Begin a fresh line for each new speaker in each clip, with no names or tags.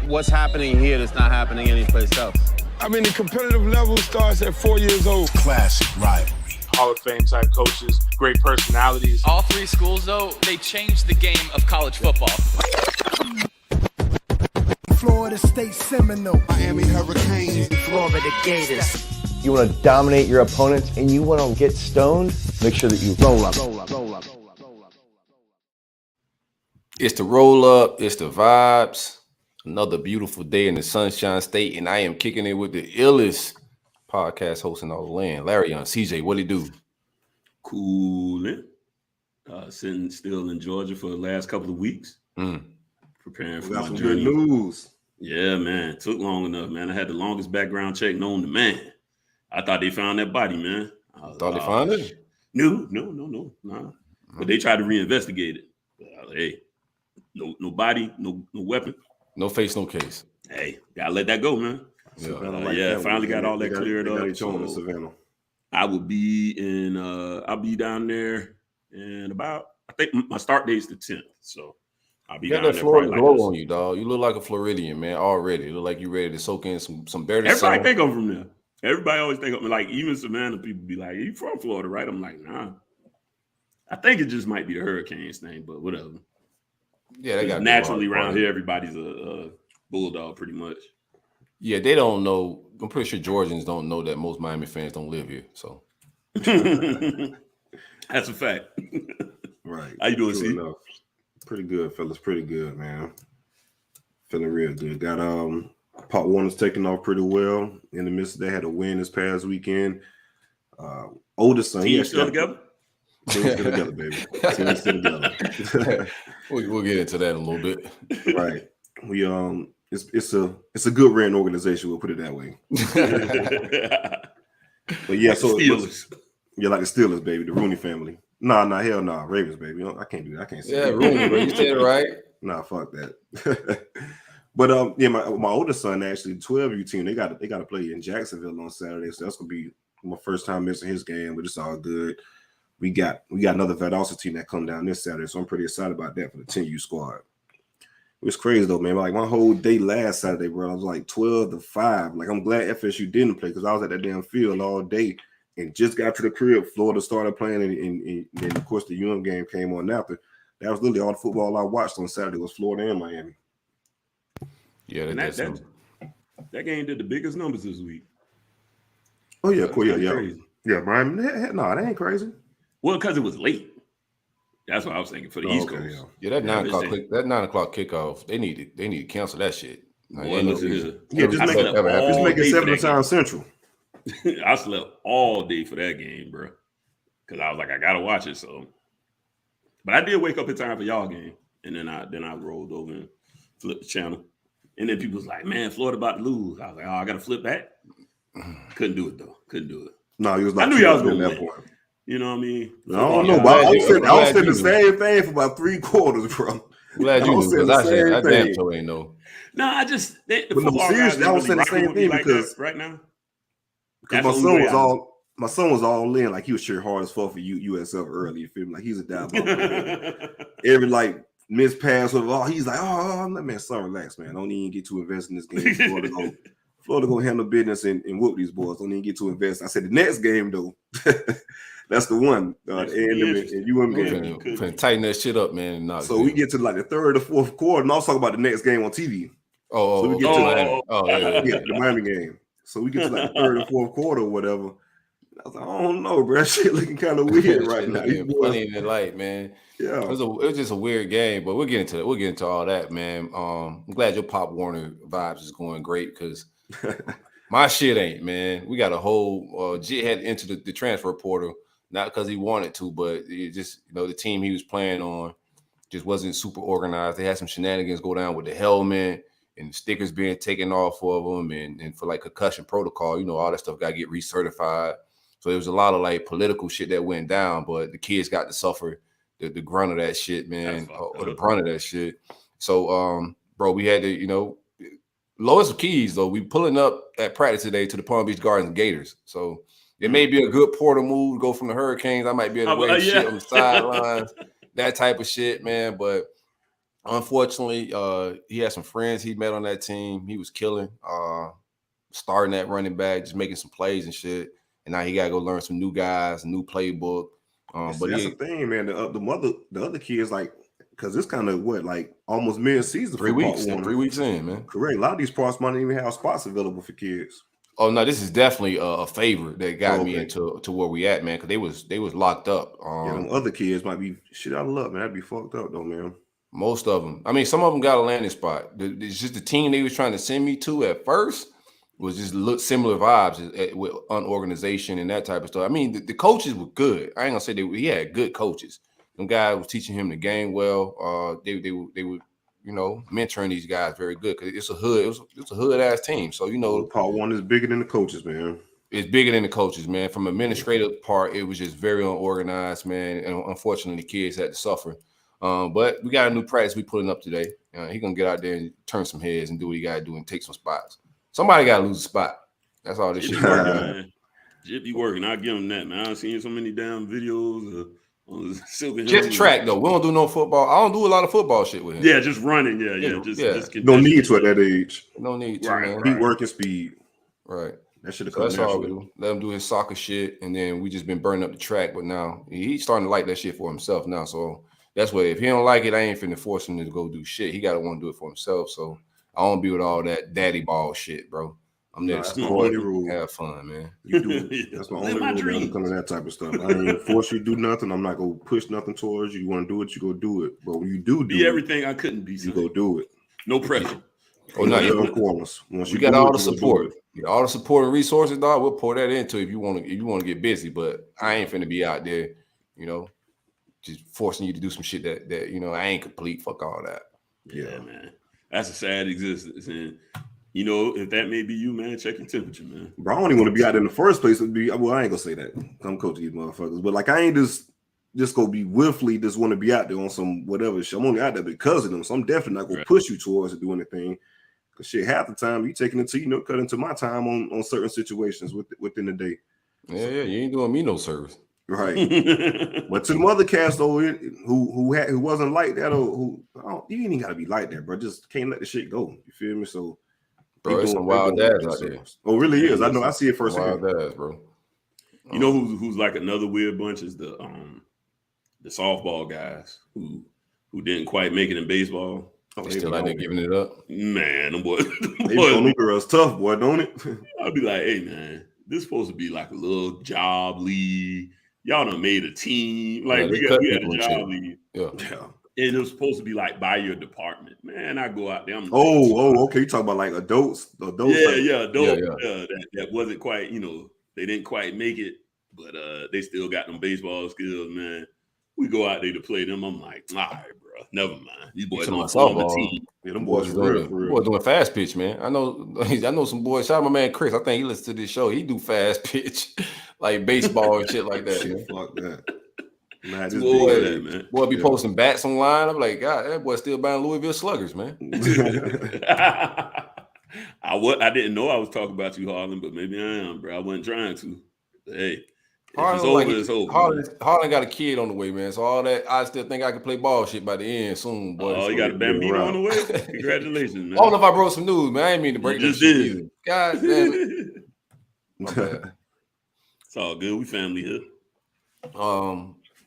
what's happening here that's not happening anyplace else.
I mean, the competitive level starts at 4 years old.
Classic rivalry.
Hall of Fame type coaches, great personalities.
All three schools, though, they changed the game of college football.
Florida State Seminole, Miami Hurricanes,
Florida Gators.
You want to dominate your opponents and you want to get stoned, make sure that you roll up.
It's the roll up, it's the vibes. Another beautiful day in the Sunshine State, and I am kicking it with the illest podcast host in all the land. Larry on CJ, what he do?
Coolin'. Sitting still in Georgia for the last couple of weeks. Preparing for my journey.
Good news.
Yeah, man. It took long enough, man. I had the longest background check known to man. I thought they found that body, man.
Thought they found it?
No. But they tried to reinvestigate it. Hey, no body, no weapon.
No face, no case.
Hey, gotta let that go, man. Finally got all that cleared up.
Savannah.
I will be in. I'll be down there in about. I think my start date is the 10th. So I'll be down there.
You got that Florida glow on you, dog. You look like a Floridian, man. Already, you look like you ready to soak in some better.
Everybody think I'm from there. Everybody always think of me. Like even Savannah people be like, "You from Florida, right?" I'm like, "Nah." I think it just might be the Hurricanes thing, but whatever.
Yeah, they got
naturally around here. Everybody's a bulldog, pretty much.
Yeah, they don't know. I'm pretty sure Georgians don't know that most Miami fans don't live here. So
that's a fact.
Right.
How you doing, Steve?
Pretty good, fellas. Pretty good, man. Feeling real good. Got Pop Warner's taking off pretty well. In the midst, they had a win this past weekend. Oldest son,
he still together.
Team's still together, baby. Team's still together.
We'll get into that in a little bit.
Right. We it's a good ran organization, we'll put it that way. But yeah, so
Steelers.
Yeah, like the Steelers, baby, the Rooney family. Hell no, Ravens, baby. I can't do that. I can't say that.
Rooney, bro. You said it right.
Nah, fuck that. But my oldest son, actually, the 12U team, they got to play in Jacksonville on Saturday, so that's gonna be my first time missing his game, but it's all good. We got another Valdosta team that come down this Saturday, so I'm pretty excited about that for the 10U squad. It was crazy though, man. Like my whole day last Saturday, bro, I was like 12-5. Like I'm glad FSU didn't play because I was at that damn field all day and just got to the crib. Florida started playing, and then of course the UM game came on after. That was literally all the football I watched on Saturday was Florida and Miami.
Yeah,
that game did the biggest numbers this week.
Oh yeah, cool. Yeah, Miami. No, that ain't crazy.
Well, because it was late. That's what I was thinking for the East Coast.
Yeah, that 9 o'clock kickoff. They need to cancel that shit.
Just make it 7 times Central.
I slept all day for that game, bro. Because I was like, I gotta watch it. So, but I did wake up in time for y'all game, and then I rolled over and flipped the channel, and then people was like, "Man, Florida about to lose." I was like, "Oh, I gotta flip back." Couldn't do it though.
No, he was like,
I knew y'all was gonna
that
win.
point.
You know what I mean?
I don't know, but I was saying the same thing for about 3 quarters, bro.
Glad you knew because I damn sure ain't know.
No, I just
seriously, I was saying the same thing because
right now,
because my son was all in, like he was cheering hard as fuck for USF early. You feel me? Like he's a diabolical. Every like missed pass with he's like, man, son, relax, man. Don't even get too invested in this game. Florida gonna handle business and whoop these boys. Don't even get too invested. I said the next game though. That's the one. And UM game.
Finna tighten that shit up, man.
So we get to like the 3rd or 4th quarter, and I'll talk about the next game on TV. The Miami game. So we get to like the 3rd or 4th quarter or whatever. I was like, I don't know, bro. That shit looking kind of weird right now.
Funny in the light, man.
Yeah,
it was just a weird game, but we'll get into all that, man. I'm glad your Pop Warner vibes is going great because my shit ain't, man. We got a whole Jit had to enter the transfer portal. Not because he wanted to, but it just, the team he was playing on just wasn't super organized. They had some shenanigans go down with the helmet and the stickers being taken off of them and for like concussion protocol, all that stuff got to get recertified. So there was a lot of like political shit that went down, but the kids got to suffer the grunt of that shit, man, or the brunt of that shit. So, bro, we had to, lowest of keys, though. We pulling up at practice today to the Palm Beach Gardens Gators. So it may be a good Porter move to go from the Hurricanes. I might be able to wear shit on the sidelines, that type of shit, man. But Unfortunately, he had some friends he met on that team. He was killing, starting at running back, just making some plays and shit. And now he got to go learn some new guys, new playbook. But
that's the thing, man. The other kids, like, because it's kind of like almost mid-season.
3 weeks, 3 weeks in, man.
Correct. A lot of these parts might not even have spots available for kids.
Oh no, this is definitely a favor that got me into where we at, man. Because they was locked up.
Them other kids might be shit out of luck, man. That'd be fucked up though, man.
Most of them. I mean, some of them got a landing spot. It's just the team they was trying to send me to at first was just look similar vibes with unorganization and that type of stuff. I mean, the coaches were good. I ain't gonna say he had good coaches. Some guys was teaching him the game well. They were mentoring these guys very good because it's a hood. It's a hood ass team. So
part one is bigger than the coaches, man.
It's bigger than the coaches, man. From administrative part, it was just very unorganized, man. And unfortunately, the kids had to suffer. But we got a new practice we putting up today. He gonna get out there and turn some heads and do what he gotta do and take some spots. Somebody gotta lose a spot. That's all this shit.
Man. Jip be working. I'll give him that, man. I've seen so many damn videos on Silver
just track though. We don't do no football. I don't do a lot of football shit with him.
Yeah, just running. Yeah. Just
no need to at that age.
No need to,
man. Keep working speed.
Right.
That should have
come. That's all we do. Let him do his soccer shit, and then we just been burning up the track. But now he's starting to like that shit for himself now. So that's what, if he don't like it, I ain't finna force him to go do shit. He gotta want to do it for himself. So I don't be with all that daddy ball shit, bro. I'm there to support you, have fun, man.
You do it. That's my only rule when it comes to that type of stuff. I ain't gonna force you to do nothing. I'm not gonna push nothing towards you. You want to do it, you go do it. But when you do
everything I couldn't be,
you go do it.
No pressure.
Oh no, we got all the support. All the support and resources, dog. We'll pour that into if you want to get busy. But I ain't finna be out there, just forcing you to do some shit that I ain't complete. Fuck all that.
Yeah, man. That's a sad existence. And if that may be you, man, check your temperature, man.
Bro, I don't even want to be out there in the first place. I ain't gonna say that. I'm coaching these motherfuckers. But like, I ain't just gonna be willfully just want to be out there on some whatever shit. I'm only out there because of them. So I'm definitely not gonna push you towards to do anything. Cause shit, half the time you taking it to, cut into my time on certain situations within the day.
Yeah, you ain't doing me no service.
Right. But to the other cast though, who wasn't like that, or you ain't even gotta be like that, bro. Just can't let the shit go. You feel me? So
bro, it's some wild dads out there.
Oh, really is. I know. I see it firsthand.
Wild dads, bro.
You know who's like another weird bunch is the softball guys who didn't quite make it in baseball.
They still out there giving it up.
Man, them boys.
Them girls tough, boy, don't it?
I'll be like, hey, man, this is supposed to be like a little job league. Y'all done made a team. Like, we had a job league.
Yeah.
And it was supposed to be like by your department. Man, I go out there.
Okay. You talking about like adults?
Adults. That wasn't quite, they didn't quite make it, but they still got them baseball skills, man. We go out there to play them. I'm like, all right, bro, never mind. These boys don't form a team.
Yeah, them boys real.
Doing fast pitch, man. I know some boys. Shout out my man Chris. I think he listens to this show. He do fast pitch, like baseball and shit like that.
Shit, fuck that.
Boy be posting bats online. I'm like, God, that boy still buying Louisville Sluggers, man.
I didn't know I was talking about you, Harlan, but maybe I am, bro. I wasn't trying to. Hey.
It's over. Harlan got a kid on the way, man. So all that, I still think I can play ball shit by the end soon, boy.
Oh, you got a Bambino on the way? Congratulations, man.
I don't know if I broke some news, man. I didn't mean to break this shit either. God damn it.
It's all good. We family here.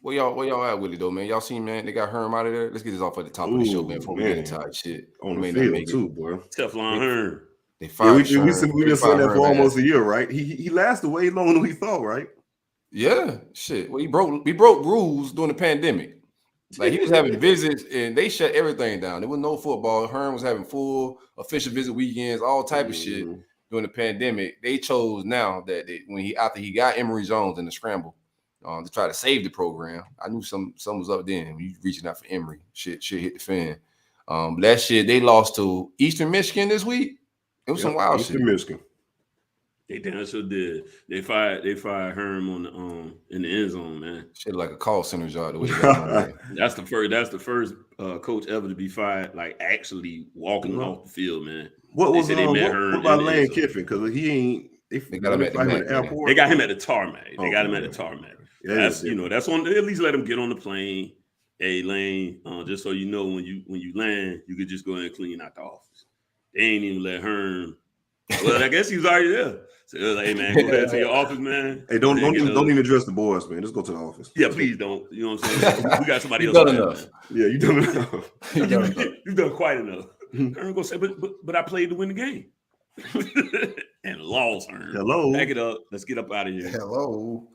Where y'all at with it though, man? Y'all seen, man, they got Herm out of there. Let's get this off at the top of the show, man, before we get into our shit.
On the field too, boy.
Teflon Herm.
They fired Herm.
We been saying that for almost a year, right? He lasted way longer than we thought, right?
Yeah, shit. Well, he broke rules during the pandemic. Like, he was having visits and they shut everything down. There was no football. Herm was having full official visit weekends, all type of shit during the pandemic. They chose now that after he got Emory Jones in the scramble to try to save the program. I knew something was up then when you reaching out for Emory. Shit hit the fan. That shit, they lost to Eastern Michigan this week. It was some wild shit.
Eastern Michigan.
They damn sure did. They fired Herm on in the end zone, man.
Shit like a call center job. The way
that's the first coach ever to be fired, like actually walking off the field, man.
What about Lane Kiffin? Because he ain't. They got him at the airport.
They got him at the tarmac. They got him at the tarmac. That's that's on. At least let him get on the plane Hey, Lane, just so you know, when you land, you could just go ahead and clean out the office. They ain't even let Herm. Well, I guess he was already there. So it was like, hey, man, go ahead to your office, man.
Hey, don't even address the boys, man. Just go to the office.
Yeah, please don't. You know what I'm saying? We got somebody else.
Done enough.
Man.
Yeah, you done enough.
You've done quite enough. Herm gonna say, but I played to win the game. And lost, Herm.
Hello.
Back it up. Let's get up out of here.
Hello.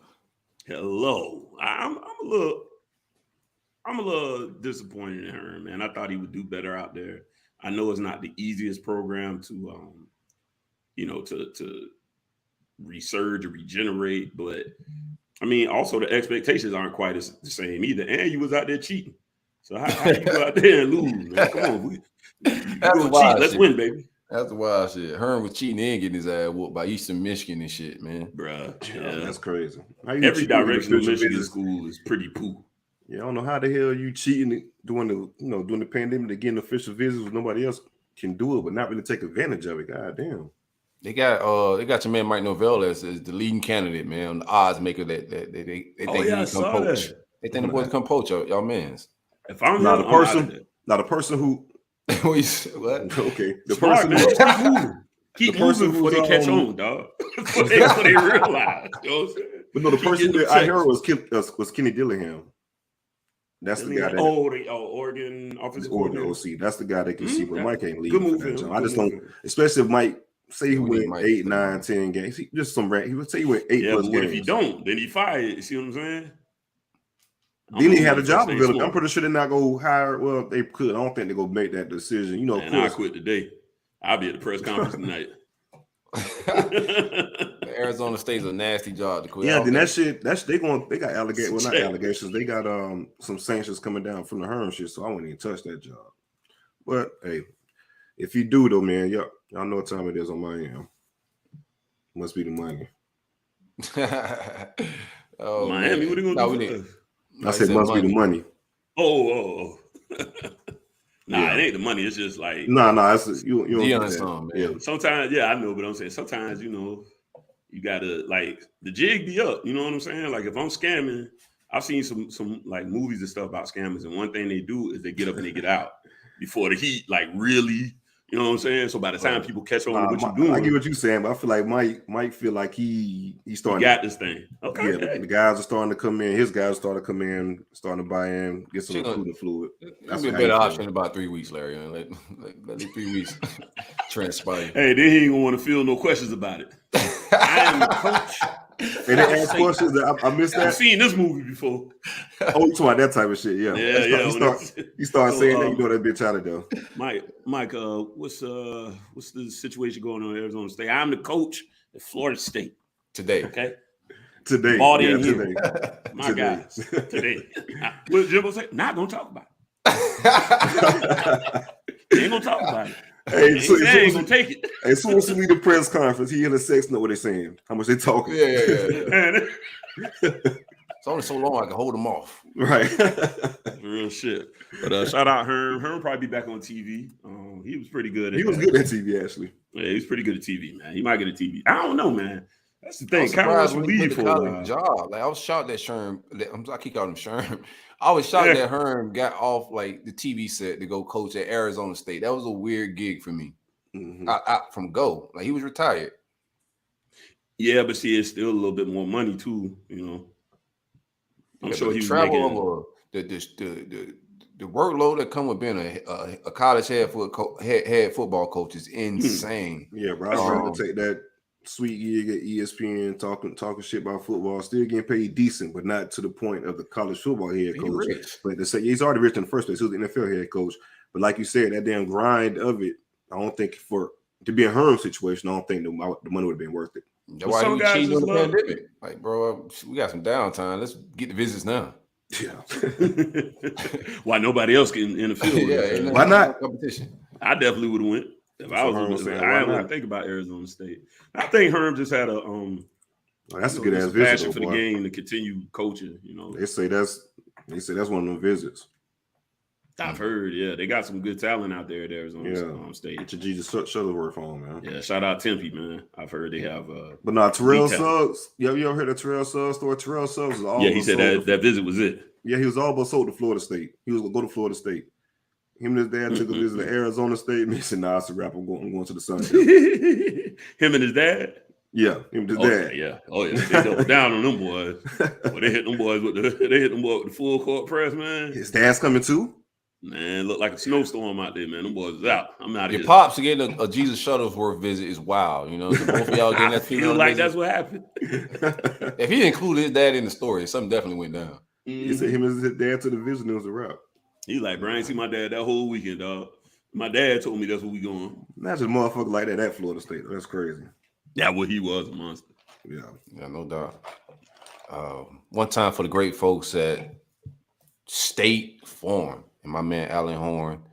I'm a little disappointed in Herm, man. I thought he would do better out there. I know it's not the easiest program to to resurge or regenerate, but I mean, also the expectations aren't quite the same either. And you was out there cheating. So how you go out there and lose, man? Come on, we go cheat. Let's win, baby.
That's the wild shit. Herm was cheating and getting his ass whooped by Eastern Michigan and shit, man.
Bruh,
yeah, that's crazy.
Every direction of Michigan school is pretty poo.
Yeah, I don't know how the hell you cheating during the pandemic to get official visits when nobody else can do it, but not really take advantage of it. God damn.
They got your man Mike Norvell as the leading candidate, man, the odds maker that they think he can come poach. They think the boys come poach y'all mans.
If I'm
not a person who
what?
Okay. The
Smart,
person
man. Keep moving before they catch on, dog. Before they realize. You know what I'm saying?
But no, the person that I heard was Kenny Dillingham. That's the guy that
Oregon offensive coordinator.
OC. That's the guy that can see, but Mike ain't leave.
Good move.
I just don't, especially if Mike say he went 8, 9, 10 games. He would say he went 8 plus games.
If he don't, then he fired. You see what I'm saying?
Then he had a job available. I'm pretty sure they're not going to hire. Well, they could. I don't think they're going to make that decision. You know,
man, I quit today. I'll be at the press conference tonight.
Arizona State's a nasty job to quit.
Yeah, then they got allegations. Well, not allegations. They got some sanctions coming down from the Herm shit. So I wouldn't even touch that job. But hey, if you do though, man, y'all know what time it is on my end. Must be the money.
Oh,
Miami,
man.
what are you gonna do?
I said must be the money.
Oh. It ain't the money. It's just like
It's you
don't song, man.
Yeah.
Sometimes, I know, but I'm saying sometimes you gotta like the jig be up. You know what I'm saying? Like if I'm scamming, I've seen some like movies and stuff about scammers, and one thing they do is they get up and they get out before the heat like really. You know what I'm saying? So by the time people catch on to what you're doing,
I get what you're saying, but I feel like Mike feel like he's starting.
He got this thing. Okay.
Yeah, the guys are starting to come in. His guys are starting to come in, starting to buy in, get some recruiting fluid.
That's be a better option in about 3 weeks, Larry. Let the 3 weeks transpire.
Hey, then he ain't gonna want to feel no questions about it. I am the coach.
And they ask questions. I missed that.
I've seen this movie before.
Oh, you talking about that type of shit? Yeah. You start saying that, you know that bitch out of there.
Mike, what's the situation going on in Arizona State? I'm the coach at Florida State
today.
Okay.
Today.
Bought in here. My guys. Today. What Jimbo say? Not gonna talk about it. Ain't gonna talk about it.
Hey, so
ain't gonna take it.
As soon as we the press conference, he in the sex know what they saying, how much they talking.
Yeah. It's only so long I can hold them off.
Right.
Real shit. But shout out Herm. Herm probably be back on TV. He was pretty good.
He was good at TV actually.
Yeah, he was pretty good at TV, man. He might get a TV. I don't know, man. That's the thing. Kind of leave for a
job. Like I was shocked that Sherm. I keep calling him Sherm. I was shocked that Herm got off like the TV set to go coach at Arizona State. That was a weird gig for me. From go, like he was retired.
Yeah, but see, it's still a little bit more money too. You know, I'm sure he was
travel making the workload that come with being a college head football coach is insane.
Yeah, bro. I was trying to take that sweet gig at ESPN talking shit about football, still getting paid decent, but not to the point of the college football head coach. But he's already rich in the first place. He was the NFL head coach. But like you said, that damn grind of it, I don't think to be a Herm situation, I don't think the money would have been worth it.
That's why he cheating on the pandemic. Like, bro, we got some downtime. Let's get the visits now.
Yeah.
Why nobody else can in the field?
Why not?
Competition.
I definitely would have went. If I was, I wouldn't think about Arizona State. I think Herm just had a
that's a good ass
passion
visit
for the game to continue coaching. You know,
they say that's one of them visits.
I've heard, yeah, they got some good talent out there at Arizona State.
Get your Jesus Shuttleworth on, man.
Yeah, shout out Tempe, man. I've heard they have.
But no, Terrell Suggs. You ever heard of Terrell Suggs story? Terrell Suggs was all.
Yeah, he said that visit was it.
Yeah, he was all but sold to Florida State. He was going to go to Florida State. Him and his dad took a visit to Arizona State. And he said, "Nah, it's a wrap. I'm going to the Sun."
Him and his dad.
Yeah, him and his dad.
Yeah, they doubled down on them boys. Well, they hit them boys with the full court press, man.
His dad's coming too.
Man, looked like a snowstorm out there, man. Them boys is out. I'm out of here.
Your pops getting a Jesus Shuttlesworth visit is wild. You know, so both of y'all getting that
feel like visit. That's what happened.
If he included his dad in the story, something definitely went down.
He said him and his dad to the visit. It was a wrap.
He's like, bro, I ain't see my dad that whole weekend, dog. My dad told me that's where we going.
Not just motherfucker like that at Florida State. That's crazy.
Yeah, well, he was a monster.
Yeah, no doubt. One time for the great folks at State Farm. And my man Alan Horn.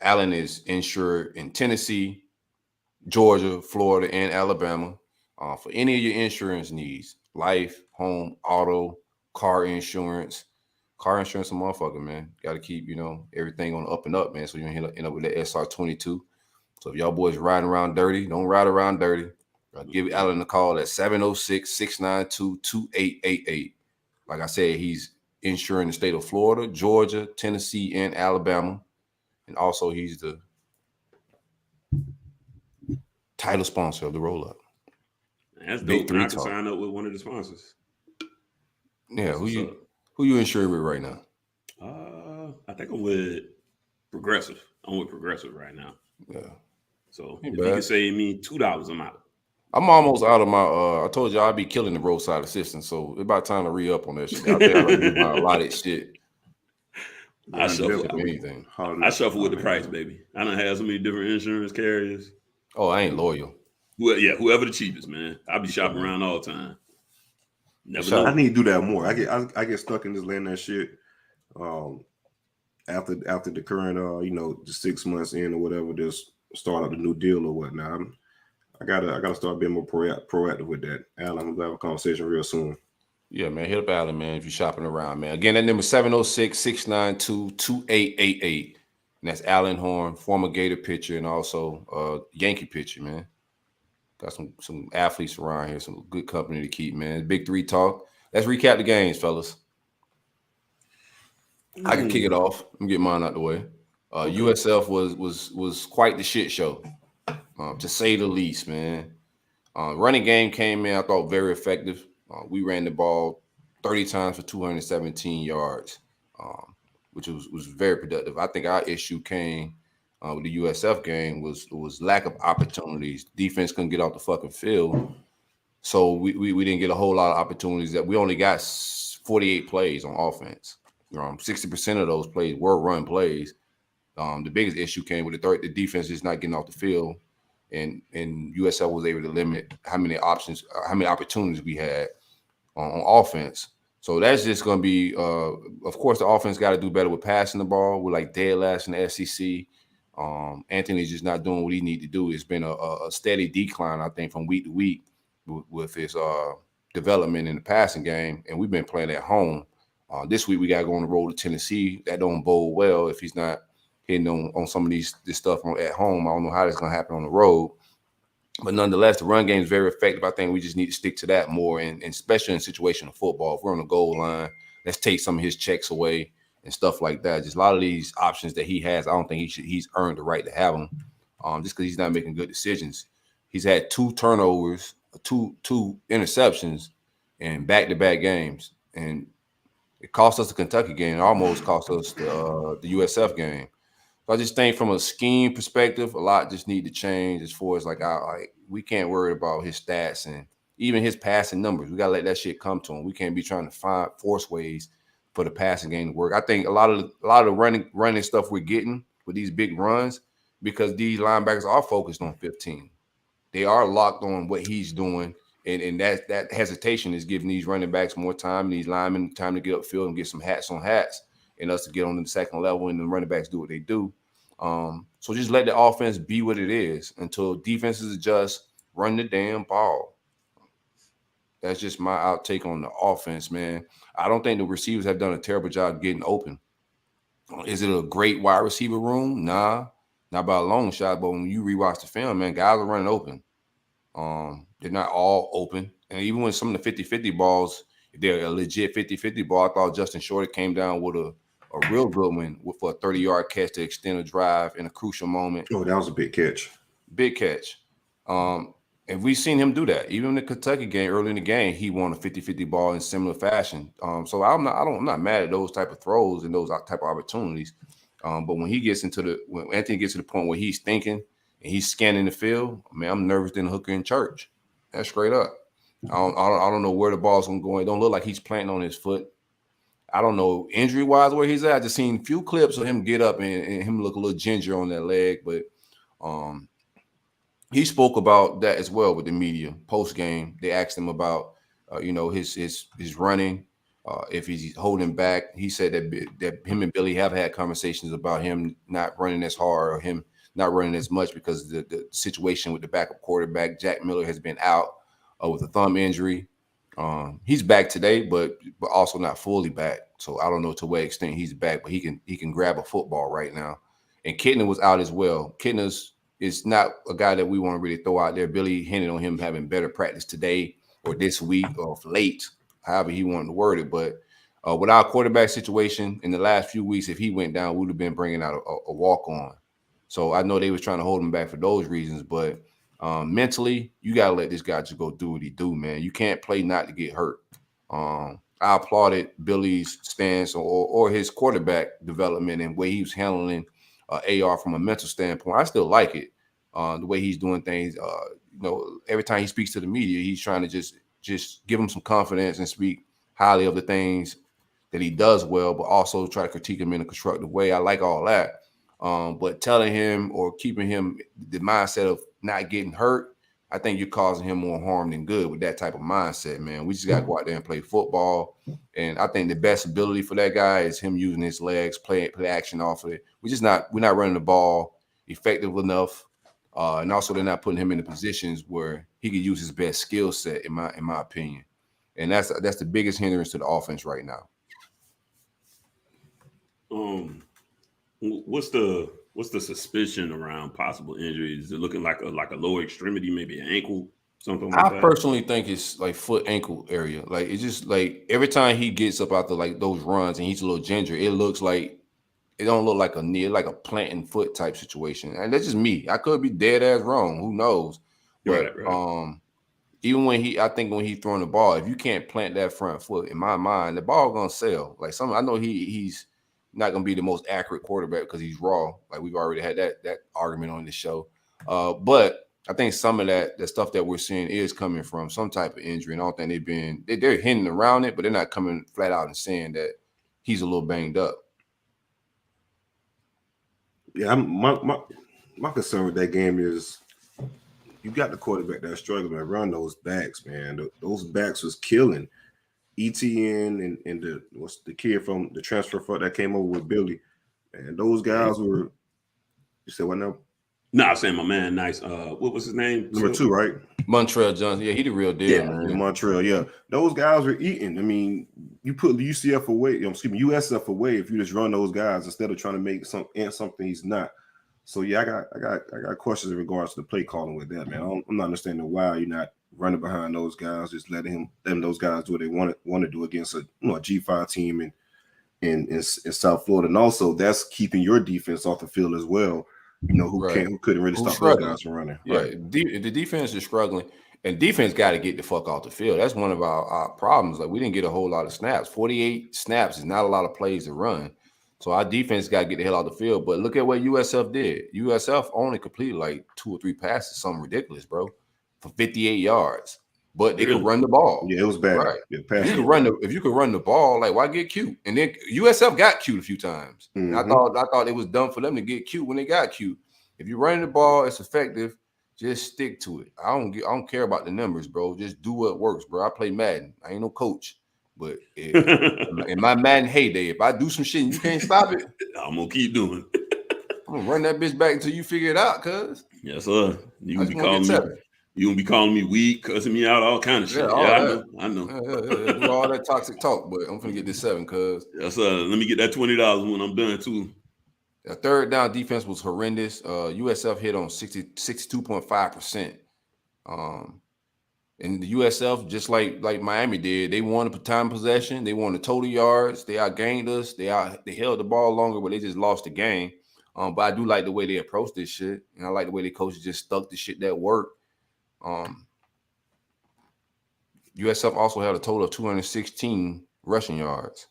Alan is insured in Tennessee, Georgia, Florida, and Alabama. For any of your insurance needs, life, home, auto, car insurance. Car insurance, a motherfucker, man. Got to keep, everything on the up and up, man. So you don't end up with that SR22. So if y'all boys riding around dirty, don't ride around dirty. Give Alan a call at 706-692-2888. Like I said, he's insuring the state of Florida, Georgia, Tennessee, and Alabama. And also he's the title sponsor of the roll-up.
That's dope. Big3 Talk. Sign up with one of the sponsors.
Yeah, who you insured with right now?
I think I'm with Progressive. I'm with Progressive right now.
Yeah.
So if you can save me $2, I'm out.
I'm almost out of my. I told you I'd be killing the roadside assistance, so it's about time to re-up on that shit. I think I do my allotted shit.
I shuffle with the price, baby. I done have so many different insurance carriers.
Oh, I ain't loyal.
Well, yeah, whoever the cheapest, man. I be shopping around all the time.
I need to do that more. I get stuck in this land that shit. After the current, the 6 months in or whatever, just start up the new deal or whatnot. I gotta start being more proactive with that. Alan, I'm gonna have a conversation real soon.
Yeah, man. Hit up Alan, man, if you're shopping around, man. Again, that number 706-692-2888. And that's Alan Horn, former Gator pitcher and also Yankee pitcher, man. Got some athletes around here, some good company to keep, man. Big3 Talk. Let's recap the games, fellas. I can kick it off. Let me get mine out the way. USF was quite the shit show. To say the least, man. Running game came in, I thought, very effective. We ran the ball 30 times for 217 yards, which was very productive. I think our issue came with the USF game was lack of opportunities. Defense couldn't get off the fucking field, so we didn't get a whole lot of opportunities. That we only got 48 plays on offense. 60% of those plays were run plays. The biggest issue came with the defense is not getting off the field. And USL was able to limit how many opportunities we had on offense. So that's just going to be, of course, the offense got to do better with passing the ball. We're like dead last in the SEC. Anthony's just not doing what he needs to do. It's been a steady decline, I think, from week to week with his development in the passing game. And we've been playing at home. This week we got to go on the road to Tennessee. That don't bode well if he's not hitting on some of this stuff at home. I don't know how that's going to happen on the road. But nonetheless, the run game is very effective. I think we just need to stick to that more, and especially in situational football. If we're on the goal line, let's take some of his checks away and stuff like that. Just a lot of these options that he has, I don't think he's earned the right to have them just because he's not making good decisions. He's had 2 turnovers, two interceptions in back-to-back games. And it cost us the Kentucky game. It almost cost us the USF game. I just think from a scheme perspective, a lot just need to change as far as we can't worry about his stats and even his passing numbers. We gotta let that shit come to him. We can't be trying to force ways for the passing game to work. I think a lot of the running stuff we're getting with these big runs because these linebackers are focused on 15. They are locked on what he's doing, and that hesitation is giving these running backs more time and these linemen time to get upfield and get some hats on hats and us to get on the second level and the running backs do what they do. So just let the offense be what it is until defenses adjust, run the damn ball. That's just my outtake on the offense, man. I don't think the receivers have done a terrible job getting open. Is it a great wide receiver room? Nah, not by a long shot. But when you rewatch the film, man, guys are running open. They're not all open. And even when some of the 50-50 balls, if they're a legit 50-50 ball, I thought Justin Shorter came down with a real good one for a 30-yard catch to extend a drive in a crucial moment.
Oh, that was a big catch.
Big catch. And we've seen him do that. Even in the Kentucky game, early in the game, he won a 50-50 ball in similar fashion. So I'm not mad at those type of throws and those type of opportunities. But when Anthony gets to the point where he's thinking and he's scanning the field, man, I'm nervous than a hooker in church. That's straight up. I don't know where the ball's gonna go. It don't look like he's planting on his foot. I don't know injury-wise where he's at. I just seen a few clips of him get up and him look a little ginger on that leg, but he spoke about that as well with the media post game. They asked him about his running, if he's holding back. He said that him and Billy have had conversations about him not running as hard or him not running as much because the situation with the backup quarterback Jack Miller has been out with a thumb injury. He's back today, but also not fully back. So I don't know to what extent he's back, but he can grab a football right now. And Kidner was out as well. Kidner's is not a guy that we want to really throw out there. Billy hinted on him having better practice today or this week or late, however he wanted to word it. But with our quarterback situation in the last few weeks, if he went down, we would have been bringing out a walk-on. So I know they was trying to hold him back for those reasons, but mentally, you got to let this guy just go do what he do, man. You can't play not to get hurt. I applauded Billy's stance or his quarterback development and way he was handling AR from a mental standpoint. I still like it. The way he's doing things, every time he speaks to the media, he's trying to just give him some confidence and speak highly of the things that he does well, but also try to critique him in a constructive way. I like all that. But telling him or keeping him the mindset of not getting hurt, I think you're causing him more harm than good with that type of mindset, man. We just got to go out there and play football. And I think the best ability for that guy is him using his legs, play action off of it. We're not running the ball effective enough. And also they're not putting him in the positions where he could use his best skill set, in my opinion. And that's the biggest hindrance to the offense right now.
What's the suspicion around possible injuries? Is it looking like a lower extremity, maybe an ankle, something like that? I
personally think it's like foot ankle area. Like it's just like every time he gets up after like those runs and he's a little ginger, it don't look like a knee, like a planting foot type situation. And that's just me. I could be dead ass wrong. Who knows? But right. Even when he's throwing the ball, if you can't plant that front foot, in my mind, the ball gonna sail. Like I know he's not going to be the most accurate quarterback because he's raw. Like we've already had that argument on the show. But I think some of the stuff that we're seeing is coming from some type of injury. And I don't think they're hinting around it, but they're not coming flat out and saying that he's a little banged up.
Yeah, my concern with that game is you got the quarterback that's struggling to run those backs, man. Those backs was killing. ETN and the kid from the transfer front that came over with Billy, and those guys were. You said what now?
No, I'm saying my man, nice. What was his name?
Number 2, right?
Montreal Johnson. Yeah, he the real deal, man.
Montreal. Yeah, those guys were eating. I mean, you put the USF away if you just run those guys instead of trying to make something he's not. So yeah, I got questions in regards to the play calling with that, man. I'm not understanding why you're not running behind those guys, just letting those guys do what they want to do against a G5 team in South Florida, and also that's keeping your defense off the field as well. Who couldn't really stop those guys from running.
Yeah, right. The defense is struggling, and defense got to get the fuck off the field. That's one of our problems. Like we didn't get a whole lot of snaps. 48 snaps is not a lot of plays to run. So our defense got to get the hell out of the field. But look at what USF did. USF only completed like 2 or 3 passes, something ridiculous, bro, for 58 yards. But they could run the ball.
Yeah, it was bad. Right. Yeah,
if you could run the ball, like why get cute? And then USF got cute a few times. Mm-hmm. I thought it was dumb for them to get cute when they got cute. If you're running the ball, it's effective. Just stick to it. I don't care about the numbers, bro. Just do what works, bro. I play Madden. I ain't no coach. But in my Madden heyday, if I do some shit and you can't stop it,
I'm gonna keep doing it.
I'm gonna run that bitch back until you figure it out, cuz.
Yes, sir. You can be calling me. You gonna be calling me weak, cussing me out, all kind of shit. Yeah, I know.
Yeah. Do all that toxic talk, but I'm finna get this 7, cuz.
Yes, let me get that $20 when I'm done too.
The third down defense was horrendous. USF hit on 62.5%. And the USF, just like Miami did, they won the time possession, they won the total yards, they outgained us, they held the ball longer, but they just lost the game. But I do like the way they approached this shit, and I like the way the coaches just stuck the shit that worked. USF also had a total of 216 rushing yards.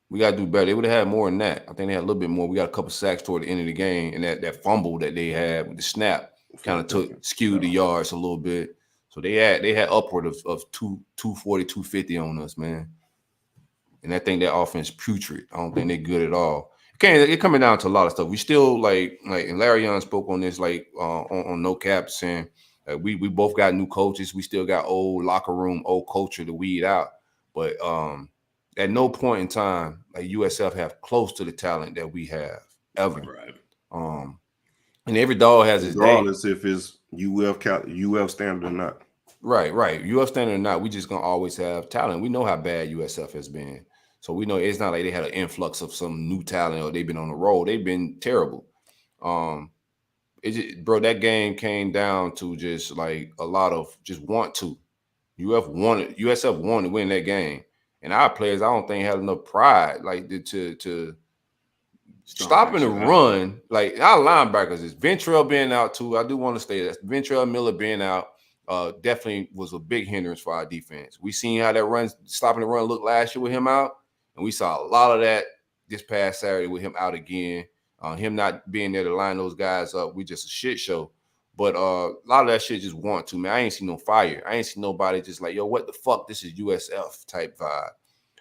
We got to do better. They would have had more than that. I think they had a little bit more. We got a couple sacks toward the end of the game, and that fumble that they had with the snap kind of skewed the yards a little bit. So they had upward of 240, 250 on us, man. And I think that offense putrid. I don't think they're good at all. It coming down to a lot of stuff. We still like and Larry Young spoke on this on No Cap, saying we both got new coaches. We still got old locker room, old culture to weed out. But at no point in time like USF have close to the talent that we have ever.
Right.
And every dog has his day.
Regardless if it's UF standard or not.
Right. UF standard or not, we just gonna always have talent. We know how bad USF has been. So we know it's not like they had an influx of some new talent or they've been on the roll. They've been terrible. That game came down to just like a lot of just want to. USF wanted to win that game. And our players, I don't think had enough pride like to stopping the run. Like our linebackers is Ventrell being out too. I do want to say that Ventrell Miller being out definitely was a big hindrance for our defense. We seen how that stopping the run looked last year with him out. And we saw a lot of that this past Saturday with him out again. Him not being there to line those guys up, we just a shit show. But a lot of that shit just want to, man. I ain't seen no fire. I ain't seen nobody just like, yo, what the fuck? This is USF type vibe.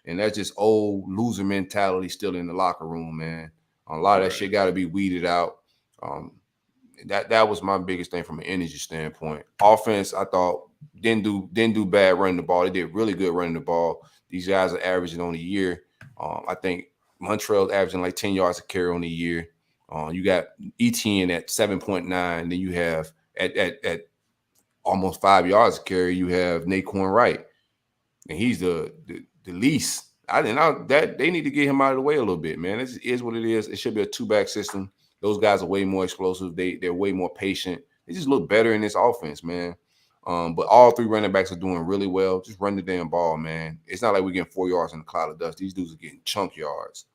And that's just old loser mentality still in the locker room, man. A lot of that shit got to be weeded out. That was my biggest thing from an energy standpoint. Offense, I thought, didn't do bad running the ball. They did really good running the ball. These guys are averaging on the year. I think Montreal's averaging like 10 yards a carry on the year. You got Etienne at 7.9. Then you have at almost 5 yards a carry, you have Naquan Wright. And he's the least. They need to get him out of the way a little bit, man. It is what it is. It should be a 2-back system. Those guys are way more explosive. They're way more patient. They just look better in this offense, man. But all 3 running backs are doing really well. Just run the damn ball, man. It's not like we're getting 4 yards in a cloud of dust. These dudes are getting chunk yards.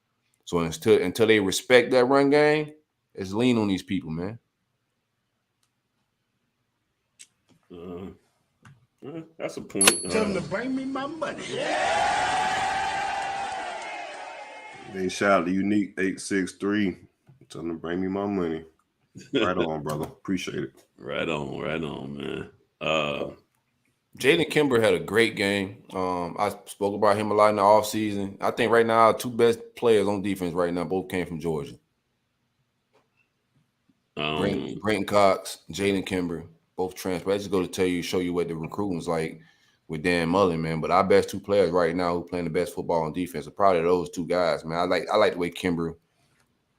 So until they respect that run game, it's lean on these people, man.
That's a point.
Tell them to bring me my money.
They shout out to Unique 863. Tell them to bring me my money. Right on, brother. Appreciate it.
Right on, man.
Jaden Kimber had a great game. I spoke about him a lot in the offseason. I think right now our 2 best players on defense right now both came from Georgia. Brenton Cox, Jaden Kimber, both transfer. I just go to show you what the recruiting's like with Dan Mullen, man. But our best 2 players right now who playing the best football on defense are probably those 2 guys, man. I like the way Kimber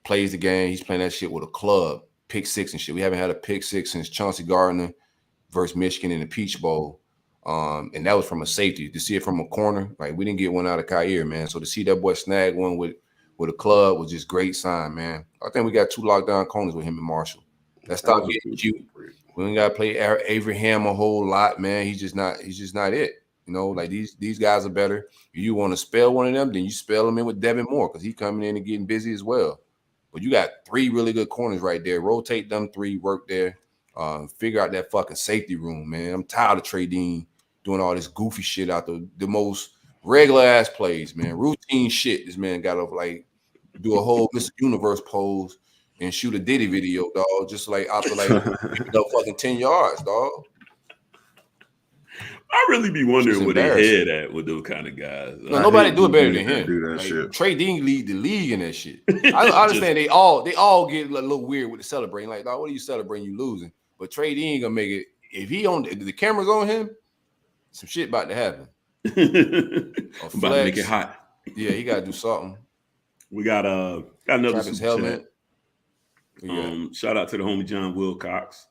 plays the game. He's playing that shit with a club, pick 6 and shit. We haven't had a pick 6 since Chauncey Gardner versus Michigan in the Peach Bowl. And that was from a safety. To see it from a corner, like we didn't get one out of Kair, man. So to see that boy snag one with a club was just great sign, man. I think we got 2 lockdown corners with him and Marshall. Let's stop getting cute. We ain't got to play Avery Ham a whole lot, man. He's just not it. You know, like these guys are better. If you want to spell one of them, then you spell him in with Devin Moore because he's coming in and getting busy as well. But you got 3 really good corners right there. Rotate them 3, work there. Figure out that fucking safety room, man. I'm tired of Trey Dean doing all this goofy shit out the most regular ass plays, man. Routine shit. This man got to like do a whole Mr. Universe pose and shoot a Diddy video, dog. Just like after like fucking 10 yards, dog.
I really be wondering what they head at with those kind of guys.
No, nobody do it better than him.
Do that
like,
shit.
Trey Dean lead the league in that shit. I understand they all get a little weird with the celebrating. Like, dog, what are you celebrating? You losing. But Trey Dean gonna make it. If the camera's on him, some shit about to happen.
About to make it hot.
Yeah, he gotta do something.
We got another
Travis helmet.
Shout out to the homie John Wilcox.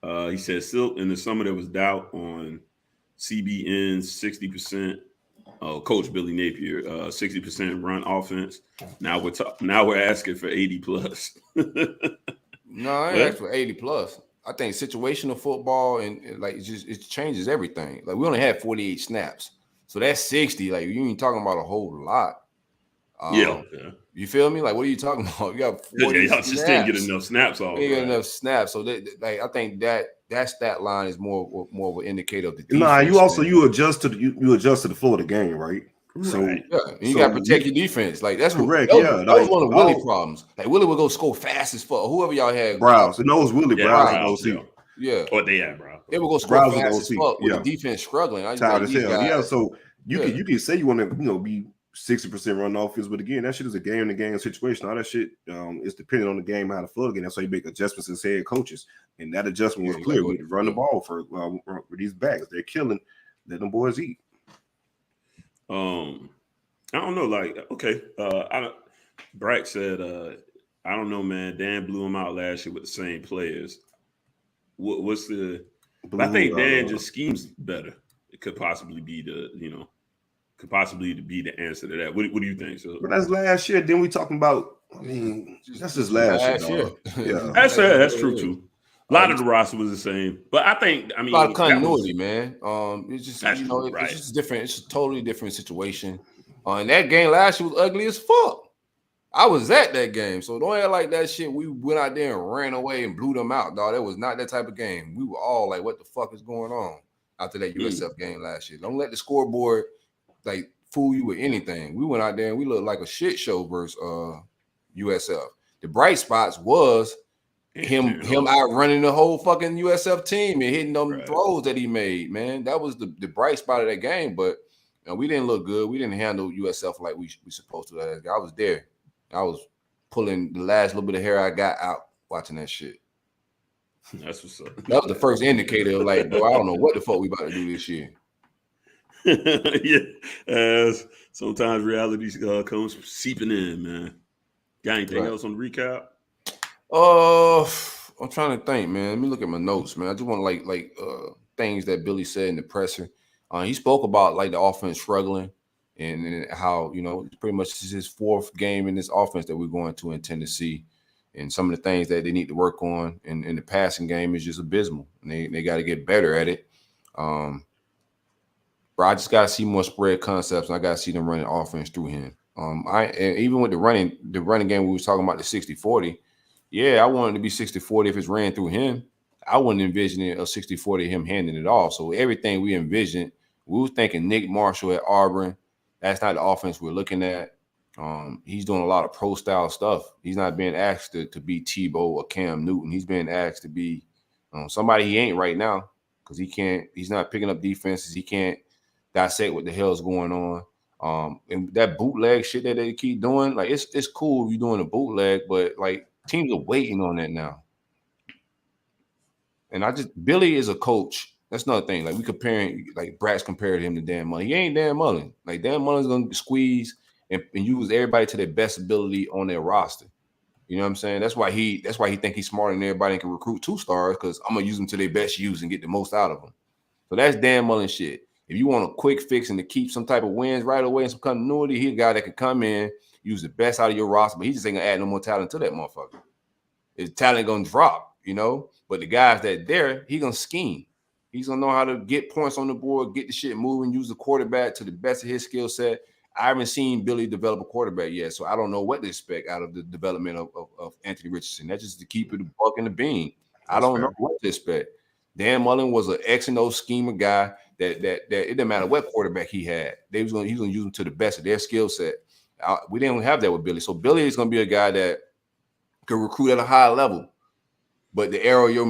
He said still in the summer there was doubt on CBN's 60%. Coach Billy Napier, 60% run offense. Now we're asking for 80 plus.
No, I ain't asking for 80 plus. I think situational football and like it changes everything. Like we only had 48 snaps, so that's 60. Like you ain't talking about a whole lot.
Yeah.
You feel me? Like what are you talking about? You got 40
y'all just didn't get enough snaps off.
Didn't get enough snaps, so like I think that stat line is more of an indicator of the defense.
Nah, you adjust to the flow of the game, right? So
yeah, and you gotta protect your defense. Like that's
correct.
That was one of Willie's problems. Like Willie would go score fast as fuck. Whoever y'all had,
Browse. No, it was Willie Browse.
Yeah.
What they had, bro?
They would go score fast as fuck with the defense struggling.
Tired as hell. Yeah. So you can say you want to be 60% run offense, but again, that shit is a game-to-game situation. All that shit is dependent on the game, how to flow again. That's why you make adjustments as head coaches, and that adjustment was clear. We run the ball for these backs. They're killing. Let them boys eat.
I don't know. Like, okay, Brack said, I don't know, man. Dan blew him out last year with the same players. What's the? I think Dan just schemes better. It could possibly be the answer to that. What do you think? So,
but that's last year. Then we talking about. I mean, that's just last year. Yeah,
that's true too. A lot of the roster was the same, but I think a
lot of continuity, man. It's just
it's
just different. It's a totally different situation. And that game last year was ugly as fuck. I was at that game, so don't act like that shit. We went out there and ran away and blew them out, dog. That was not that type of game. We were all like, "What the fuck is going on?" After that USF game last year. Don't let the scoreboard like fool you with anything. We went out there and we looked like a shit show versus USF. The bright spots was him outrunning the whole fucking USF team and hitting them throws that he made, man. That was the bright spot of that game, but we didn't look good. We didn't handle USF like we supposed to. I was there. I was pulling the last little bit of hair I got out watching that shit.
That's what's up.
That was the first indicator of like, bro, I don't know what the fuck we about to do this year.
Yeah, sometimes reality comes seeping in, man. Got anything else on the recap?
I'm trying to think, man. Let me look at my notes, man. I just want like things that Billy said in the presser. He spoke about like the offense struggling and how pretty much his fourth game in this offense that we're going to in Tennessee, and some of the things that they need to work on in the passing game is just abysmal, and they got to get better at it. But I just got to see more spread concepts, and I got to see them running offense through him. Even with the running game, we was talking about the 60-40. Yeah, I wanted it to be 60-40 if it's ran through him. I wouldn't envision it a 60-40 him handing it off. So everything we envisioned, we were thinking Nick Marshall at Auburn. That's not the offense we're looking at. He's doing a lot of pro-style stuff. He's not being asked to be Tebow or Cam Newton. He's being asked to be somebody he ain't right now because he's not picking up defenses. He can't dissect what the hell's going on. And that bootleg shit that they keep doing, like it's cool if you're doing a bootleg, but like teams are waiting on that now. And Billy is a coach. That's another thing. Like we comparing, like Bratz compared him to Dan Mullen. He ain't Dan Mullen. Like Dan Mullen's gonna squeeze and use everybody to their best ability on their roster. You know what I'm saying? That's why he think he's smarter than everybody and can recruit 2 stars because I'm gonna use them to their best use and get the most out of them. So that's Dan Mullen shit. If you want a quick fix and to keep some type of wins right away and some continuity, he's a guy that can come in, use the best out of your roster, but he just ain't gonna add no more talent to that motherfucker. His talent gonna drop, But the guys that there, he gonna scheme. He's gonna know how to get points on the board, get the shit moving, use the quarterback to the best of his skill set. I haven't seen Billy develop a quarterback yet, so I don't know what to expect out of the development of Anthony Richardson. That's just to keep it a buck in the bean. I don't know what to expect. Dan Mullen was an X and O schemer guy that it didn't matter what quarterback he had. He's gonna use them to the best of their skill set. We didn't have that with Billy. So Billy is gonna be a guy that can recruit at a high level. But the error, your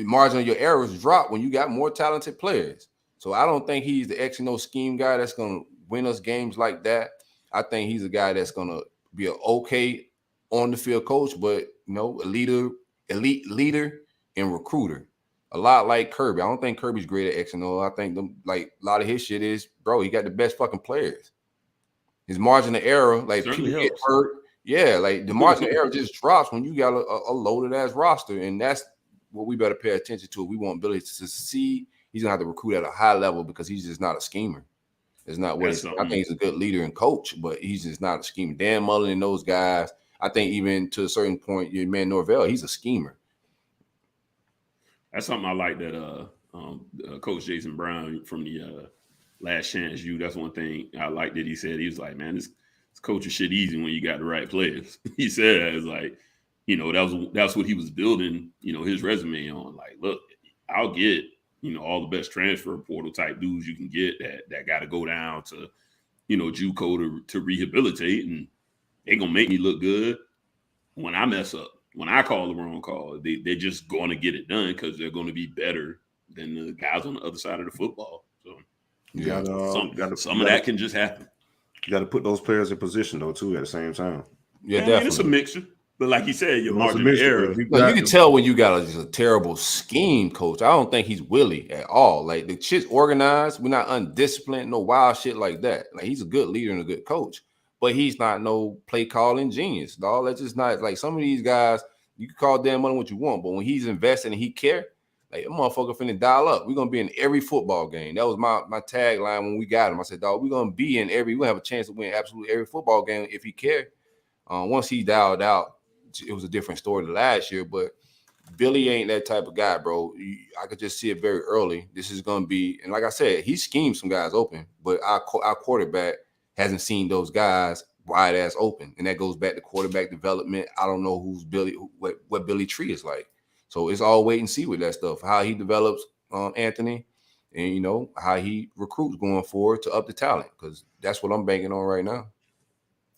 margin of your errors drop when you got more talented players. So I don't think he's the X and O scheme guy that's gonna win us games like that. I think he's a guy that's gonna be an okay on the field coach, but elite leader and recruiter. A lot like Kirby. I don't think Kirby's great at X and O. I think a lot of his shit is, bro, he got the best fucking players. His margin of error, like people get hurt. Yeah, like the margin of error just drops when you got a loaded ass roster, and that's what we better pay attention to. If we want Billy to succeed, he's gonna have to recruit at a high level because he's just not a schemer. It's not what I think he's a good leader and coach, but he's just not a schemer. Dan Mullen and those guys, I think even to a certain point, your man Norvell, he's a schemer.
That's something I like that Coach Jason Brown from the Last Chance U. That's one thing I like that he said. He was like, man, this coaching shit easy when you got the right players. He said it's like, you know, that's what he was building, you know, his resume on. Like, look, I'll get, you know, all the best transfer portal type dudes you can get that got to go down to, you know, JUCO to rehabilitate, and they're gonna make me look good when I mess up. When I call the wrong call, they're just going to get it done because they're going to be better than the guys on the other side of the football. So some of that can just happen.
You got to put those players in position though too at the same time.
Yeah, definitely. It's a mixture. But like you said, your margin of error.
You can tell when you got a terrible scheme coach. I don't think he's Willie at all. Like, the shit's organized. We're not undisciplined, no wild shit like that. Like, he's a good leader and a good coach, but he's not no play calling genius, dog. That's just not like some of these guys. You can call Dan Mullen what you want, but when he's investing and he care, like, that motherfucker finna dial up. We're gonna be in every football game. That was my tagline when we got him. I said, dog, we're gonna be in every. We'll have a chance to win absolutely every football game if he care. Once he dialed out, it was a different story than last year, but Billy ain't that type of guy, bro. I could just see it very early. This is going to be, and like I said, he schemed some guys open, but our quarterback hasn't seen those guys wide ass open, and that goes back to quarterback development. I don't know who's Billy, what Billy Tree is like. So it's all wait and see with that stuff, how he develops Anthony, and you know how he recruits going forward to up the talent, because that's what I'm banking on right now.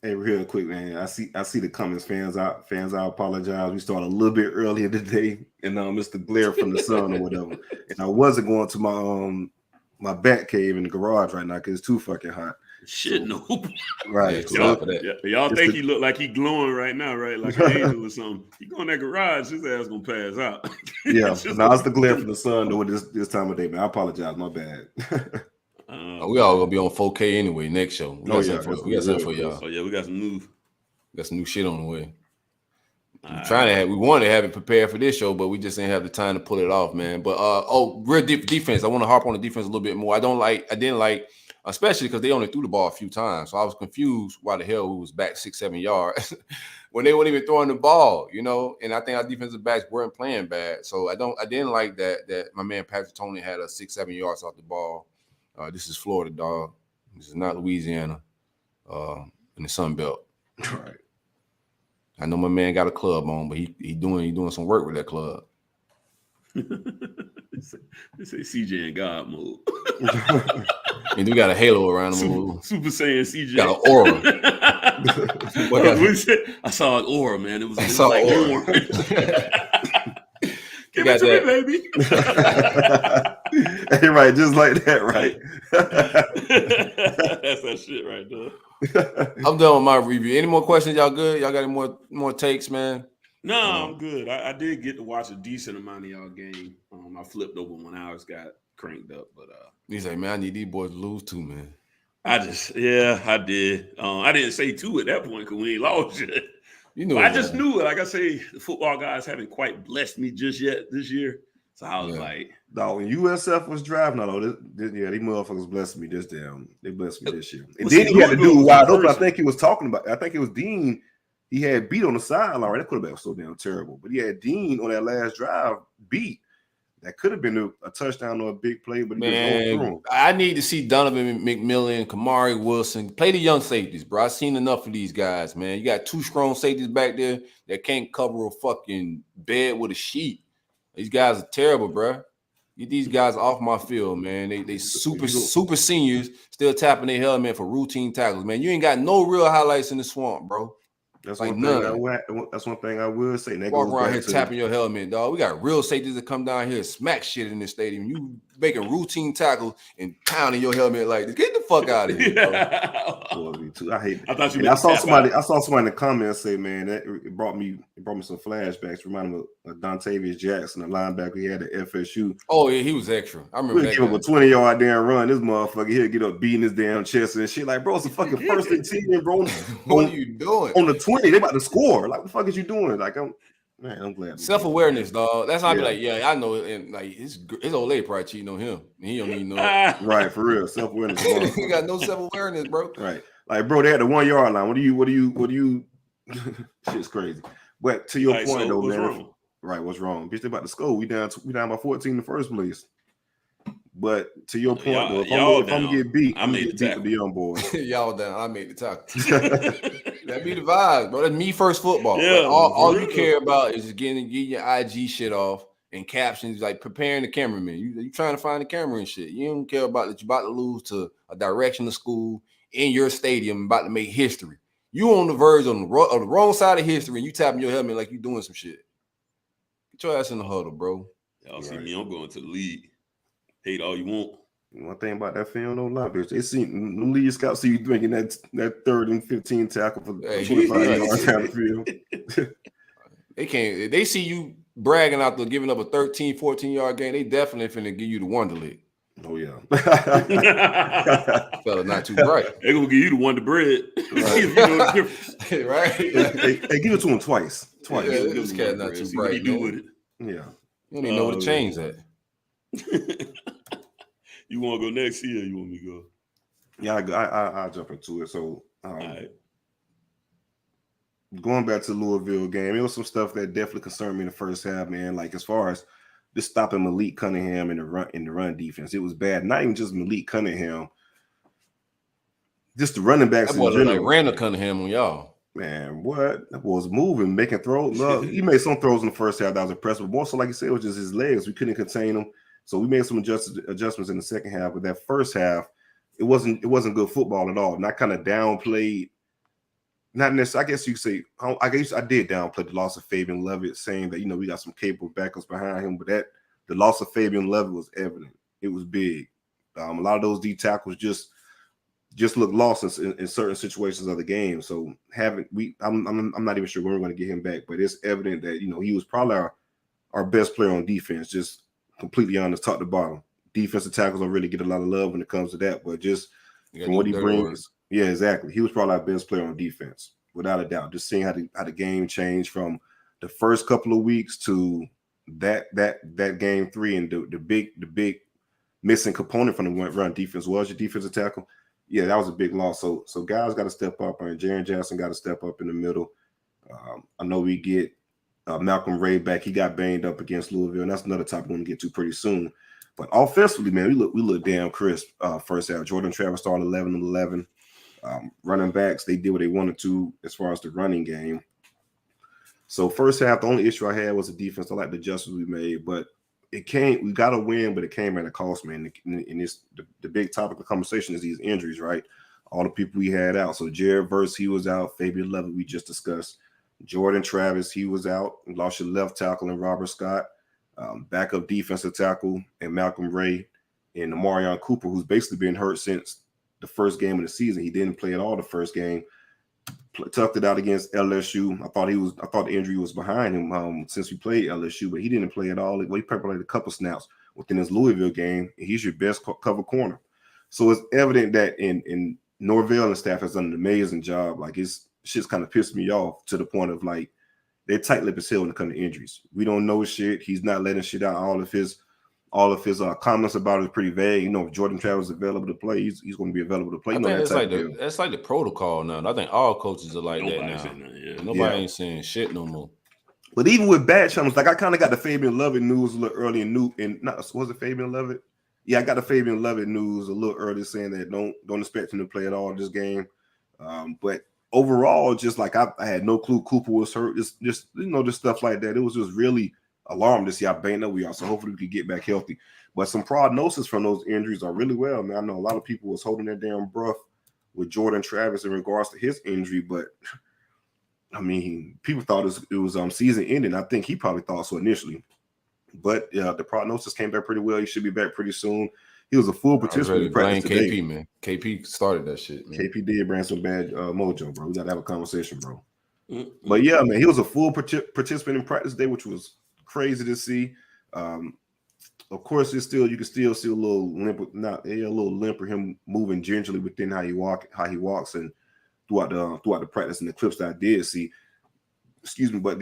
Hey, real quick, man. I see the comments. Fans, I apologize. We started a little bit earlier today, and Mr. Glare from the sun or whatever. And I wasn't going to my bat cave in the garage right now because it's too fucking hot.
Shit, no.
Right.
Y'all think he look like he glowing right now, right? Like an angel or something. He go in that garage, his ass gonna pass out.
Yeah. Now it's the glare from the sun doing this time of day, man. I apologize. My bad.
We all gonna be on 4K anyway next show. We got something for y'all.
Oh yeah, we got some
new shit on the way. We wanted to have it prepared for this show, but we just didn't have the time to pull it off, man. But real defense. I want to harp on the defense a little bit more. I didn't like, especially because they only threw the ball a few times. So I was confused why the hell we was back 6-7 yards when they weren't even throwing the ball, you know. And I think our defensive backs weren't playing bad. So I didn't like that my man Patrick Tony had a 6-7 yards off the ball. This is Florida, dog. This is not Louisiana, in the Sun Belt.
Right.
I know my man got a club on, but he doing some work with that club.
They say CJ in God mode.
And we got a halo around him.
Super Saiyan CJ.
Got an aura.
I saw an aura, man. It was like
aura.
Give it to me, baby.
Hey, right, just like that, right?
That's that shit right there.
I'm done with my review. Any more questions? Y'all good? Y'all got any more takes, man?
No, I'm good. I did get to watch a decent amount of y'all game. I flipped over when ours got cranked up, but
he's like, man, I need these boys to lose too, man.
I did. I didn't say two at that point because we ain't lost yet.
You know,
I just knew it. Like I say, the football guys haven't quite blessed me just yet this year. So I was like,
dog, when USF was driving, these motherfuckers blessed me this damn. They blessed me this year. And then he had to do wide open. I think he was talking about. I think it was Dean. He had beat on the sideline. That could have been so damn terrible. But he had Dean on that last drive beat. That could have been a touchdown or a big play, but he just threw him.
I need to see Donovan McMillan, Kamari Wilson play the young safeties, bro. I've seen enough of these guys, man. You got two strong safeties back there that can't cover a fucking bed with a sheet. These guys are terrible, bro. Get these guys off my field, man. They super seniors still tapping their helmet for routine tackles, man. You ain't got no real highlights in the swamp, bro.
That's
like
that's one thing I will say. That
walk around here tapping your helmet, dog. We got real safeties that come down here and smack shit in this stadium. You making routine tackles and pounding your helmet like this. Get the fuck out of here, bro.
Me too. I hate that.
I thought you.
I saw somebody in the comments say, man, that it brought me some flashbacks. Reminded me of Dontavius Jackson, the linebacker he had at FSU.
Oh yeah, he was extra. I remember that.
Give him a 20-yard damn run. This motherfucker he'll get up beating his damn chest and shit. Like, bro, it's a fucking first and 10, bro.
What are you doing
on the 20? They about to score. Like, what the fuck is you doing? Like, Man, I'm glad.
Self-awareness, dog. That's how I be like, yeah, I know it. And like his old lady probably cheating on him. And he don't even know it.
Right, for real. Self-awareness.
He got no self-awareness, bro.
Right. Like, bro, they had the 1 yard line. What do you shit's crazy. But to your point, though,
what's
man.
Wrong?
Right, what's wrong? Bitch, they about to score. We down by 14 in the first place. But to your point, though, if I'm gonna get beat, I'm gonna get beat for the young boys.
Y'all down. I made the tackle. That be the vibe, bro. That's me first football.
Yeah,
like, all you care about is just getting your IG shit off and captions, like preparing the cameraman. You trying to find the camera and shit. You don't care about that you're about to lose to a direction of school in your stadium, about to make history. You on the verge on the wrong side of history, and you tapping your helmet like you doing some shit. Get your ass in the huddle, bro.
Y'all see me? I'm going to the league. Hate all you want.
One thing about that film, don't lie, bitch. They see the lead scouts see you making that 3rd and 15 tackle for 25 yards down the field.
They can't. They see you bragging out there, giving up a 13, 14-yard game. They definitely finna give you the Wonder Lick.
Oh yeah,
fella, not too bright.
They gonna give you the Wonder Bread.
Right? Right?
They give it to him twice.
Yeah, this cat not too bright.
What do with it?
Yeah,
you don't even know where the chain's at.
You want to go next year? You want me to go?
Yeah, I'll jump into it. So,
all right.
Going back to the Louisville game, it was some stuff that definitely concerned me in the first half, man. Like as far as just stopping Malik Cunningham in the run defense, it was bad. Not even just Malik Cunningham, just the running backs.
That boy looked like Randall Cunningham on y'all.
Man, what? That boy was moving, making throws. No, he made some throws in the first half that was impressive. But more so, like you said, it was just his legs. We couldn't contain him. So we made some adjustments in the second half. But that first half, it wasn't good football at all. And I kind of downplayed, not necessarily, I guess you could say, I guess I did downplay the loss of Fabian Lovett, saying that, we got some capable backups behind him. But the loss of Fabian Lovett was evident. It was big. A lot of those D tackles just look lost in certain situations of the game. So I'm not even sure when we're going to get him back, but it's evident that he was probably our best player on defense, just completely honest, top to bottom. Defensive tackles don't really get a lot of love when it comes to that, but just from what he brings, yeah, exactly. He was probably our best player on defense, without a doubt. Just seeing how the game changed from the first couple of weeks to that game 3, and the big missing component from the run defense was your defensive tackle. Yeah, that was a big loss. So guys got to step up, and Jaron Jackson got to step up in the middle. I know we get Malcolm Ray back. He got banged up against Louisville, and that's another topic we're going to get to pretty soon. But offensively, man, we look damn crisp first half. Jordan Travis started 11-11. Running backs, they did what they wanted to as far as the running game. So first half, the only issue I had was the defense. I like the adjustments we made, but we got to win, but it came at a cost, man. And it's the big topic of conversation is these injuries, right? All the people we had out. So Jared Verse, he was out. Fabian Lovett, we just discussed. Jordan Travis, he was out. You lost your left tackle and Robert Scott, backup defensive tackle, and Malcolm Ray, and Amarion Cooper, who's basically been hurt since the first game of the season. He didn't play at all the first game. Toughed it out against LSU. I thought the injury was behind him since we played LSU, but he didn't play at all. He probably played a couple snaps within his Louisville game. He's your best cover corner. So it's evident that in Norvell and staff has done an amazing job. Like it's shit's kind of pissed me off to the point of like they're tight-lipped as hell when it comes to injuries. We don't know shit. He's not letting shit out. All of his comments about it is pretty vague. If Jordan Travis is available to play, he's going to be available to play.
I think that's like the protocol now. I think all coaches are like that now. Nobody ain't saying shit no more.
But even with bad chums, like I kind of got the Fabian Lovett news a little early was it Fabian Lovett? Yeah, I got the Fabian Lovett news a little early saying that don't expect him to play at all this game. But overall, just like I had no clue Cooper was hurt. Just stuff like that. It was just really alarmed to see how banged up we are. So hopefully we can get back healthy. But some prognosis from those injuries are really well, man. I know a lot of people was holding their damn breath with Jordan Travis in regards to his injury, but I mean, people thought it was season ending. I think he probably thought so initially. But the prognosis came back pretty well. He should be back pretty soon. He was a full participant in practice today.
KP, man. KP started that shit, man.
KP did bring some bad mojo, bro. We got to have a conversation, bro. Mm-hmm. But yeah, man, he was a full participant in practice today, which was crazy to see. Of course, you can still see a little limp for him moving gingerly within how he walks and throughout the practice and the clips that I did see. Excuse me, but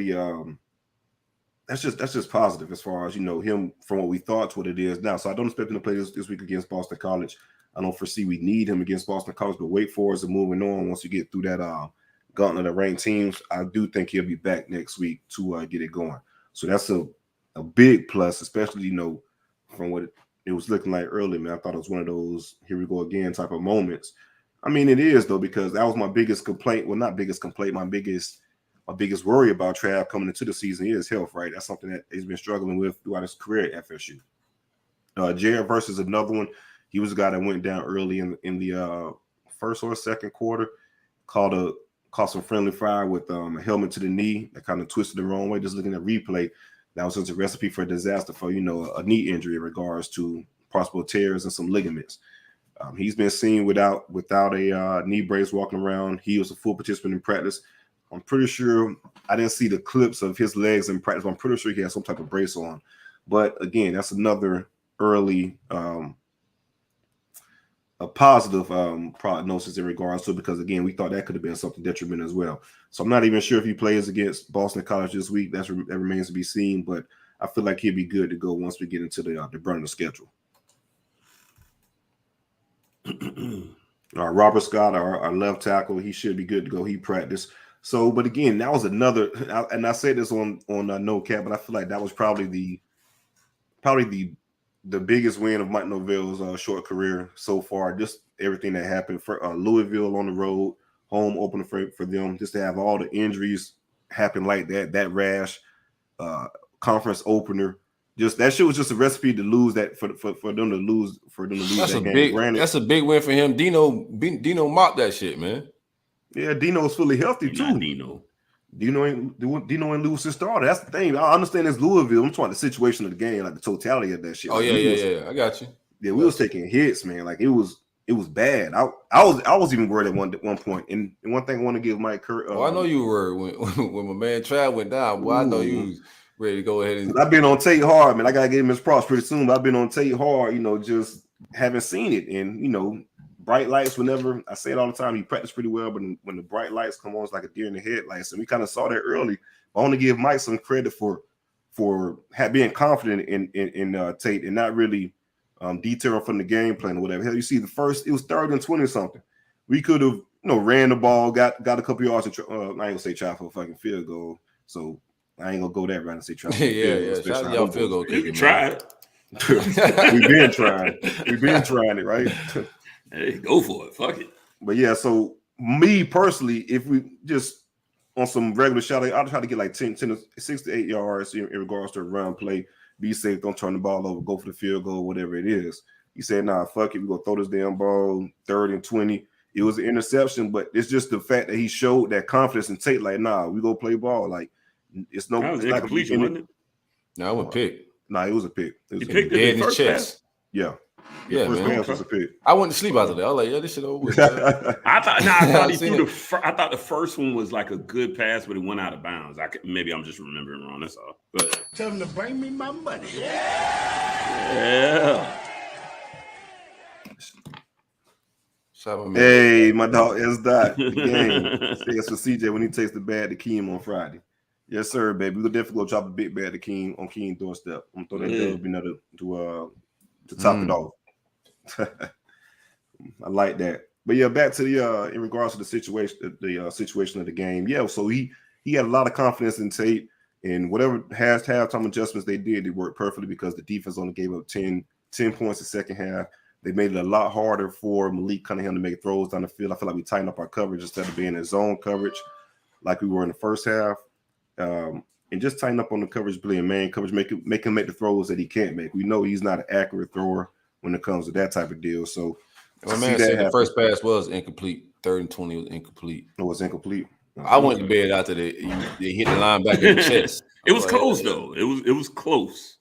that's just positive as far as him from what we thought to what it is now. So I don't expect him to play this week against Boston College. I don't foresee we need him against Boston College, but Wake Forest are moving on. Once you get through that gauntlet of ranked teams, I do think he'll be back next week to get it going. So that's a big plus, especially from what it was looking like early. Man, I thought it was one of those here we go again type of moments. I mean, it is though, because that was my biggest complaint. Well, not biggest complaint, my biggest worry about Trav coming into the season is health, right? That's something that he's been struggling with throughout his career at FSU. Jared versus another one. He was a guy that went down early in the first or second quarter, caught some friendly fire with a helmet to the knee that kind of twisted the wrong way. Just looking at replay, that was just a recipe for a disaster for a knee injury in regards to possible tears and some ligaments. He's been seen without a knee brace walking around. He was a full participant in practice. I'm pretty sure I didn't see the clips of his legs in practice, but I'm pretty sure he had some type of brace on. But again, that's another early a positive prognosis in regards to it, because again, we thought that could have been something detrimental as well. So I'm not even sure if he plays against Boston College this week. That remains to be seen, but I feel like he'll be good to go once we get into the burn of the schedule. Robert Scott, our left tackle, he should be good to go. He practiced. So, but again, that was another, and I say this on no cap, but I feel like that was probably the biggest win of Mike Norvell's short career so far. Just everything that happened for Louisville on the road, home opener for them, just to have all the injuries happen like that rash, conference opener. Just that shit was just a recipe to lose that for them to lose
That's
that
a
game.
That's a big win for him. Dino mopped that shit, man.
Yeah, Dino's fully healthy too. Dino ain't lose his starter. That's the thing. I understand it's Louisville. I'm talking the situation of the game, like the totality of that shit.
Oh,
like,
yeah. I got you.
Yeah, we was taking hits, man. Like it was bad. I was even worried at one point. And one thing I want to give Mike Kurt.
I know you were when my man Trav went down. Boy, I know you was ready to go ahead and.
I've been on Tate hard, man. I gotta give him his props pretty soon. But I've been on Tate hard, just haven't seen it. And bright lights. Whenever I say it all the time, he practiced pretty well. But when the bright lights come on, it's like a deer in the headlights. And we kind of saw that early. I want to give Mike some credit for being confident in Tate and not really detailing from the game plan or whatever. Hell, you see, it was 3rd and 20 something. We could have ran the ball, got a couple yards. I ain't gonna say try for a fucking field goal. So I ain't gonna go that route and say try for a field goal.
Shout out y'all field goal kicking.
Try it.
We've been trying. We've been trying it, right?
Hey, go for it. Fuck it.
But yeah, so me personally, if we just on some regular shot, I'll try to get like 6 to 8 yards in regards to a run play. Be safe, don't turn the ball over, go for the field goal, whatever it is. He said, nah, fuck it, we're gonna throw this damn ball 3rd and 20. It was an interception, but it's just the fact that he showed that confidence and Tate, like, nah, we go play ball. Like, it's no it's not
completion, wasn't it?
No, it was a pick.
Nah, it was a pick.
He picked it in his chest.
Pass? Yeah.
Yeah,
first
man.
pass was a pick.
I went to sleep after that. I was like, yeah, this shit over with.
I thought he threw I thought the first one was like a good pass, but it went out of bounds. Maybe I'm just remembering wrong. That's all. But
Tell him to bring me my money.
yeah.
Hey, my dog S. Dot. It's for CJ when he takes the bad to Keem on Friday. Yes, sir, baby. We'll definitely go drop a big bad to Keem on Keem doorstep. I'm gonna throw that dub to top it off. I like that. But yeah, back to the in regards to the situation of the game. Yeah, so he had a lot of confidence in Tate, and whatever halftime adjustments they did, it worked perfectly because the defense only gave up 10 points the second half. They made it a lot harder for Malik Cunningham to make throws down the field. I feel like we tightened up our coverage instead of being in zone coverage like we were in the first half. And just tighten up on the coverage play and man coverage, make him make the throws that he can't make. We know he's not an accurate thrower when it comes to that type of deal. So
my man said the first pass was incomplete. 3rd and 20 was incomplete.
It was incomplete.
I went to bed after they hit the linebacker in the chest.
It was close though. It was close.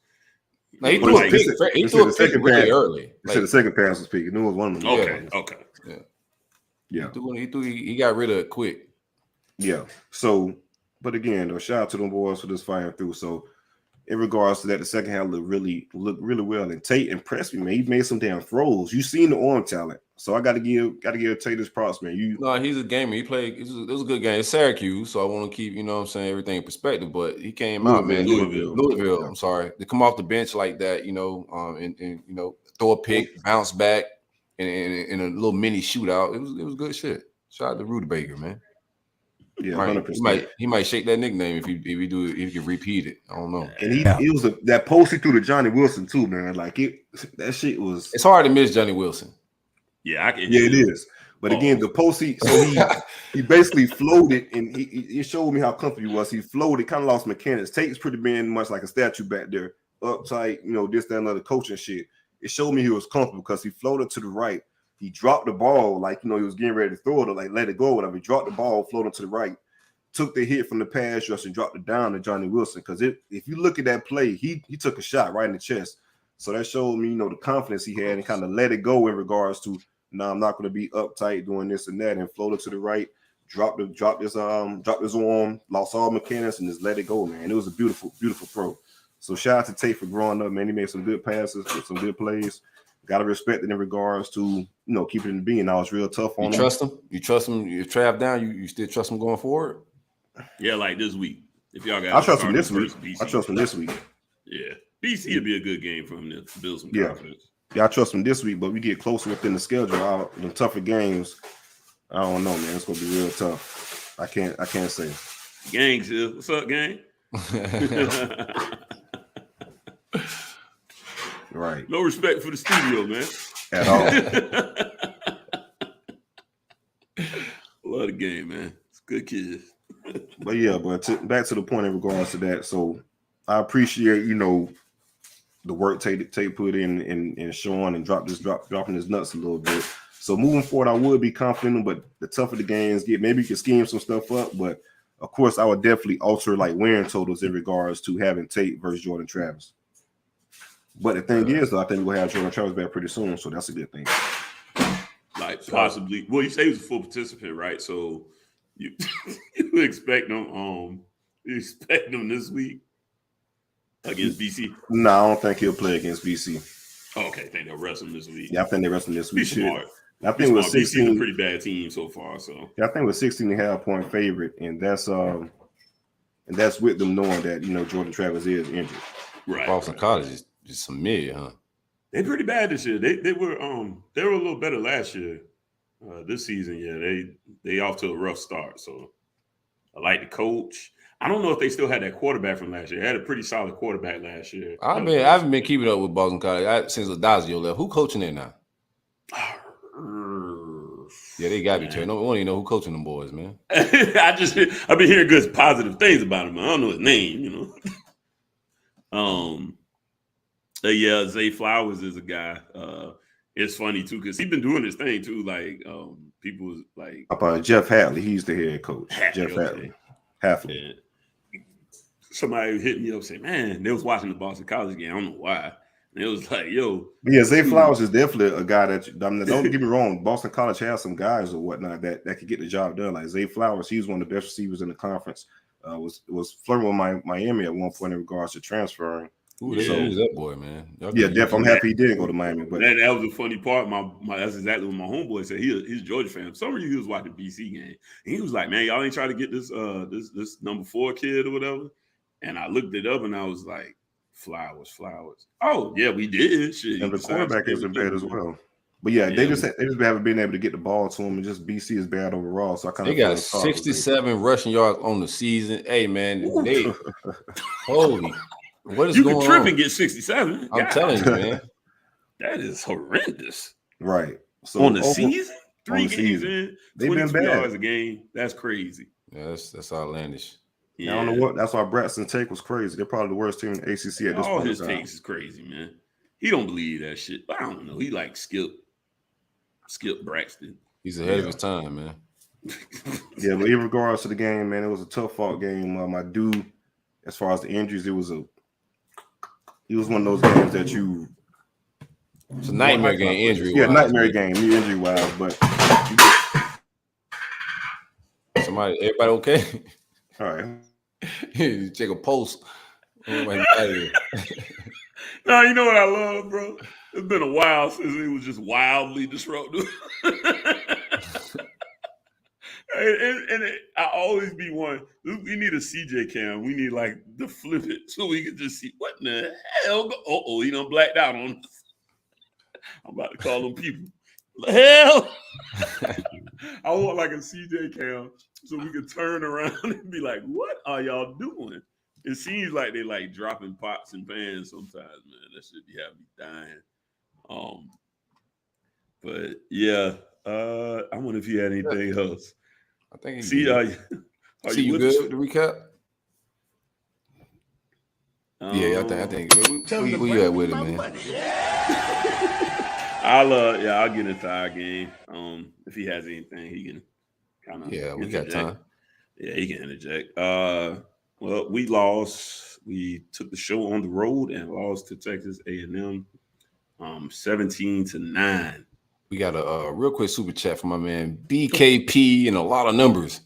No, he threw a pick. He threw a pick really early.
He said the second pass was pick. It was one of them.
Okay.
Yeah.
He got rid of it quick.
Yeah. So, but again, though, shout out to them boys for just firing through. So in regards to that, the second half looked really well. And Tate impressed me, man. He made some damn throws. You seen the arm talent, so I got to give Tate his props, man.
No, he's a gamer. He played. It was a good game. It's Syracuse, so I want to keep everything in perspective. But he came out, man. Louisville. I'm sorry, to come off the bench like that, and throw a pick, bounce back, in a little mini shootout. It was good shit. Shout out to Rudebaker, man.
Yeah, 100%.
He might shake that nickname if he can repeat it. I don't know.
And he was that posted through to Johnny Wilson too, man. Like that shit was.
It's hard to miss Johnny Wilson.
Yeah,
it is. But again, the posty, so he basically floated, and he showed me how comfortable he was. He floated, kind of lost mechanics. Tate's pretty been much like a statue back there, uptight, this, that, and other coaching shit. It showed me he was comfortable because he floated to the right. He dropped the ball like, he was getting ready to throw it or like let it go, whatever. He dropped the ball, floating to the right, took the hit from the pass rush and dropped it down to Johnny Wilson. Because if you look at that play, he took a shot right in the chest. So that showed me, the confidence he had and kind of let it go in regards to, no, I'm not going to be uptight doing this and that, and floated to the right, dropped his arm, lost all mechanics, and just let it go, man. It was a beautiful, beautiful throw. So shout out to Tate for growing up, man. He made some good passes, some good plays. Got to respect it in regards to, keeping it in being. Now it's real tough on him.
You trust him? You Trav down, you still trust him going forward?
Yeah, like this week. If y'all got
I trust him this week. I trust him this week.
Yeah. BC would be a good game for him to build some confidence.
Yeah, I trust him this week, but we get closer within the schedule. The tougher games, I don't know, man. It's gonna be real tough. I can't say.
Gang's here. What's up, gang?
Right.
No respect for the studio, man.
At all.
Love the game, man. It's good kids.
But back to the point in regards to that. So I appreciate, the work Tate put in and showing and dropping his nuts a little bit. So moving forward, I would be confident, but the tougher the games get, maybe you can scheme some stuff up. But of course, I would definitely alter like wearing totals in regards to having Tate versus Jordan Travis. But the thing is, though, I think we'll have Jordan Travis back pretty soon, so that's a good thing.
Like possibly, well, you say he was a full participant, right? So you expect him. You expect him this week against BC?
No, I don't think he'll play against BC.
Oh, okay, I think they'll rest him this week.
Yeah, I think they rest him this week.
Be smart.
I think it was 16.
BC's a pretty bad team so far. So
yeah, I think it was 16.5 point favorite, and that's with them knowing that Jordan Travis is injured.
Right. Boston College is just some mid, huh?
They're pretty bad this year. They were a little better last year. This season, yeah, they off to a rough start. So I like the coach. I don't know if they still had that quarterback from last year. They had a pretty solid quarterback last year.
I haven't been keeping up with Boston College since Ladazio left. Who coaching there now? Yeah, they got to be turning. No one even know who coaching them boys, man.
I've been hearing good positive things about him. I don't know his name, Yeah, Zay Flowers is a guy. It's funny too because he's been doing this thing too. Like people was like
about Jeff Hatley. He's the head coach. Jeff Hatley.
Somebody hit me up and said, "Man, they was watching the Boston College game. I don't know why." And it was like, "Yo,
yeah, Zay Flowers is definitely a guy that don't get me wrong. Boston College has some guys or whatnot that could get the job done. Like Zay Flowers, he's one of the best receivers in the conference. Was flirting with Miami at one point in regards to transferring.
Who's that boy, man?
Definitely. I'm happy he didn't go to Miami. But
that was the funny part. That's exactly what my homeboy said. He's a Georgia fan. For some reason, he was watching BC game, and he was like, "Man, y'all ain't trying to get this number 4 kid or whatever." And I looked it up, and I was like, "Flowers." Oh yeah, we did. Shit,
and the quarterback isn't bad as well. But yeah, they just haven't been able to get the ball to him, and just BC is bad overall. So I kind of
they got 67 rushing yards on the season. Hey man, holy. What is
you
going
can trip
on?
and get 67.
I'm telling you, man.
That is horrendous.
Right. So
on the season? 3 games in,
they've been bad.
yards a game. That's crazy.
Yeah, that's outlandish.
Yeah. I don't know what. That's why Braxton's take was crazy. They're probably the worst team in the ACC at this point.
All his takes is crazy, man. He don't believe that shit. But I don't know. He like Skip Braxton.
He's ahead of his time, man.
Yeah, but in regards to the game, man, it was a tough fought game. My dude, as far as the injuries, he was one of those games that you.
It's a nightmare game, injury.
Yeah, nightmare game, injury wise. But
everybody okay?
All right.
You check a pulse.
No, you know what I love, bro? It's been a while since it was just wildly disruptive. I always be one. We need a CJ cam. We need like to flip it so we can just see what in the hell. Oh, he done blacked out on us. I'm about to call them people. Hell, I want like a CJ cam so we can turn around and be like, "What are y'all doing?" It seems like they like dropping pots and pans sometimes, man. That should be having me dying. But yeah, I wonder if you had anything else.
I think
see,
you good with the recap? Yeah, I think. Where you at with it, man?
I'll get into our game. If he has anything, he can kind of.
Yeah, we got time.
Yeah, he can interject. Well, we lost. We took the show on the road and lost to Texas A&M, 17-9.
We got a real quick super chat from my man BKP and a lot of numbers.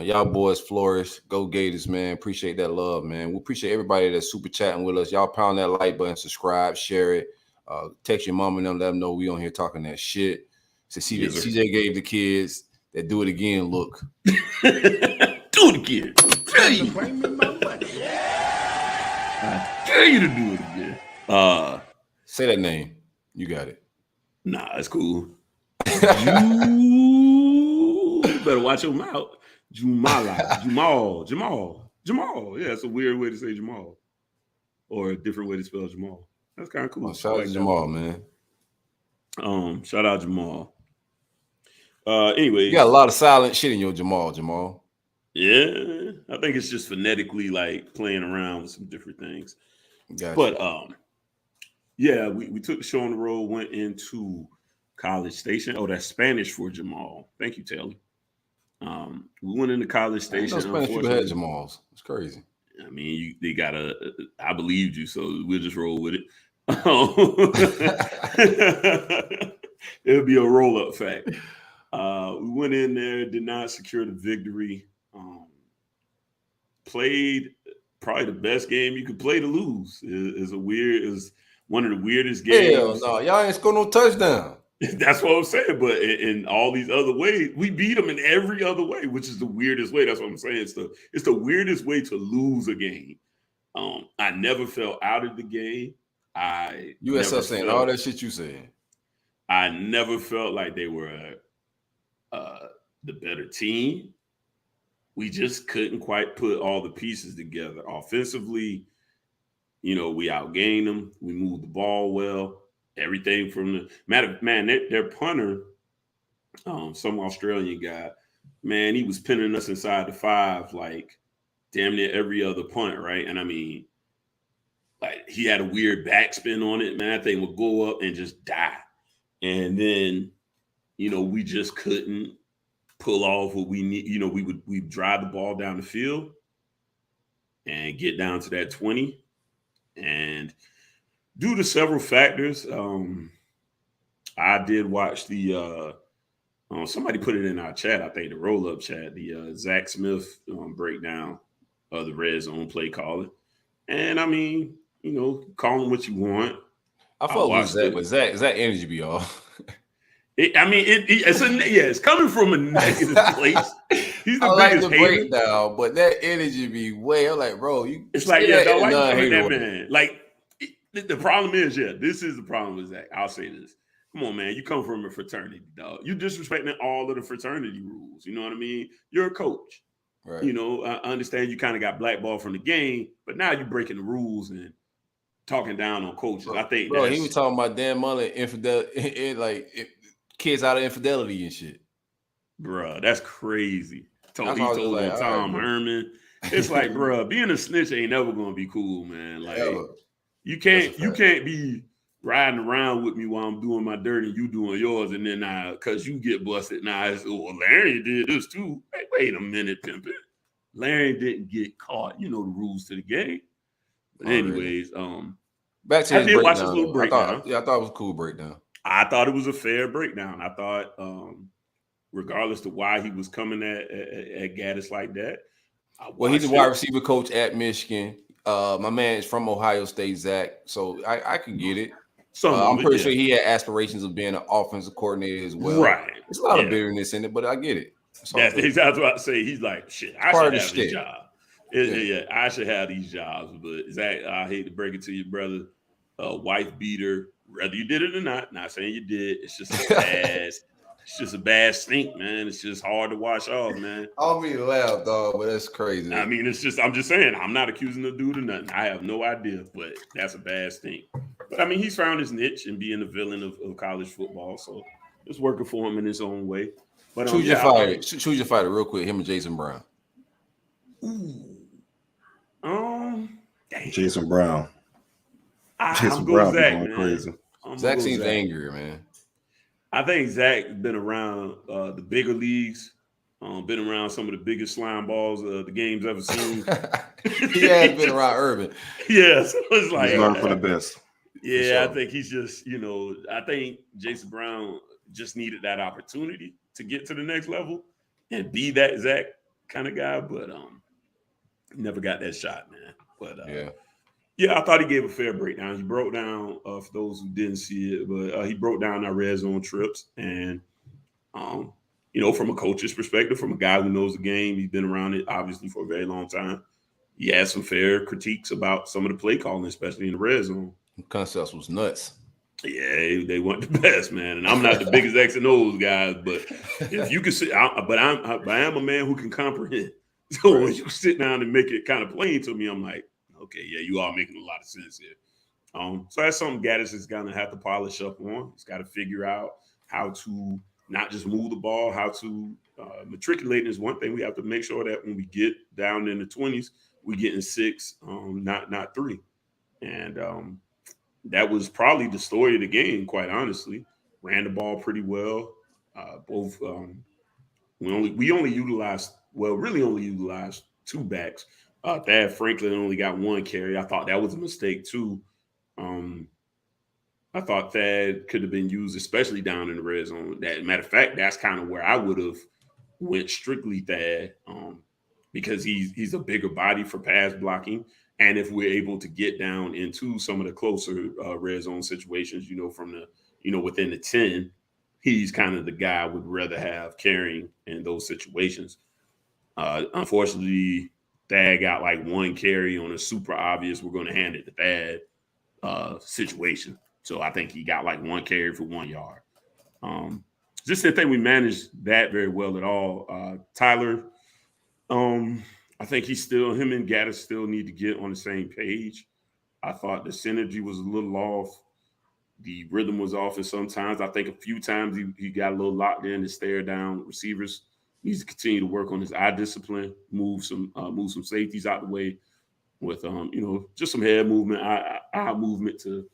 Y'all boys flourish. Go Gators, man. Appreciate that love, man. We appreciate everybody that's super chatting with us. Y'all pound that like button, subscribe, share it. Text your mom and them, let them know we on here talking that shit. So CJ gave the kids that do it again look.
Do it again. I dare you to do it again.
Say that name. You got it.
Nah, it's cool. You better watch your mouth. Jamal. Yeah, it's a weird way to say Jamal. Or a different way to spell Jamal. That's kind of cool.
Shout out to Jamal, man.
Shout out Jamal. Anyway.
You got a lot of silent shit in your Jamal.
Yeah. I think it's just phonetically like playing around with some different things.
Gotcha.
But yeah, we took the show on the road, went into College Station. Oh, that's Spanish for Jamal. Thank you, Taylor. We went into College Station.
I Spanish people had Jamals. It's crazy.
I mean, they got I believed you, so we'll just roll with it. It'll be a roll-up fact. We went in there, did not secure the victory. Played probably the best game you could play to lose. Is one of the weirdest games.
Hell no, y'all ain't scored no touchdown.
That's what I'm saying. But in all these other ways, we beat them in every other way, which is the weirdest way. That's what I'm saying. It's the weirdest way to lose a game. I never fell out of the game.
USF saying all that shit you saying.
I never felt like they were the better team. We just couldn't quite put all the pieces together. Offensively, we outgained them. We moved the ball well. Everything from the their punter, some Australian guy, man, he was pinning us inside the 5 like damn near every other punt, right? And I mean, like he had a weird backspin on it, man. That thing would go up and just die. And then, we just couldn't pull off what we need. We'd drive the ball down the field and get down to that 20. And due to several factors, I did watch the somebody put it in our chat, I think the roll-up chat, the Zach Smith breakdown of the red zone play calling. And I mean, call them what you want.
I fuck with Zach, but Zach energy be off.
It's coming from a negative place. He's the biggest hater.
Breakdown, but that energy be way. I'm like, bro,
it's like, yeah, dog, why you hate that man? Like, the problem is, this is the problem with Zach. I'll say this. Come on, man. You come from a fraternity, dog. You disrespecting all of the fraternity rules. You know what I mean? You're a coach.
Right.
I understand you kind of got blackballed from the game, but now you're breaking the rules and talking down on coaches. I think
he was talking about Dan Mullen kids out of infidelity and shit.
Bruh, that's crazy. He told Tom Herman. It's like, bruh, being a snitch ain't never gonna be cool, man. Like you can't be riding around with me while I'm doing my dirt and you doing yours, and then cause you get busted. Now it's Larry did this too. Hey, wait a minute, pimpin'. Larry didn't get caught. You know the rules to the game. But anyways,
back to
I did watch this little breakdown.
I thought it was a cool breakdown.
I thought it was a fair breakdown. I thought, regardless of why he was coming at Gaddis like that.
Well, he's a wide receiver coach at Michigan. My man is from Ohio State, Zach, so I can get it.
I'm
pretty sure he had aspirations of being an offensive coordinator as well.
Right.
There's a lot of bitterness in it, but I get it.
That's exactly what I say. He's like, shit, I should have this job. I should have these jobs. But Zach, I hate to break it to you, brother. Wife beater, whether you did it or not saying you did, it's just a bad stink, man. It's just hard to wash off, man.
I don't mean to laugh, dog, but that's crazy.
I mean, I'm just saying, I'm not accusing the dude of nothing. I have no idea, but that's a bad stink. But I mean, he's found his niche in being a villain of college football, so it's working for him in his own way. But
choose your fighter. Choose your fighter real quick. Him and Jason Brown.
Ooh.
Jason Brown.
Jason Brown
Zach, going crazy.
Zach seems angrier, man.
I think Zach's been around the bigger leagues, been around some of the biggest slime balls the game's ever seen.
He has been around Urban.
Yeah, so it's like
he's learned for the best.
Yeah,
sure.
I think he's just, I think Jason Brown just needed that opportunity to get to the next level and be that Zach kind of guy, but never got that shot, man. But yeah, I thought he gave a fair breakdown. He broke down, for those who didn't see it, but he broke down our red zone trips. And, from a coach's perspective, from a guy who knows the game, he's been around it obviously for a very long time. He had some fair critiques about some of the play calling, especially in the red zone.
Concepts was nuts.
Yeah, they weren't the best, man. And I'm not the biggest X and O's guys, but if you can sit, but I am a man who can comprehend. So when you sit down and make it kind of plain to me, I'm like, okay, yeah, you are making a lot of sense here. So that's something Gattis is going to have to polish up on. He's got to figure out how to not just move the ball, how to matriculate is one thing. We have to make sure that when we get down in the 20s, we get in 6, not 3. And that was probably the story of the game, quite honestly. Ran the ball pretty well. We only utilized 2 backs. Thad Franklin only got 1 carry. I thought that was a mistake too. I thought Thad could have been used, especially down in the red zone. Matter of fact, that's kind of where I would have went strictly Thad, because he's a bigger body for pass blocking. And if we're able to get down into some of the closer red zone situations, from the, within the 10, he's kind of the guy I would rather have carrying in those situations. Unfortunately, Thad got like 1 carry on a super obvious, we're going to hand it to Thad situation. So I think he got like 1 carry for 1 yard. Just didn't think we managed that very well at all. Tyler, I think him and Gattis still need to get on the same page. I thought the synergy was a little off. The rhythm was off at sometimes. I think a few times he got a little locked in to stare down receivers. He needs to continue to work on his eye discipline, move some safeties out the way with, just some head movement, eye movement to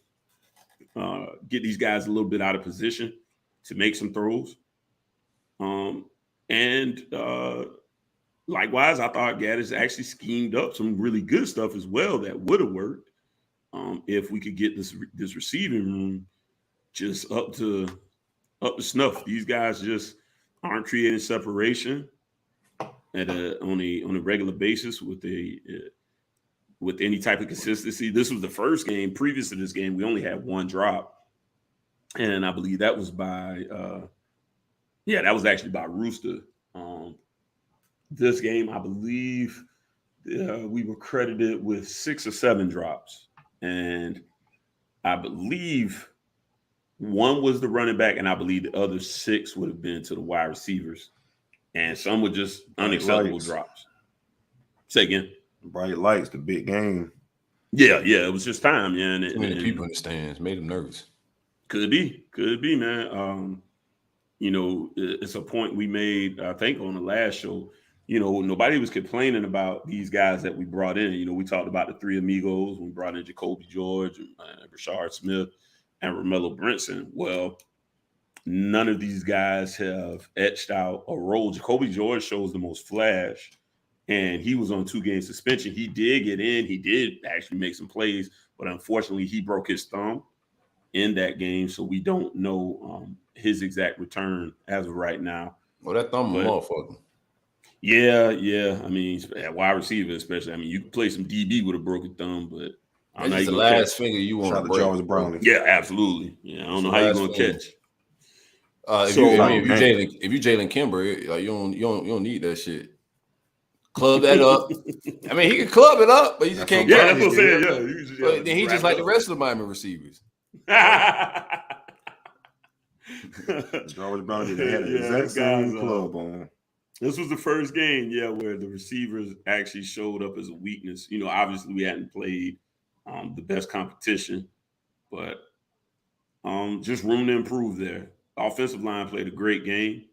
get these guys a little bit out of position to make some throws. Likewise, I thought Gattis actually schemed up some really good stuff as well that would have worked if we could get this receiving room just up to snuff. These guys just aren't creating separation on a regular basis with any type of consistency. This was the first game. Previous to this game, we only had 1 drop, and I believe that was that was actually by Rooster. This game, I believe we were credited with 6 or 7 drops. And I believe 1 was the running back, and I believe the other 6 would have been to the wide receivers. And some were just unacceptable drops. Say again.
Bright lights, the big game.
Yeah, it was just time, yeah. And
many people in the stands made them nervous.
Could be, man. It's a point we made, I think, on the last show. Nobody was complaining about these guys that we brought in. We talked about the 3 amigos. We brought in Jacoby George, Rashard Smith, and Romello Brinson. Well, none of these guys have etched out a role. Jacoby George shows the most flash, and he was on 2-game suspension. He did get in. He did actually make some plays, but unfortunately, he broke his thumb in that game, so we don't know his exact return as of right now.
Well, that thumb, motherfucker.
Yeah. I mean, at wide receiver, especially. I mean, you can play some DB with a broken thumb, but I don't know how
That's
you
the
gonna
last
catch.
finger you want
Shout
to
out to
break.
Jarvis Brown.
Yeah, absolutely. Yeah, I don't know how you gonna catch.
If you Jalen Kimber, like you don't need that shit. Club that up. I mean, he can club it up, but you just can't.
Yeah, that's what I'm saying. Yeah,
but then he just like the rest of the Miami receivers.
Jarvis Brown did had the exact same club on.
This was the first game, where the receivers actually showed up as a weakness. You know, obviously we hadn't played the best competition, but just room to improve there. Offensive line played a great game.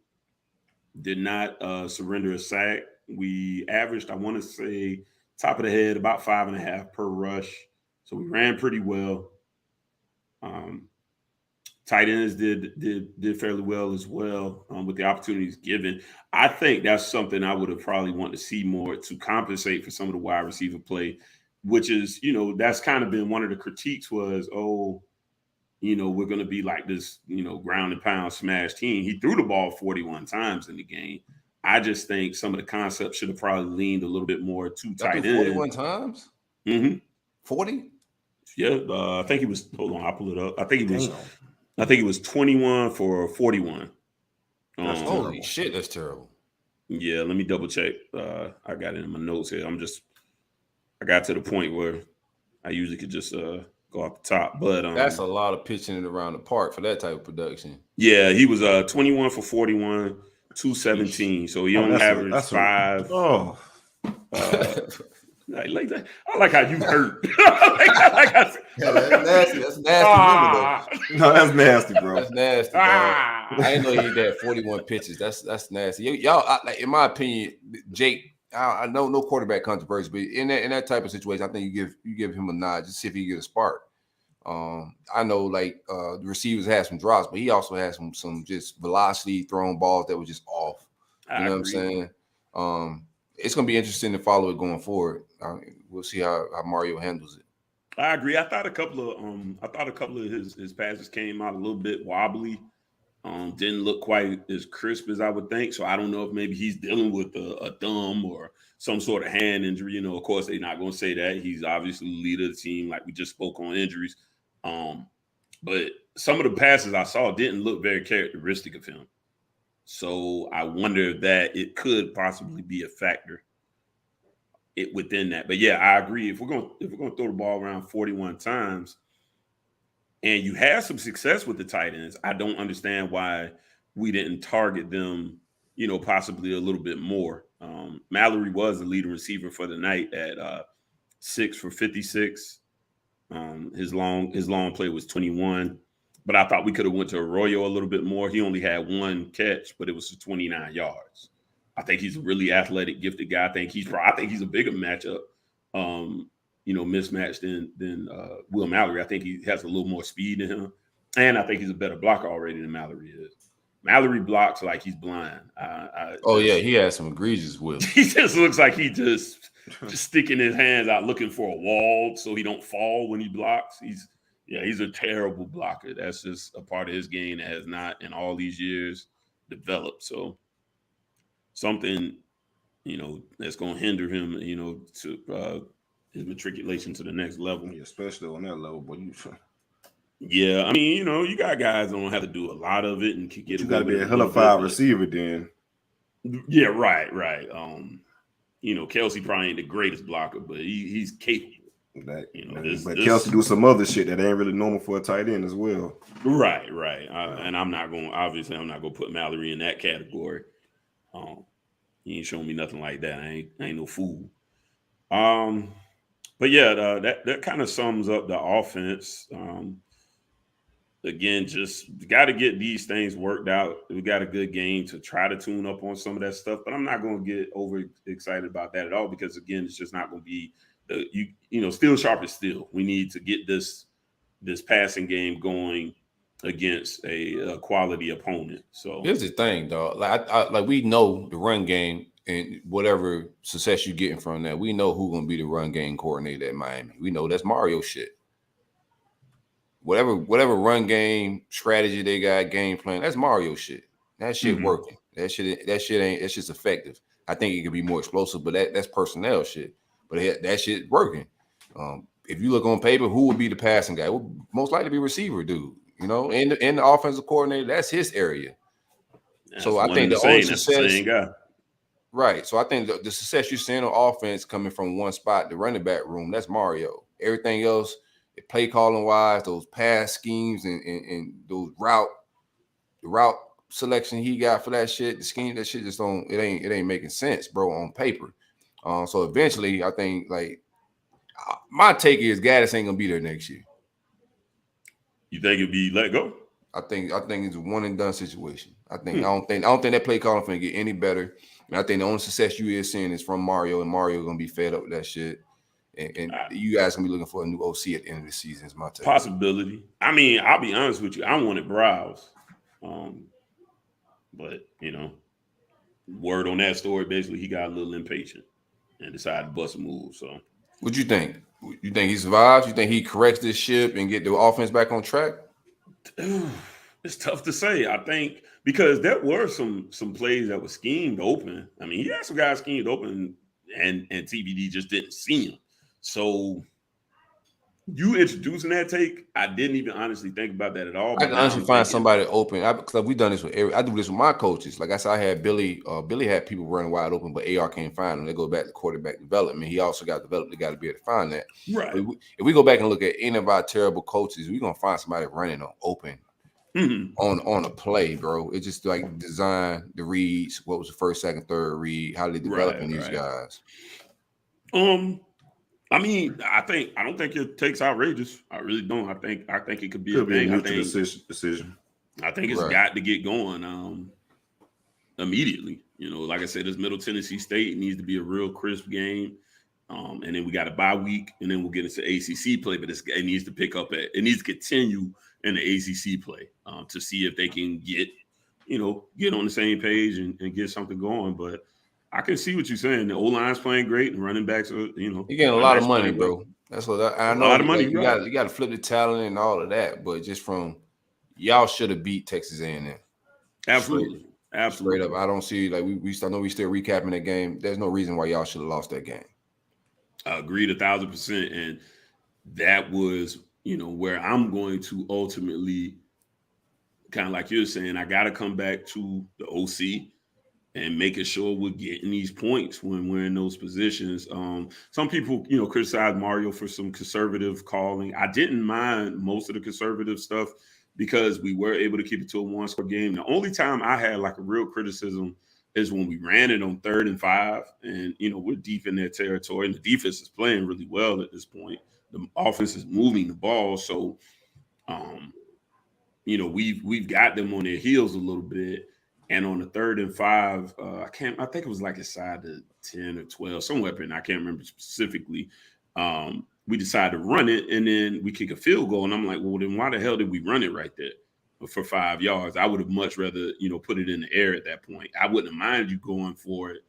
Did not surrender a sack. We averaged, I want to say, top of the head, about 5.5 per rush. So we ran pretty well. Tight ends did fairly well as well with the opportunities given. I think that's something I would have probably wanted to see more to compensate for some of the wide receiver play, which is, that's kind of been one of the critiques was, we're going to be like this, ground and pound smash team. He threw the ball 41 times in the game. I just think some of the concepts should have probably leaned a little bit more to tight end.
41 times? 40?
Yeah, I think he was. Hold on, I'll pull it up. I think he was 21 for 41.
Holy shit, that's terrible.
Yeah, let me double check. I got it in my notes here. I got to the point where I usually could just go off the top, but
that's a lot of pitching it around the park for that type of production.
Yeah, he was 21 for 41, 217. So he only averaged 5. I like that. I like how you hurt.
That's nasty. That's nasty.
No, that's nasty, bro.
That's nasty, bro. I didn't know he had 41 pitches. That's nasty. Y'all, in my opinion, Jake. I know no quarterback controversy, but in that type of situation, I think you give him a nod just see if he can get a spark. I know the receivers had some drops, but he also had some just velocity thrown balls that were just off. You know what I'm saying? It's gonna be interesting to follow it going forward. We'll see how Mario handles it.
I agree. I thought a couple of his passes came out a little bit wobbly. Didn't look quite as crisp as I would think. So I don't know if maybe he's dealing with a thumb or some sort of hand injury. Of course, they're not going to say that. He's obviously the leader of the team, like we just spoke on injuries. But some of the passes I saw didn't look very characteristic of him. So I wonder that it could possibly be a factor within that. But yeah, I agree. If we're going to throw the ball around 41 times, and you had some success with the tight ends, I don't understand why we didn't target them, possibly a little bit more. Mallory was the leading receiver for the night at 6 for 56. His long play was 21, but I thought we could have went to Arroyo a little bit more. He only had one catch, but it was 29 yards. I think he's a really athletic, gifted guy. I think he's a bigger matchup. Mismatched than Will Mallory. I think he has a little more speed in him. And I think he's a better blocker already than Mallory is. Mallory blocks like he's blind.
He has some egregious will.
He just looks like he just sticking his hands out looking for a wall so he don't fall when he blocks. He's a terrible blocker. That's just a part of his game that has not in all these years developed. So something, that's going to hinder him, to his matriculation to the next level.
Especially on that level, but
yeah, I mean, you got guys that don't have to do a lot of it and can get.
You got to be a hell of a receiver then.
Yeah, right. Kelsey probably ain't the greatest blocker, but he's capable.
But Kelsey do some other shit that ain't really normal for a tight end as well.
Right. And I'm not going to put Mallory in that category. He ain't showing me nothing like that. I ain't no fool. But yeah, that kind of sums up the offense. Again, just got to get these things worked out. We got a good game to try to tune up on some of that stuff, but I'm not going to get over excited about that at all because, again, it's just not going to be steel sharp is steel. We need to get this passing game going against a quality opponent. So
here's the thing, dog. Like we know the run game and whatever success you're getting from that, we know who's going to be the run game coordinator at Miami. We know that's Mario shit. Whatever run game strategy they got, game plan, that's Mario shit. That shit working. That shit ain't. That's just effective. I think it could be more explosive, but that's personnel shit. But that shit working. If you look on paper, who would be the passing guy? It would most likely be receiver, dude. You know, and the offensive coordinator, that's his area. So I think the only success, right? So I think the success you're seeing on offense coming from one spot, the running back room, that's Mario. Everything else, play calling wise, those pass schemes and those route selection he got for that shit, the scheme, that shit just don't, it ain't making sense, bro, on paper. So eventually, I think like my take is Gattis ain't gonna be there next year.
You think it'll be let go?
I think it's a one and done situation. I don't think that play calling finna get any better. And I think the only success you is seeing is from Mario, and Mario gonna be fed up with that shit. And you guys gonna be looking for a new OC at the end of the season. Is my take.
Possibility. I mean, I'll be honest with you. I wanted Browse, but you know, word on that story, basically, he got a little impatient and decided to bust a move. So,
what you think? You think he survives? You think he corrects this ship and get the offense back on track?
It's tough to say. I think because there were some plays that were schemed open. I mean, he had some guys schemed open, and TBD just didn't see him. So you introducing that take, I didn't even honestly think about that at all.
I can honestly find somebody open. Because we've done this with I do this with my coaches. Like I said, I had Billy. Billy had people running wide open, but AR can't find them. They go back to quarterback development. He also got developed. They got to be able to find that.
Right.
If we go back and look at any of our terrible coaches, we're gonna find somebody running on open on a play, bro. It's just like design, the reads. What was the first, second, third read? How they developing these guys?
I mean, I don't think your take's outrageous. I really don't. I think it could be a thing.
I think decision.
I think it's got to get going immediately. You know, like I said, this Middle Tennessee State needs to be a real crisp game. And then we got a bye week, and then we'll get into ACC play. But it needs to pick up it needs to continue in the ACC play to see if they can get on the same page and get something going. But I can see what you're saying. The O-line's playing great, and running backs are, you're
getting a lot of money, bro. That's what I know.
A lot of money.
You got to flip the talent and all of that. But just from y'all should have beat Texas A&M.
Absolutely.
Straight up. I don't see I know we still recapping that game. There's no reason why y'all should have lost that game.
I agreed 1,000%, and that was where I'm going to ultimately, kind of like you're saying, I got to come back to the OC and making sure we're getting these points when we're in those positions. Some people, criticize Mario for some conservative calling. I didn't mind most of the conservative stuff because we were able to keep it to a one-score game. The only time I had a real criticism is when we ran it on 3rd and 5, and we're deep in their territory, and the defense is playing really well at this point. The offense is moving the ball, so we've got them on their heels a little bit. And on the 3rd and 5, I think it was inside the 10 or 12, somewhere up in, I can't remember specifically. We decided to run it, and then we kick a field goal. And I'm like, well, then why the hell did we run it right there for 5 yards? I would have much rather, put it in the air at that point. I wouldn't have minded you going for it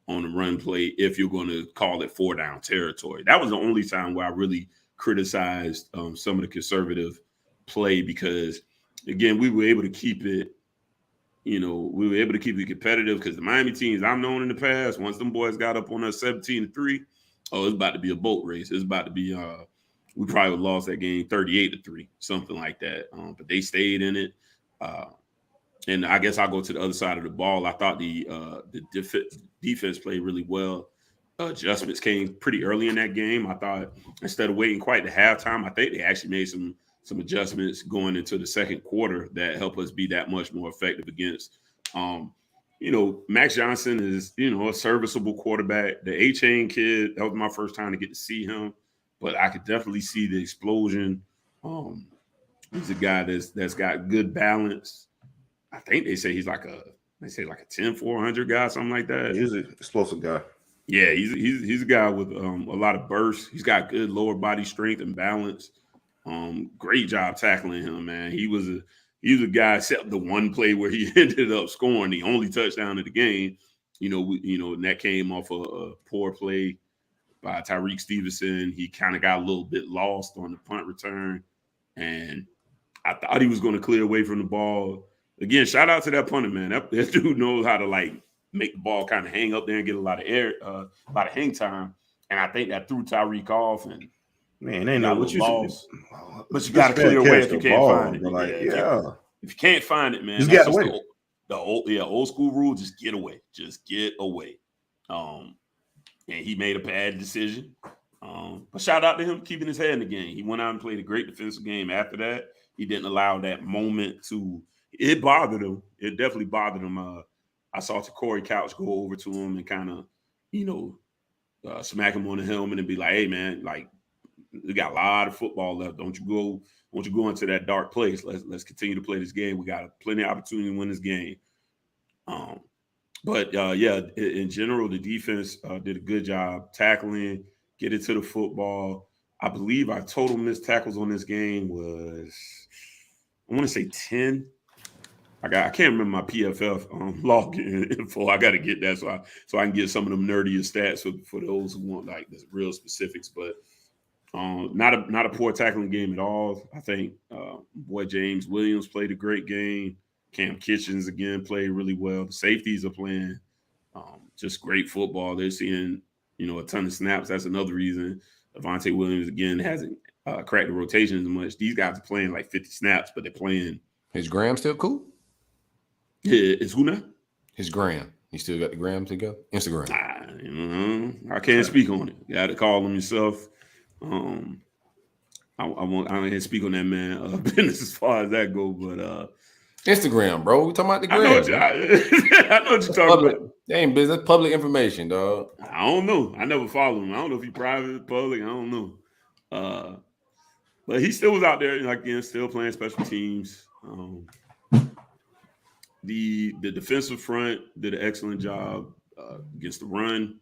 on the run play if you're going to call it 4-down territory. That was the only time where I really criticized some of the conservative play because, again, we were able to keep it. We were able to keep it competitive because the Miami teams I've known in the past, once them boys got up on us 17-3, it's about to be a boat race. It's about to be we probably would have lost that game 38-3, something like that. But they stayed in it. And I guess I'll go to the other side of the ball. I thought the defense played really well. Adjustments came pretty early in that game. I thought instead of waiting quite to halftime, I think they actually made some adjustments going into the second quarter that help us be that much more effective against, Max Johnson is, a serviceable quarterback. The A-Chain kid, that was my first time to get to see him, but I could definitely see the explosion. He's a guy that's got good balance. I think they say he's like a 10-400 guy, something like that.
He's an explosive guy.
Yeah, he's a guy with a lot of burst. He's got good lower body strength and balance. Great job tackling him, man. He was a guy, except the one play where he ended up scoring the only touchdown of the game. And that came off a poor play by Tyreek Stevenson. He kind of got a little bit lost on the punt return, and I thought he was going to clear away from the ball. Again, shout out to that punter, man. That dude knows how to make the ball kind of hang up there and get a lot of air, a lot of hang time. And I think that threw Tyreek off. And
man, they know what you
lost. But you got to clear away if you can't find it.
Like,
if you can't find it, man,
just get away.
The old school rule, just get away. Just get away. And he made a bad decision. But shout out to him keeping his head in the game. He went out and played a great defensive game after that. He didn't allow that moment to – it bothered him. It definitely bothered him. I saw Corey Couch go over to him and kind of, smack him on the helmet and be like, hey, man, like, we got a lot of football left. Don't you go into that dark place. Let's continue to play this game. We got plenty of opportunity to win this game. But in general, the defense did a good job tackling, get it to the football. I believe our total missed tackles on this game was, I want to say 10. I can't remember my PFF login info. I got to get that so I can get some of them nerdier stats for those who want like the real specifics. But not a poor tackling game at all. I think boy James Williams played a great game. Cam Kitchens again played really well. The safeties are playing just great football. They're seeing a ton of snaps. That's another reason Avonte Williams again hasn't cracked the rotation as much. These guys are playing like 50 snaps, but they're playing.
Is Graham still cool?
Yeah, is who now?
His Graham. You still got the Graham to go? Instagram.
I can't speak on it. You got to call him yourself. I can't speak on that man business as far as that go, but
Instagram, bro. We talking about the Graham.
I know what you're talking about.
That ain't business. Public information, dog.
I don't know. I never follow him. I don't know if he's private, public. I don't know. But he still was out there, again, still playing special teams. The defensive front did an excellent job against the run.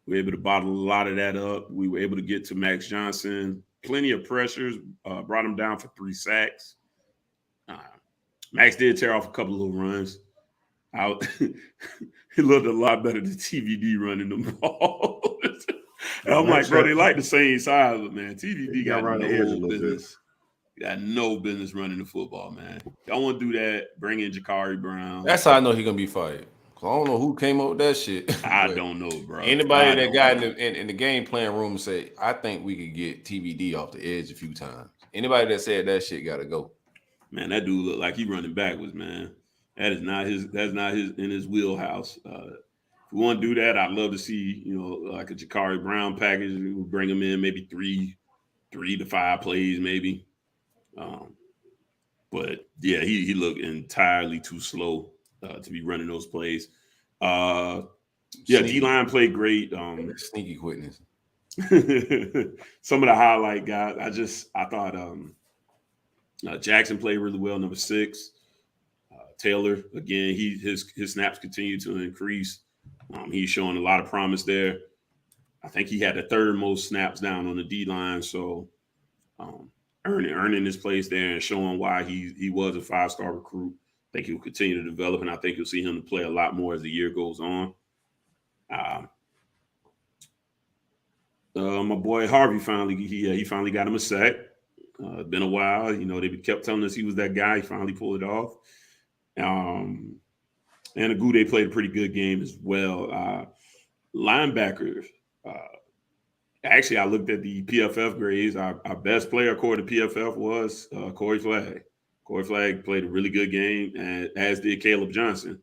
We were able to bottle a lot of that up. We were able to get to Max Johnson. Plenty of pressures. Brought him down for 3 sacks. Max did tear off a couple of little runs. He looked a lot better than TVD running the ball. And I'm like, bro, they like the same size, but man, TVD got no business. Got no business running the football, man. Don't want to do that. Bring in Jakari Brown.
That's how I know he's gonna be fired. I don't know who came up with that shit.
I don't know, bro.
Anybody that got in the game playing room say, I think we could get TVD off the edge a few times. Anybody that said that shit gotta go.
Man, that dude look like he running backwards, man. That's not his in his wheelhouse. If we want to do that, I'd love to see, like a Jakari Brown package. We would bring him in maybe 3 to 5 plays, maybe. But yeah, he looked entirely too slow to be running those plays. D-line played great.
Sneaky quickness.
Some of the highlight guys, I thought Jackson played really well, number 6. Taylor, again, his snaps continue to increase. He's showing a lot of promise there. I think he had the 3rd most snaps down on the D-line, so earning his place there and showing why he was a 5-star recruit. I think he'll continue to develop, and I think you'll see him play a lot more as the year goes on. My boy Harvey finally got him a sack. Been a while. They kept telling us he was that guy. He finally pulled it off. And Agude played a pretty good game as well. Linebackers. Actually, I looked at the PFF grades. Our best player according to PFF was Corey Flagg. Corey Flagg played a really good game, and as did Caleb Johnson.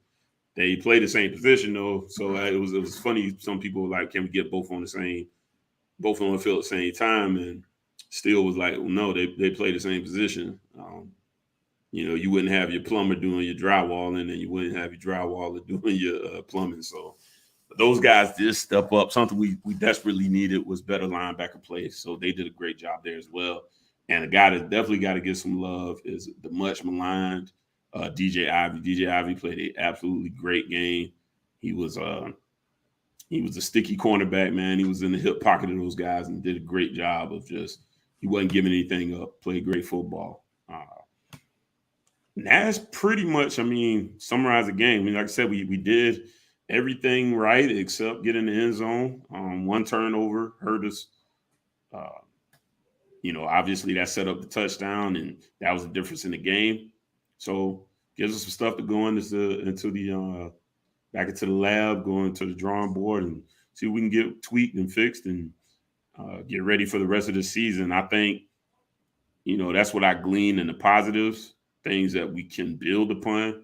They played the same position though, so it was funny. Some people were like, "Can we get both on the field at the same time?" And Steele was like, well, "No, they play the same position." You wouldn't have your plumber doing your drywalling, and you wouldn't have your drywaller doing your plumbing. So those guys did step up. Something we desperately needed was better linebacker play. So they did a great job there as well. And a guy that definitely got to get some love is the much maligned DJ Ivey. DJ Ivey played an absolutely great game. He was a sticky cornerback, man. He was in the hip pocket of those guys and did a great job of he wasn't giving anything up. Played great football. And that's pretty much, summarize the game. Like I said, we did everything right except get in the end zone. One turnover hurt us. Obviously that set up the touchdown, and that was the difference in the game. So gives us some stuff to go into the back into the lab, going to the drawing board, and see what we can get tweaked and fixed, and get ready for the rest of the season. I think, that's what I glean in the positives, things that we can build upon.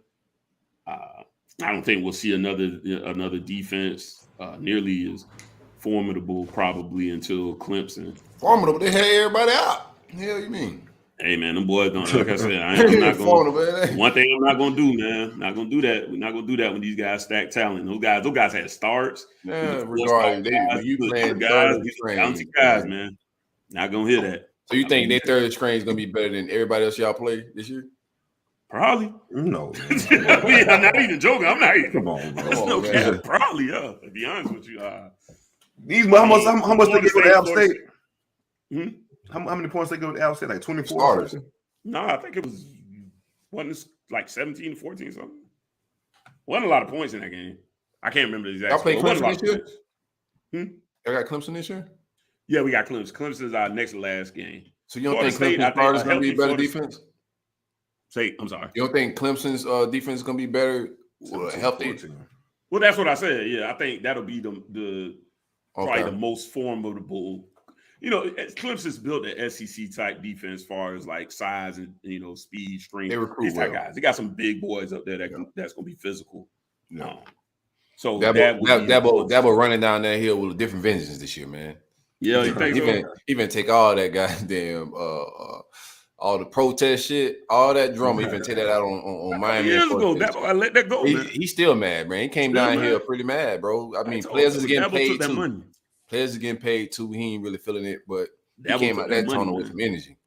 I don't think we'll see another defense nearly as formidable probably until Clemson.
Formidable? They had everybody out. The hell you mean?
Hey man, them boys don't. Like I said, I'm not going. One thing I'm not going to do, man. Not going to do that. We're not going to do that when these guys stack talent. Those guys had starts.
Yeah, regardless, you playing
guys, these talented guys, man. Not going to hear that.
So you think their third string is going to be better than everybody else y'all play this year?
Probably.
No.
I'm not even joking. I'm not even.
Come on, bro.
No cap. Probably, yeah. To be honest with you,
how much they give to App State?
Hmm?
How many points they give to App State? Like 24
starters.
No,
I think it wasn't like 17 to 14 something. Wasn't a lot of points in that game. I can't remember the exact.
Y'all play Clemson this
year?
Y'all got Clemson this year?
Yeah, we got Clemson. Clemson is our next to last game.
So you don't think Clemson's starters going to be better defense?
I'm sorry.
You don't think Clemson's defense is going to be better? Healthy?
Well, that's what I said. Yeah, I think that'll be probably the most formidable. Clemson's built an SEC type defense as far as like size and speed, strength.
They recruit well.
Guys. They got some big boys up there that's going to be physical.
Yeah.
So
Dabo running down that hill with a different vengeance this year, man.
Yeah, you think so?
Even take all that goddamn all the protest shit, all that drama, even take that out on Miami.
Years ago, I let that go.
He's still mad, man. He came down here pretty mad, bro. I mean, players is getting paid too. Players are getting paid too. He ain't really feeling it, but he came out that tunnel with some energy.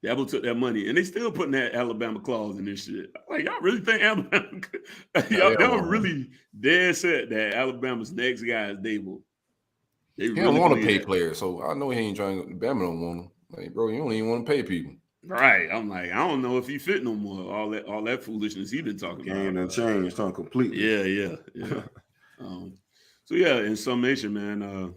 Dabo took that money, and they still putting that Alabama clause in this shit. Like, y'all really think Alabama? Y'all really dead set that Alabama's next guy is Dabo.
He don't want to pay players, so I know he ain't trying. Bama don't want him. Like, bro, you don't even want to pay people.
Right. I'm like, I don't know if he fit no more. All that foolishness he been talking about.
Game done changed on completely.
Yeah. So yeah, in summation, man,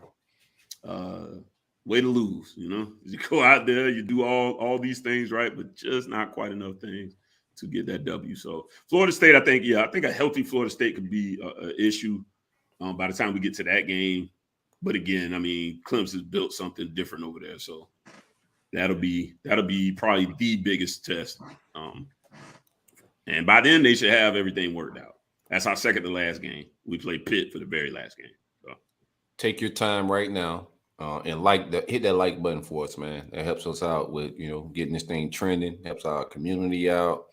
way to lose. You go out there, you do all these things right, but just not quite enough things to get that W. So Florida State, I think a healthy Florida State could be an issue by the time we get to that game. But again, I mean, Clemson's built something different over there, so that'll be probably the biggest test. And by then they should have everything worked out. That's our second to last game. We play Pitt for the very last game. So.
Take your time right now and hit that like button for us, man. That helps us out with getting this thing trending. Helps our community out,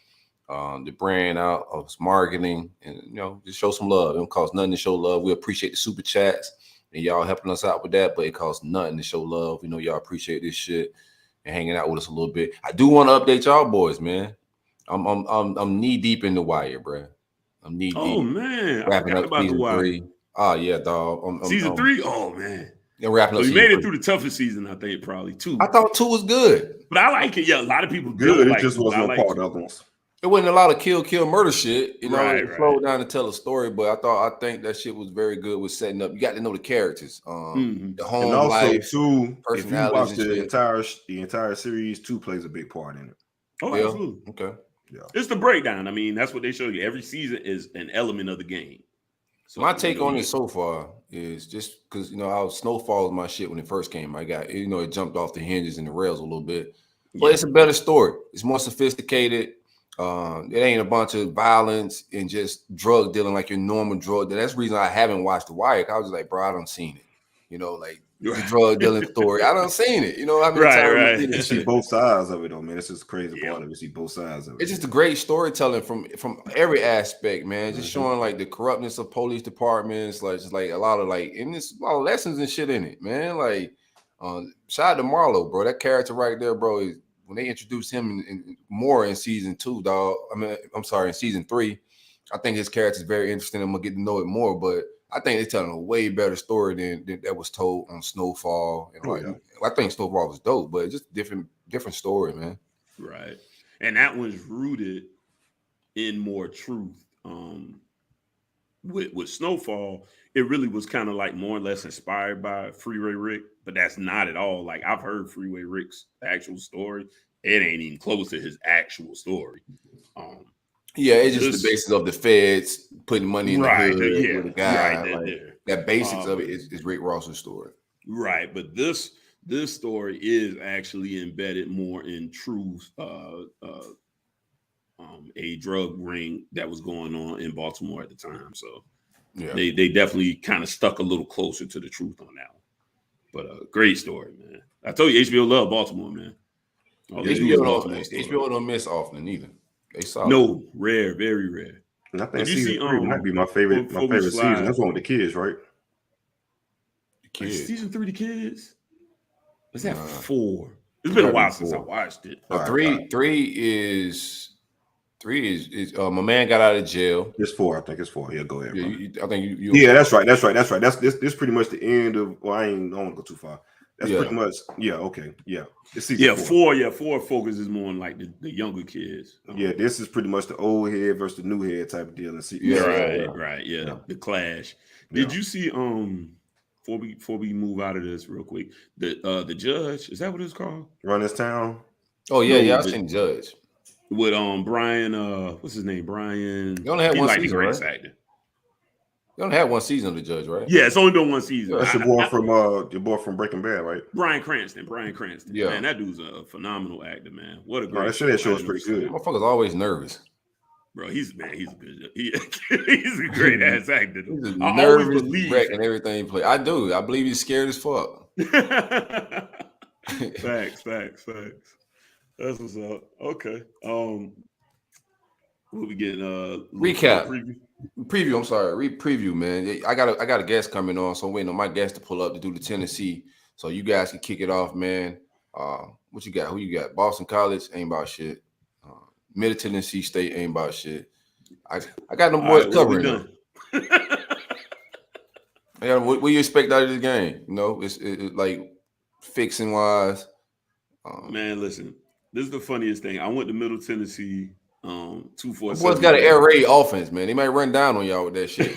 the brand out, us marketing, and just show some love. It don't cost nothing to show love. We appreciate the super chats and y'all helping us out with that, but it costs nothing to show love. We know y'all appreciate this shit and hanging out with us a little bit. I do want to update y'all boys, man. I'm knee deep in the wire, bro. I'm knee deep.
Oh man,
wrapping up
about
season
the wire.
3. Oh yeah, dog.
Season 3. Oh man,
yeah, wrapping up.
So you made it through the toughest season, I think, probably 2.
I thought 2 was good,
but I like it. Yeah, a lot of people
good. It
like
just wasn't a part of ones.
It wasn't a lot of kill murder shit,
Right,
it flowed down to tell a story, but I think that shit was very good with setting up. You got to know the characters, the home
and also
life,
too. If you watch the
shit.
entire series, 2 plays a big part in it.
Oh,
yeah.
Absolutely.
Okay.
Yeah.
It's the breakdown. I mean, that's what they show you. Every season is an element of the game. So
my take on it so far is just because Snowfall was my shit when it first came. I got it jumped off the hinges and the rails a little bit, but it's a better story. It's more sophisticated. It ain't a bunch of violence and just drug dealing like your normal drug. That's the reason I haven't watched The Wire. I was just like, bro, I done seen it. Like the drug dealing story. I done seen it.
Right. You see both sides of it, though, man. It's just crazy part of it. You see both sides of it.
It's just a great storytelling from every aspect, man. Just showing like the corruptness of police departments, like a lot of and there's a lot of lessons and shit in it, man. Like, shout out to Marlo, bro. That character right there, bro, is. When they introduced him in more in season 2, dog. I'm sorry, in season 3, I think his character is very interesting. I'm gonna get to know it more, but I think they're telling a way better story than that was told on Snowfall. And I think Snowfall was dope, but it's just different story, man.
Right, and that one's rooted in more truth. With Snowfall, it really was kind of like more or less inspired by Freeway Rick, but that's not at all. Like I've heard Freeway Rick's actual story. It ain't even close to his actual story.
Yeah, it's just the basis of the feds putting money in the hood with a guy.
Right,
that basics of it is Rick Ross's story.
Right, but this story is actually embedded more in truth. A drug ring that was going on in Baltimore at the time. So they definitely kind of stuck a little closer to the truth on that one. But great story, man. I told you HBO love Baltimore, man.
HBO don't miss often either. They saw
no rare, very rare.
And I think season 3 might be my favorite season. That's one with the kids, right?
The kids. Season 3, the kids. Is that 4? It's been a while since I watched it.
Three is my man got out of jail.
It's 4. I think it's 4. Yeah, go ahead.
I think you.
Yeah, that's right. That's this pretty much the end of. Well, I don't want to go too far. That's pretty much. Yeah. Okay. Yeah. It's season 4. 4 focuses more on like the younger kids. Yeah, this is pretty much the old head versus the new head type of deal.
Right. Yeah, the clash. Did you see? Before we move out of this real quick, the judge, is that what it's called?
Run This Town.
Oh yeah, I've seen Judge.
With Brian, what's his name? Brian.
You only had one season,
right?
Actor. You only had one season of the Judge, right?
Yeah, it's only been one season.
That's your boy from Breaking Bad, right?
Bryan Cranston.
Yeah,
man, that dude's a phenomenal actor, man. What a great.
That show is pretty good.
Motherfucker's always nervous.
Bro, he's a good. He's a great ass actor.
He's a nervous wreck and everything he plays. I do. I believe he's scared as fuck.
Facts. That's what's up. Okay. What we getting?
Recap. Preview. I'm sorry. Preview, man. I got a guest coming on, so I'm waiting on my guest to pull up to do the Tennessee. So you guys can kick it off, man. What you got? Who you got? Boston College ain't about shit. Middle Tennessee State ain't about shit. I got them boys covering them. What you expect out of this game? You know, it's like fixing wise.
Man, listen. This is the funniest thing. I went to Middle Tennessee 247.
Boys got an air raid offense, man. They might run down on y'all with that shit.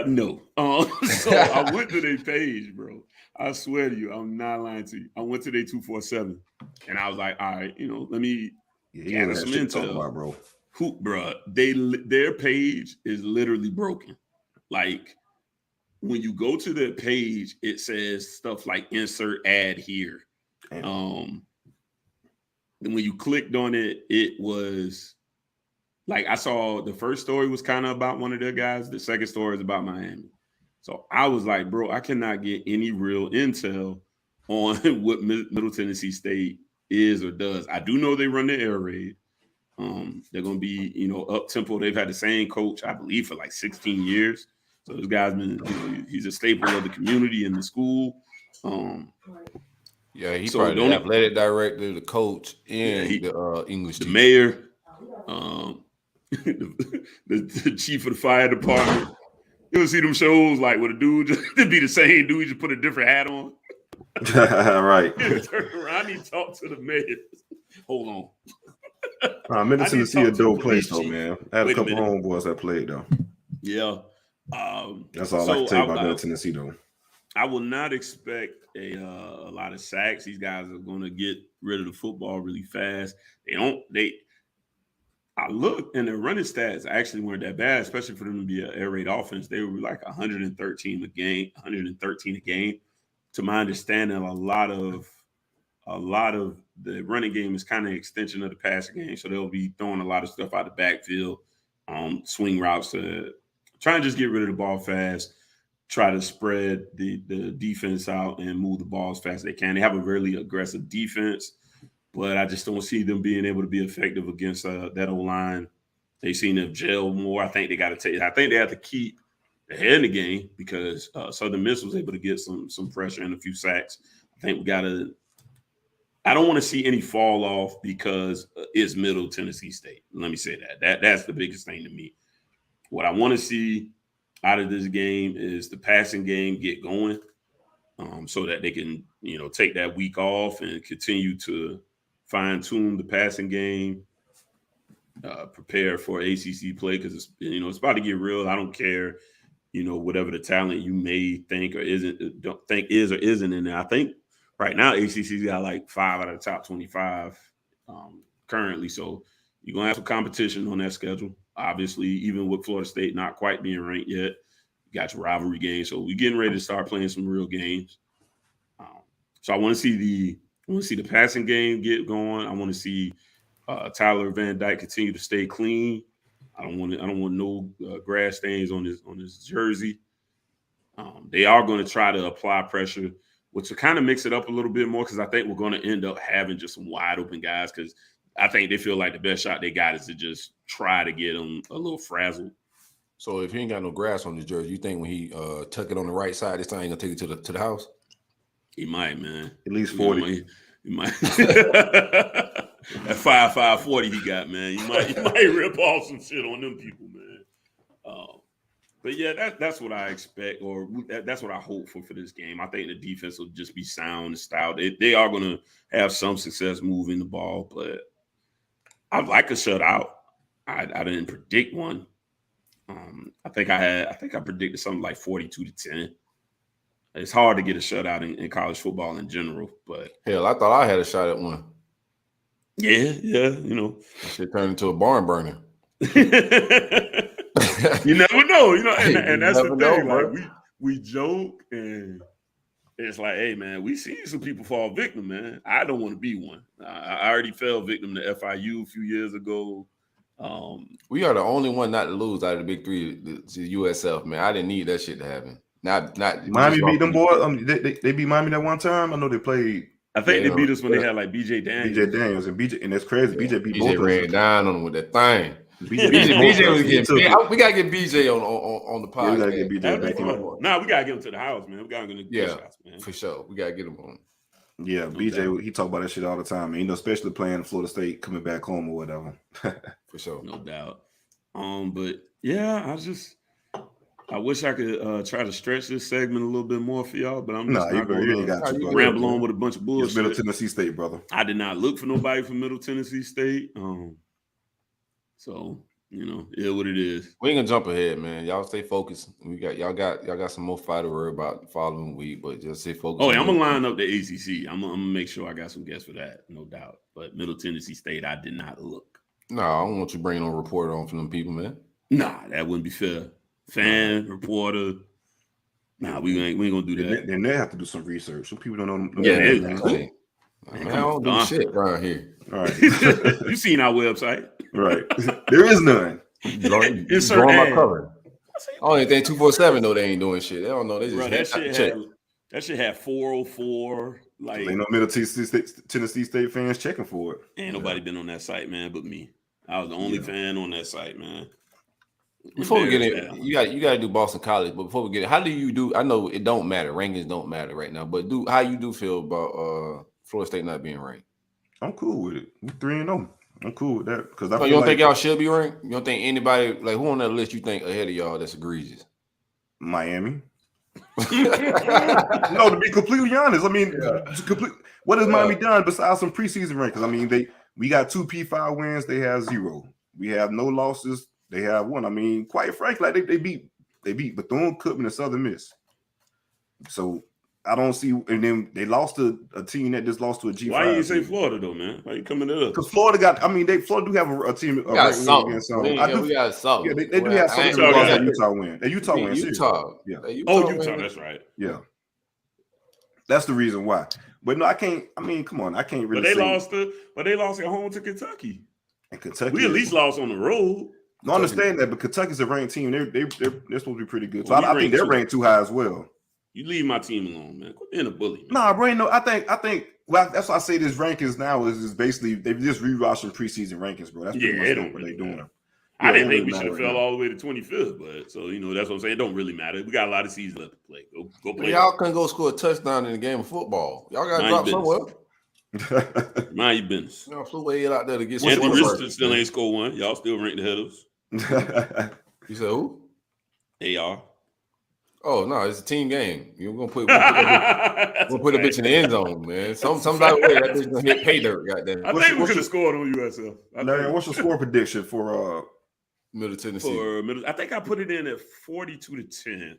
No. So I went to their page, bro. I swear to you, I'm not lying to you. I went to their 247, and I was like, all right, let me gather some intel.
Bro.
Bro, their page is literally broken. Like, when you go to their page, it says stuff like insert ad here. When you clicked on it, it was like I saw the first story was kind of about one of their guys. The second story is about Miami. So I was like, bro, I cannot get any real intel on what Middle Tennessee State is or does. I do know they run the air raid. They're going to be, up tempo. They've had the same coach, I believe, for like 16 years. So this guy's been, he's a staple of the community and the school.
Yeah, he's probably the athletic director, the coach, and the English teacher.
Mayor, the chief of the fire department. You ever see them shows like with a dude just be the same dude, you just put a different hat on?
Right.
Turn around, I need to talk to the mayor. Hold on.
Middle Tennessee a dope place though, man. I had a couple homeboys that played though.
Yeah.
That's all I can tell you about Middle Tennessee though.
I will not expect a lot of sacks. These guys are going to get rid of the football really fast. I looked, and their running stats actually weren't that bad, especially for them to be an air raid offense. They were like 113 a game. To my understanding, a lot of the running game is kind of an extension of the passing game. So they'll be throwing a lot of stuff out the backfield, swing routes to try and just get rid of the ball fast, try to spread the defense out and move the ball as fast as they can. They have a really aggressive defense, but I just don't see them being able to be effective against that O-line. They seem to have gelled more. I think they have to keep the head in the game because Southern Miss was able to get some pressure and a few sacks. I think I don't want to see any fall off because it's Middle Tennessee State. Let me say that. That's the biggest thing to me. What I want to see out of this game is the passing game get going so that they can, take that week off and continue to fine-tune the passing game, prepare for ACC play because it's about to get real. I don't care, whatever the talent you may think or don't think is or isn't in there. I think right now ACC's got like 5 out of the top 25 currently. So you're going to have some competition on that schedule. Obviously, even with Florida State not quite being ranked yet, you got your rivalry games. So we're getting ready to start playing some real games. So I want to see the passing game get going. I want to see Tyler Van Dyke continue to stay clean. I don't want no grass stains on his jersey. They are going to try to apply pressure, which will kind of mix it up a little bit more because I think we're going to end up having just some wide open guys because I think they feel like the best shot they got is to just try to get them a little frazzled.
So if he ain't got no grass on his jersey, you think when he tuck it on the right side, this time he gonna take it to the house?
He might, man.
At least 40.
He might. That 5'5" 40 he got, man. He might rip off some shit on them people, man. But yeah, that's what I expect, or that's what I hope for this game. I think the defense will just be sound and stout. They are going to have some success moving the ball, but I'd like a shutout. I didn't predict one. I think I predicted something like 42-10. It's hard to get a shutout in college football in general, but
hell, I thought I had a shot at one.
Yeah, you know,
that shit turned into a barn burner.
You never know, you know, and that's the thing.
Know,
like we joke, and it's like, hey, man, we see some people fall victim, man. I don't want to be one. I already fell victim to FIU a few years ago.
We are the only one not to lose out of the Big Three to USF, man. I didn't need that shit to happen. Not
Miami beat them boys. They beat Miami that one time. I know they played.
I think they beat us when they had like BJ Daniels.
And that's crazy.
Yeah.
BJ beat both of us.
ran down on them with that thing. BJ was getting. We gotta get BJ on the podcast.
Yeah, we gotta get BJ back in.
Nah, we gotta get him to the house, man. We gotta get shots, man.
For sure. We gotta get him on.
Yeah, no BJ, doubt. He talk about that shit all the time, man. You know, especially playing Florida State, coming back home or whatever.
For sure,
no doubt. But yeah, I wish I could try to stretch this segment a little bit more for y'all, but I'm just not going to ramble on with a bunch of bullshit.
It's Middle Tennessee State, brother.
I did not look for nobody from Middle Tennessee State. So, you know, it is what it is.
We ain't gonna jump ahead, man. Y'all stay focused. Y'all got some more fight to worry about the following week, but just stay focused.
Oh, yeah, I'm gonna line up the ACC. I'm gonna make sure I got some guests for that, no doubt. But Middle Tennessee State, I did not look.
No, I don't want you bringing no reporter on from them people, man.
Nah, that wouldn't be fair. Fan, reporter. Nah, we ain't gonna do that.
Then they have to do some research. Some people don't know.
Man, I don't do shit around here.
All right.
You seen our website.
Right. There is none.
It's on my cover. Only thing 247 though, they ain't doing shit. They don't know. They just
that shit had 404. Like,
ain't no Middle Tennessee State fans checking for it.
Ain't nobody been on that site, man, but me. I was the only fan on that site, man.
Before we get in, you got to do Boston College. But before we get in, how do you do? I know it don't matter. Rankings don't matter right now. But how you do feel about Florida State not being ranked?
I'm cool with it. I'm 3-0. I'm cool with that because
you don't think y'all should be ranked? You don't think anybody like who on that list you think ahead of y'all that's egregious?
Miami. No, to be completely honest, I mean, what has Miami done besides some preseason rankings? I mean, we got 2 P5 wins. They have 0. We have no losses. They have 1. I mean, quite frankly, like they beat Bethune-Cookman and Southern Miss. So I don't see, and then they lost to a team that just lost to a G5.
Why you say Florida though, man? Why you coming to us?
Because Florida got. I mean, Florida do have a team.
We got something.
We
got something.
Yeah, they do have something. That Utah win. That Utah win.
Utah.
Yeah.
Utah. That's right.
Yeah. That's the reason why. But no, I can't. I mean, come on, I can't really.
But they lost at home to Kentucky.
And Kentucky,
we at least lost on the road.
No, I understand that, but Kentucky's a ranked team. They're supposed to be pretty good. So I think they're ranked too high as well.
You leave my team alone, man. Quit being a bully. Man.
Nah, bro. No, I think. Well, that's why I say this rankings now is basically they've just rewatching preseason rankings, bro. That's pretty much what they're doing.
I didn't think we should have fell all the way to 25th, but so you know that's what I'm saying. It don't really matter. We got a lot of seasons left to play. Go play.
Y'all couldn't go score a touchdown in the game of football. Y'all got to drop somewhere.
Mind your business.
Y'all flew way out there to get some.
Anthony Richardson still ain't score one. Y'all still ranked ahead of us.
You said who?
AR.
Oh no, it's a team game. You're gonna put a bitch in the end zone, man. Some type of way that bitch gonna hit pay dirt. Goddamn.
I think we could have scored on USF.
What's your score prediction for
Middle Tennessee?
I think I put it in at 42-10.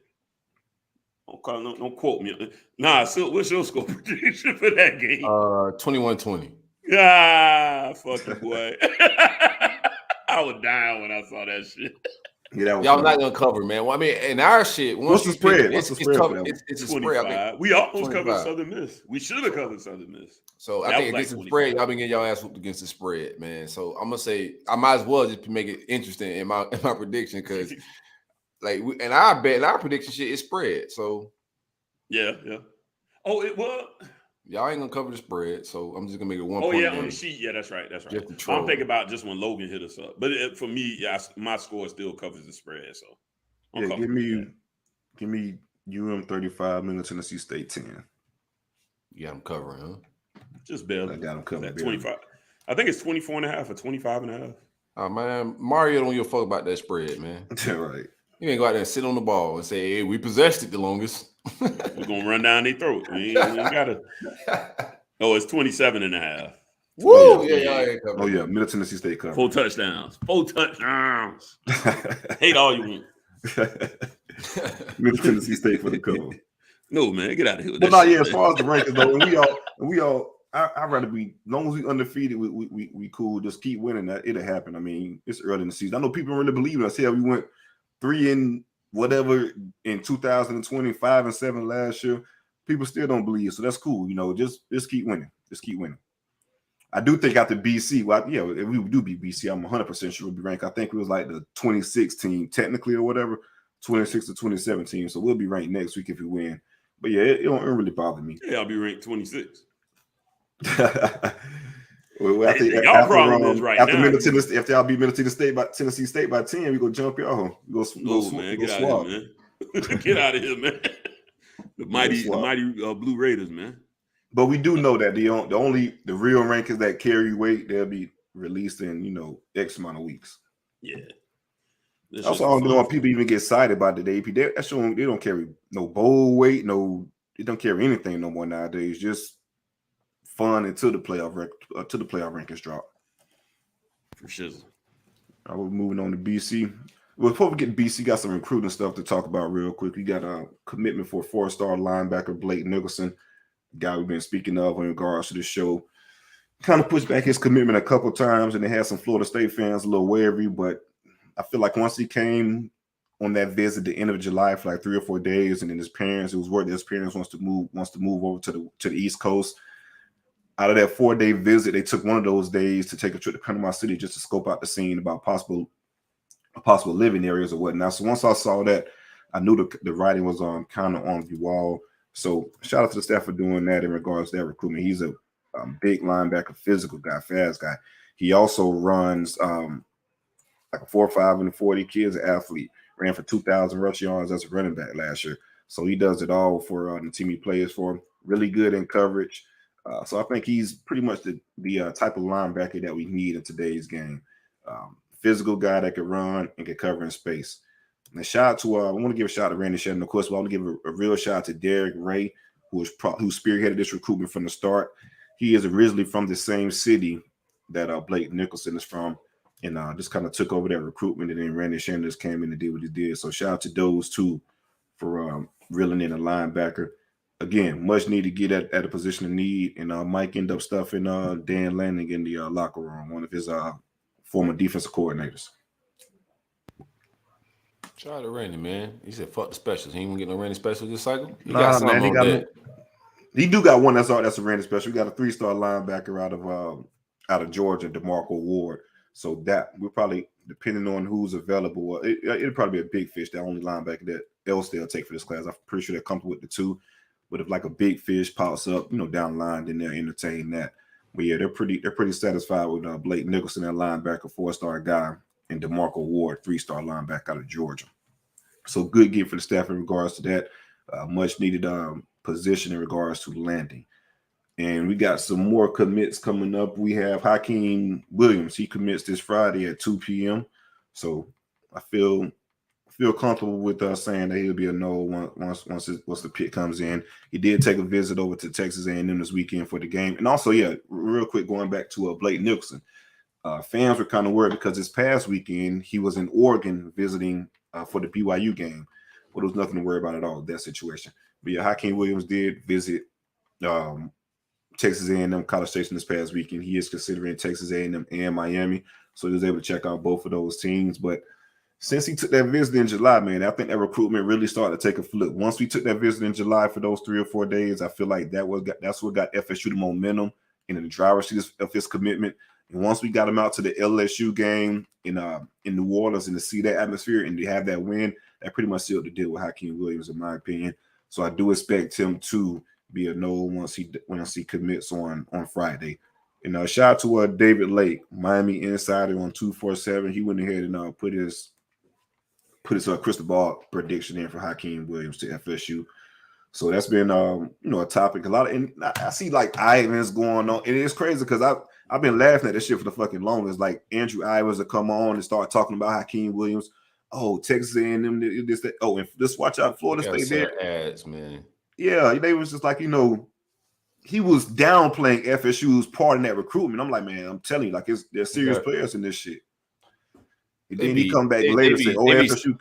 Don't quote me. Nah, so what's your score prediction for that game?
21-20.
Fuck you, boy. I was dying when I saw that shit.
Yeah, that was
Y'all
fun.
not gonna cover, man. Well, I mean, in our shit,
What's the spread? What's the spread for
covered.
that one?
It's a
25.
spread. I think
We almost
25.
covered Southern Miss. We should have covered Southern Miss.
So I
That
think
was
against
like
the spread,
25.
y'all been getting y'all ass whooped against the spread, man. So I'm gonna say I might as well just make it interesting in my prediction because like and our bet and our prediction shit is spread. So
yeah. Oh, it was.
y'all ain't gonna cover the spread. So I'm just gonna make it 1
Oh
point.
yeah,
game.
on the sheet. Yeah, that's right.
Just to
I'm
troll.
thinking about just when Logan hit us up. But for me, yeah, my score still covers the spread. So I'm
Yeah,
comfortable
give me UM 35, Middle Tennessee State 10.
You got them covering, huh?
just barely.
I got them covered.
At 25. I think it's 24.5 or 25.5.
Oh man, Mario don't give a fuck about that spread, man.
Right.
You ain't go out there and sit on the ball and say, "Hey, we possessed it the longest."
We're gonna run down their throat. We ain't gotta. Oh, it's 27.5.
Woo!
Yeah.
Yeah,
Oh yeah, Middle Tennessee State covered.
4 touchdowns. Hate all you want.
Middle Tennessee State for the cover.
No, man, get out of here with
But
that
no,
shit,
yeah, as
man.
far as the rankings though, and we all I'd rather be, as long as we undefeated, we cool. Just keep winning. That it'll happen. I mean, it's early in the season. I know people don't really believe in us. Yeah, we went 3 and whatever in 2020, 5 and 7 last year. People still don't believe, so that's cool. You know, just keep winning. Just keep winning. I do think after BC, well, yeah, if we do beat BC, I'm 100% sure we'll be ranked. I think it was like the 26 team technically or whatever, 26 to 27 team. So we'll be ranked next week if we win. But yeah, it don't really bother me.
Yeah, I'll be ranked 26.
Well,
Y'all problem is right now.
Middle Tennessee, after y'all beat Tennessee State by 10, we go jump y'all.
Man, get out of here, man. Get out of here, man. The mighty Blue Raiders, man.
But we do know that the real rankings that carry weight, they'll be released in X amount of weeks.
Yeah.
That's all I don't know why people even get excited about the AP. They don't carry no bowl weight, they don't carry anything no more nowadays. Just fun until the playoff rankings drop.
For sure.
We're moving on to BC. Well, before we get to BC, got some recruiting stuff to talk about real quick. We got a commitment for 4-star linebacker Blake Nicholson, guy we've been speaking of in regards to the show. Kind of pushed back his commitment a couple times, and they had some Florida State fans a little wary, but I feel like once he came on that visit the end of July for like 3 or 4 days, and then it was word that his parents wants to move over to the East Coast. Out of that 4-day visit, they took one of those days to take a trip to Panama City just to scope out the scene about possible living areas or whatnot. So once I saw that, I knew the writing was kind of on the wall. So shout out to the staff for doing that in regards to that recruitment. He's a big linebacker, physical guy, fast guy. He also runs like a 4.5 and 40 kids athlete. Ran for 2,000 rush yards as a running back last year. So he does it all for the team he plays for. Really good in coverage. So I think he's pretty much the type of linebacker that we need in today's game. Physical guy that can run and can cover in space. And shout out to I want to give a shout out to Randy Shannon, of course, but I want to give a real shout out to Derek Ray, who spearheaded this recruitment from the start. He is originally from the same city that Blake Nicholson is from, and just kind of took over that recruitment. And then Randy Shannon just came in and did what he did. So shout out to those two for reeling in a linebacker. Again, much need to get at a position of need, and Mike ended up stuffing Dan Lanning in the locker room, one of his former defensive coordinators.
Shout out to Randy, man. He said, "Fuck the specials." He ain't gonna get no Randy special this cycle. He
Nah,
got something
man,
on
he do got one that's a Randy special. We got a 3-star linebacker out of Georgia, DeMarco Ward. So that we're probably, depending on who's available, it'll probably be a big fish. The only linebacker that else they'll take for this class. I'm pretty sure they're comfortable with the 2. But if like a big fish pops up, down the line, then they'll entertain that. But yeah, they're pretty satisfied with Blake Nicholson, that linebacker, 4-star guy, and DeMarco Ward, 3-star linebacker out of Georgia. So good get for the staff in regards to that. Much needed position in regards to landing. And we got some more commits coming up. We have Hakeem Williams. He commits this Friday at 2 p.m. So I feel comfortable with saying that he'll be a no once the pick comes in. He did take a visit over to Texas A&M this weekend for the game. And also, yeah, real quick, going back to Blake Nicholson. Fans were kind of worried because this past weekend he was in Oregon visiting for the BYU game. But there was nothing to worry about at all, that situation. But yeah, Hakeem Williams did visit Texas A&M College Station this past weekend. He is considering Texas A&M and Miami, so he was able to check out both of those teams. But since he took that visit in July, man, I think that recruitment really started to take a flip. Once we took that visit in July for those 3 or 4 days, I feel like that's what got FSU the momentum and in the driver's seat of his commitment. And once we got him out to the LSU game in New Orleans and to see that atmosphere and to have that win, that pretty much sealed the deal with Hakeem Williams, in my opinion. So I do expect him to be a no once he commits on Friday. And shout out to David Lake, Miami insider on 247. He went ahead and put his crystal ball prediction in for Hakeem Williams to FSU. So that's been a topic. And I see like Ivans going on. It is crazy because I've been laughing at this shit for the fucking longest. Like Andrew Ivans will come on and start talking about Hakeem Williams. Oh, Texas A&M, this, that. Oh, and just watch out, Florida State there.
Ads, man.
Yeah, they was just like, he was downplaying FSU's part in that recruitment. I'm like, man, I'm telling you, like, there's serious players in this shit. And then he come back later and say, FSU.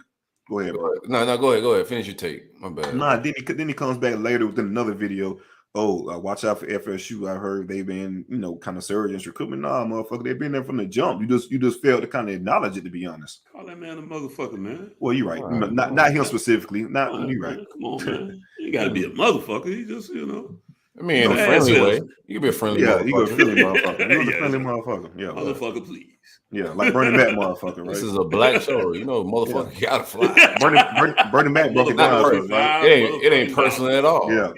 Go ahead, bro.
No, go ahead. Finish your take. My bad.
Nah, then he comes back later with another video. Oh, watch out for FSU. I heard they've been, kind of surgeons recruitment. Nah, motherfucker, they've been there from the jump. You just failed to kind of acknowledge it, to be honest.
Call that man a motherfucker, man.
Well, you're right. Not him specifically. You're right.
Come on, man. You got to be a motherfucker. He just,
I mean, in a friendly way. You can be a friendly motherfucker.
You can be a friendly motherfucker. You're a friendly motherfucker. Yeah.
Motherfucker, please.
Yeah, like Bernie Mac motherfucker, right?
This is a black show. Motherfucker gotta fly.
Bernie Mac broke it down.
It ain't personal at all.
Yeah.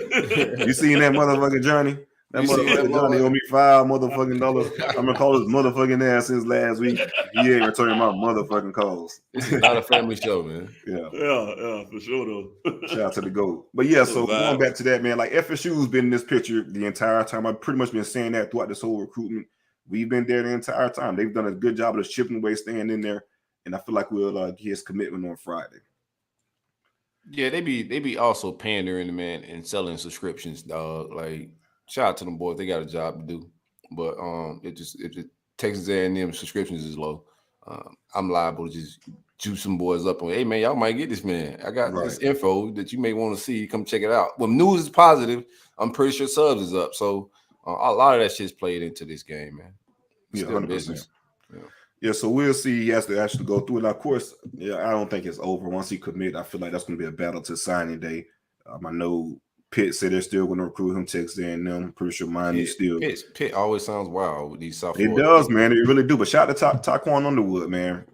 You seen that motherfucking Johnny? That motherfucking Johnny owe me $5 motherfucking dollars. I'm gonna call his motherfucking ass since last week. He ain't returning my motherfucking calls.
This is not a family show, man.
Yeah,
for sure though.
Shout out to the GOAT. But yeah, so going back to that, man, like FSU's been in this picture the entire time. I've pretty much been saying that throughout this whole recruitment. We've been there the entire time. They've done a good job of chipping away, staying in there, and I feel like we'll get his commitment on Friday.
Yeah, they be also pandering the man and selling subscriptions, dog. Like, shout out to them boys. They got a job to do. But if Texas A&M subscriptions is low, I'm liable to just juice some boys up on, hey, man, y'all might get this, man. I got this info that you may want to see. Come check it out. When news is positive, I'm pretty sure subs is up. So a lot of that shit's played into this game, man.
Yeah, 100%. Yeah, so we'll see. He has to actually go through it. Now, of course, I don't think it's over. Once he commit, I feel like that's going to be a battle to signing day. I know Pitt said they're still going to recruit him, Texas A&M. I'm pretty sure Miami still.
Pitt always sounds wild with these South
Florida. It does, man. It really do. But shout out to Taquan Underwood, man.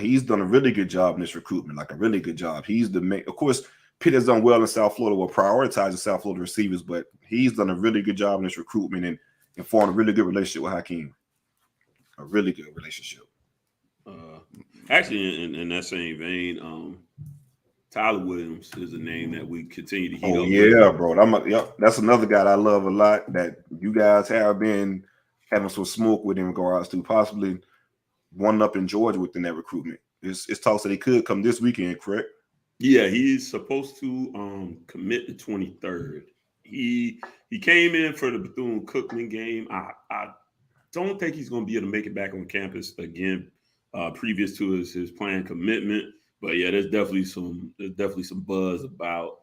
He's done a really good job in this recruitment, like a really good job. He's the main. Of course, Pitt has done well in South Florida. We're prioritizing South Florida receivers, but he's done a really good job in this recruitment and formed a really good relationship with Hakeem. A really good relationship.
Actually, in that same vein, Tyler Williams is a name that we continue to heat up.
Oh yeah, bro. That's another guy that I love a lot. That you guys have been having some smoke with in regards to possibly one up in Georgia within that recruitment. It's talks that he could come this weekend, correct?
Yeah, he's supposed to commit the 23rd. He came in for the Bethune-Cookman game. I don't think he's going to be able to make it back on campus again, previous to his planned commitment. But yeah, there's definitely some buzz about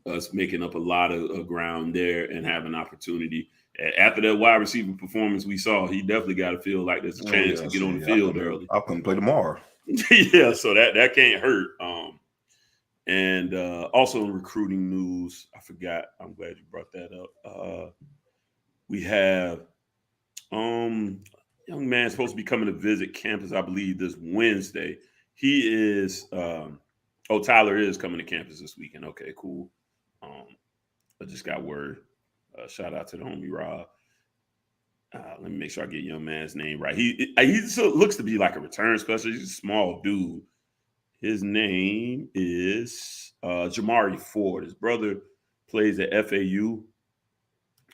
us making up a lot of ground there and having opportunity. After that wide receiver performance we saw, he definitely got to feel like there's a chance to get on the field early.
I'll come play tomorrow.
Yeah, so that can't hurt. And also in recruiting news, I forgot. I'm glad you brought that up. We have young man supposed to be coming to visit campus, I believe, this Wednesday. He is Tyler is coming to campus this weekend. Okay, cool. I just got word. Shout out to the homie Rob. Let me make sure I get young man's name right. He looks to be like a return specialist. He's a small dude. His name is Jamari Ford. His brother plays at FAU.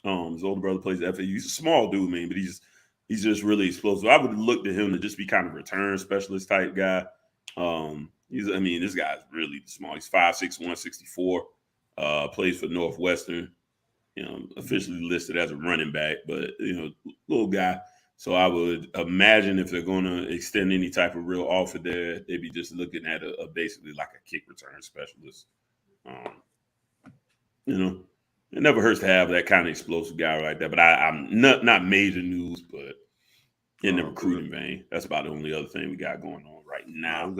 His older brother plays at FAU. He's a small dude, man, but he's just really explosive. I would look to him to just be kind of a return specialist type guy. This guy's really small. He's 5'6", 164. Plays for Northwestern. Officially listed as a running back, but little guy. So I would imagine if they're going to extend any type of real offer there, they'd be just looking at a basically like a kick return specialist. It never hurts to have that kind of explosive guy like that. But I'm not major news, but in the recruiting vein, that's about the only other thing we got going on right now.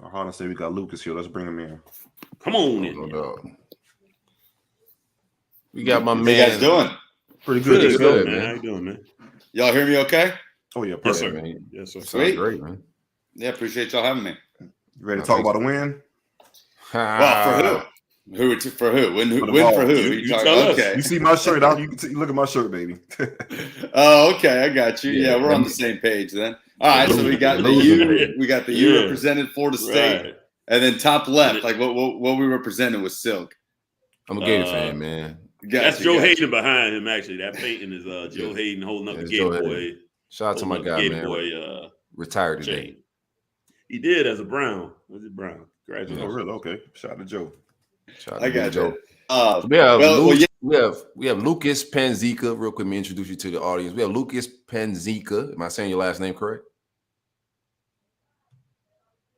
I say we got Lucas here. Let's bring him in.
Come on in.
We got my man.
How you guys doing?
Pretty good.
Pretty good,
man.
man.
How you doing, man?
Y'all hear me okay?
Oh, yeah.
Yes,
Perfect.
sir.
Man.
Yes, sir.
Sweet.
Great, man.
Yeah, appreciate y'all having me.
You ready to talk about a win?
Well, for who? For who? Win
For the
win
ball.
for who?
You
talking-
tell us.
okay.
You see my shirt out. You can look at my shirt, baby.
Oh, okay. I got you.
Yeah,
Yeah, we're on the same page then. All right, so we got the U. We got the U
Yeah.
represented Florida State,
Right.
and then top left, like what we represented was Silk.
I'm a Gator fan, man.
That's Joe Hayden behind him, actually. That painting is Joe Hayden holding up the
Joe
Gator
Hayden.
Boy.
Shout out to my guy,
Gator
man.
Boy,
Retired today.
chain. He did as a Brown. Was it Brown?
Oh,
Congratulations.
really? Okay. Shout out to Joe.
Shout out
I
to
got
Joe.
you.
We have,
yeah.
we have Lucas Panzica. Real quick, let me introduce you to the audience. We have Lucas Panzica. Am I saying your last name correct?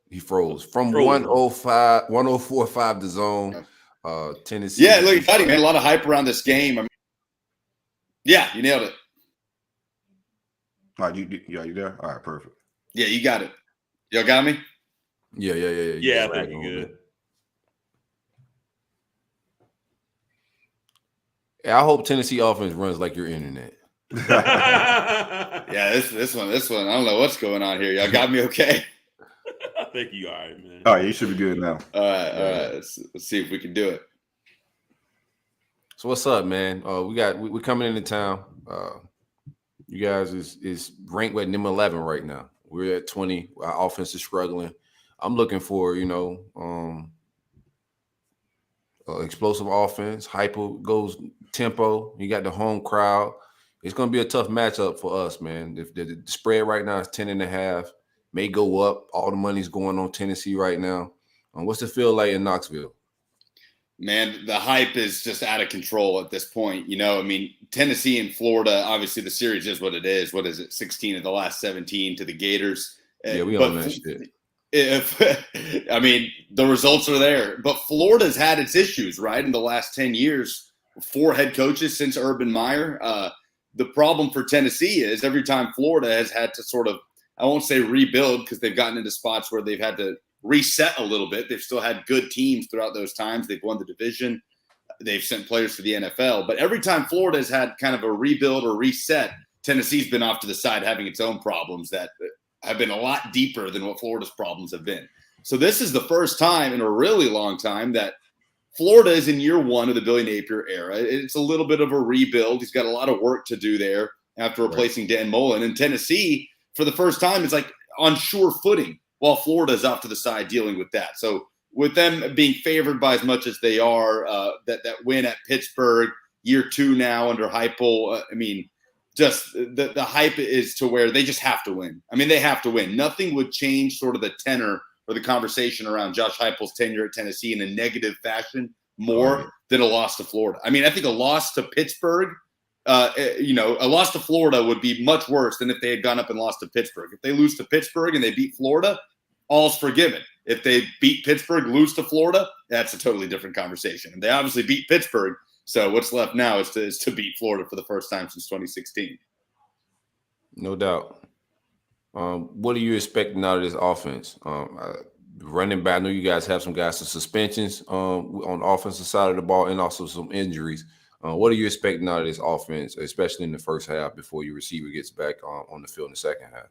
He froze. From 104.5 The Zone, Tennessee.
Yeah, look, exciting, man. A lot of hype around this game. I mean, yeah, you nailed it.
All right, you there? All right, perfect.
Yeah, you got it. Y'all got me?
Yeah.
Yeah, I think you're good.
Yeah, I hope Tennessee offense runs like your internet.
Yeah, this one. I don't know what's going on here. Y'all got me okay?
I think you all right, man.
All right, you should be good now.
All right. Let's see if we can do it.
So what's up, man? We're coming into town. You guys is ranked at number 11 right now. We're at 20. Our offense is struggling. I'm looking for, explosive offense. Hyper goes tempo. You got the home crowd. It's going to be a tough matchup for us, man. The spread right now is 10.5. May go up. All the money's going on Tennessee right now. What's it feel like in Knoxville?
Man, the hype is just out of control at this point. I mean, Tennessee and Florida, obviously the series is what it is. What is it? 16 of the last 17 to the Gators.
Yeah, we own that shit.
I mean, the results are there. But Florida's had its issues, right? In the last 10 years, 4 head coaches since Urban Meyer. The problem for Tennessee is every time Florida has had to sort of, I won't say rebuild because they've gotten into spots where they've had to reset a little bit. They've still had good teams throughout those times. They've won the division. They've sent players to the NFL. But every time Florida has had kind of a rebuild or reset, Tennessee's been off to the side having its own problems that have been a lot deeper than what Florida's problems have been. So this is the first time in a really long time that Florida is in year 1 of the Billy Napier era. It's a little bit of a rebuild. He's got a lot of work to do there after replacing Dan Mullen. And Tennessee, for the first time, is like on sure footing while Florida is off to the side dealing with that. So with them being favored by as much as they are, that win at Pittsburgh, year 2 now under Heupel, I mean, just the hype is to where they just have to win. I mean, they have to win. Nothing would change sort of the tenor or the conversation around Josh Heupel's tenure at Tennessee in a negative fashion more than a loss to Florida. I mean, I think a loss to Pittsburgh, a loss to Florida would be much worse than if they had gone up and lost to Pittsburgh. If they lose to Pittsburgh and they beat Florida, all's forgiven. If they beat Pittsburgh, lose to Florida, that's a totally different conversation. And they obviously beat Pittsburgh. So what's left now is to beat Florida for the first time since 2016.
No doubt. What are you expecting out of this offense? Running back, I know you guys have some guys with suspensions on the offensive side of the ball and also some injuries. What are you expecting out of this offense, especially in the first half before your receiver gets back on the field in the second half?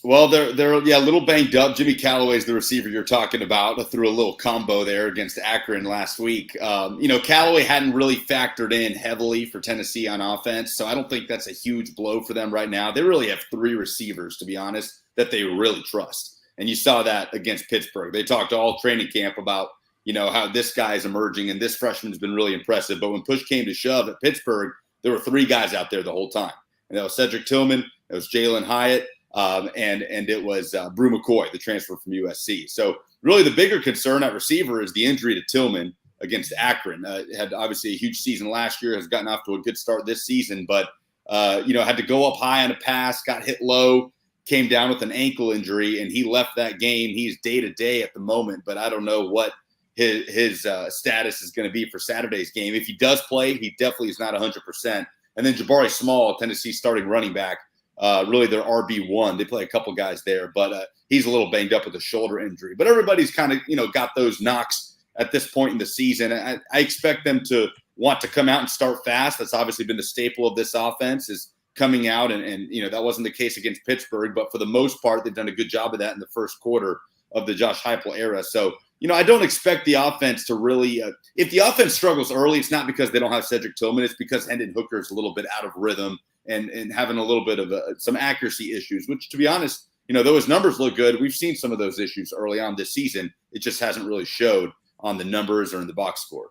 Well, they're a little banged up. Jimmy Callaway's the receiver you're talking about. Threw a little combo there against Akron last week. Callaway hadn't really factored in heavily for Tennessee on offense, so I don't think that's a huge blow for them right now. They really have 3 receivers, to be honest, that they really trust. And you saw that against Pittsburgh. They talked all training camp about, how this guy is emerging and this freshman's been really impressive. But when push came to shove at Pittsburgh, there were 3 guys out there the whole time. And that was Cedric Tillman, it was Jalen Hyatt, and it was Brew McCoy, the transfer from USC. So really the bigger concern at receiver is the injury to Tillman against Akron. Had obviously a huge season last year, has gotten off to a good start this season, but had to go up high on a pass, got hit low, came down with an ankle injury, and he left that game. He's day-to-day at the moment, but I don't know what his status is going to be for Saturday's game. If he does play, he definitely is not 100%. And then Jabari Small, Tennessee starting running back, really their RB1. They play a couple guys there, but he's a little banged up with a shoulder injury. But everybody's kind of, got those knocks at this point in the season. I expect them to want to come out and start fast. That's obviously been the staple of this offense, is coming out, and that wasn't the case against Pittsburgh, but for the most part, they've done a good job of that in the first quarter of the Josh Heupel era. So, I don't expect the offense to really if the offense struggles early, it's not because they don't have Cedric Tillman. It's because Hendon Hooker is a little bit out of rhythm and having a little bit of some accuracy issues, which, to be honest, though his numbers look good, we've seen some of those issues early on this season. It just hasn't really showed on the numbers or in the box score.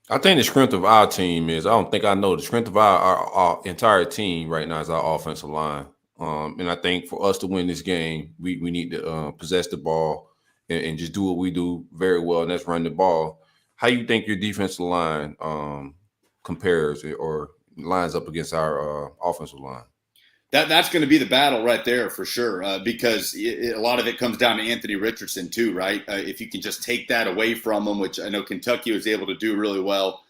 I think the strength of our team is, I don't think I know, the strength of our entire team right now is our offensive line. And I think for us to win this game, we need to possess the ball and just do what we do very well, and that's run the ball. How you think your defensive line compares or lines up against our offensive line?
That's going to be the battle right there for sure, because a lot of it comes down to Anthony Richardson too, right? If you can just take that away from him, which I know Kentucky was able to do really well,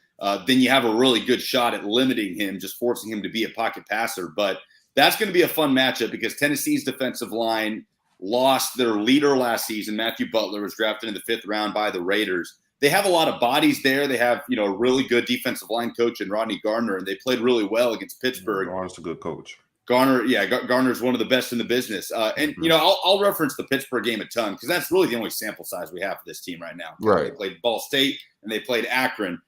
then you have a really good shot at limiting him, just forcing him to be a pocket passer. But that's going to be a fun matchup because Tennessee's defensive line lost their leader last season. Matthew Butler was drafted in the 5th round by the Raiders. They have a lot of bodies there. They have, a really good defensive line coach in Rodney Gardner, and they played really well against Pittsburgh.
Gardner's a good coach.
Garner's one of the best in the business. I'll reference the Pittsburgh game a ton because that's really the only sample size we have for this team right now.
Right.
They played Ball State and they played Akron.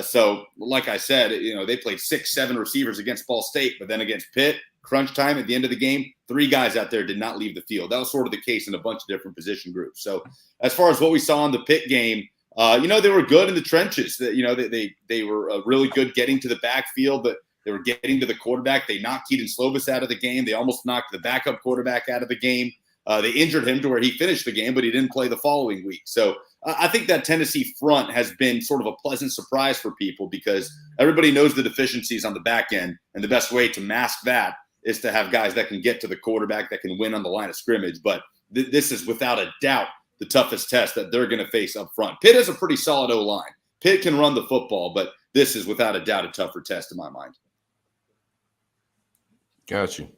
So like I said, they played 6-7 receivers against Ball State, but then against Pitt, crunch time at the end of the game, 3 guys out there did not leave the field. That was sort of the case in a bunch of different position groups. So as far as what we saw in the Pitt game, they were good in the trenches. They were really good getting to the backfield, but they were getting to the quarterback. They knocked Keaton Slovis out of the game. They almost knocked the backup quarterback out of the game. They injured him to where he finished the game, but he didn't play the following week. So I think that Tennessee front has been sort of a pleasant surprise for people because everybody knows the deficiencies on the back end, and the best way to mask that is to have guys that can get to the quarterback, that can win on the line of scrimmage. But this is without a doubt the toughest test that they're going to face up front. Pitt has a pretty solid O-line. Pitt can run the football, but this is without a doubt a tougher test in my mind.
Got you.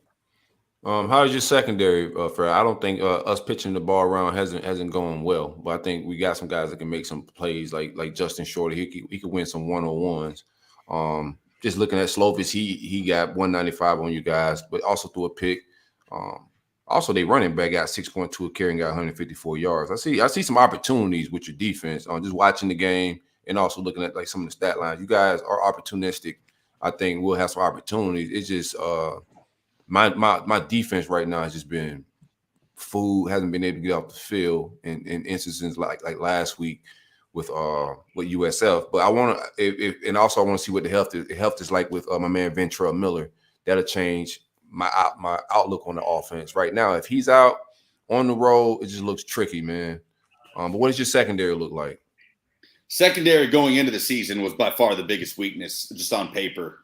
How is your secondary, Fred? I don't think us pitching the ball around hasn't gone well, but I think we got some guys that can make some plays like Justin Shorter. He could win some one-on-ones. Just looking at Slovis, he got 195 on you guys, but also threw a pick. Also, they running back got 6.2 a carry and got 154 yards. I see some opportunities with your defense. Just watching the game and also looking at like some of the stat lines. You guys are opportunistic. I think we'll have some opportunities. It's just my defense right now has just been food. Hasn't been able to get off the field in instances like last week with USF. But I want to, and also I want to see what the health is like with my man Ventrell Miller. That'll change my outlook on the offense. Right now, if he's out on the road, it just looks tricky, man. But what does your secondary look like?
Secondary going into the season was by far the biggest weakness, just on paper.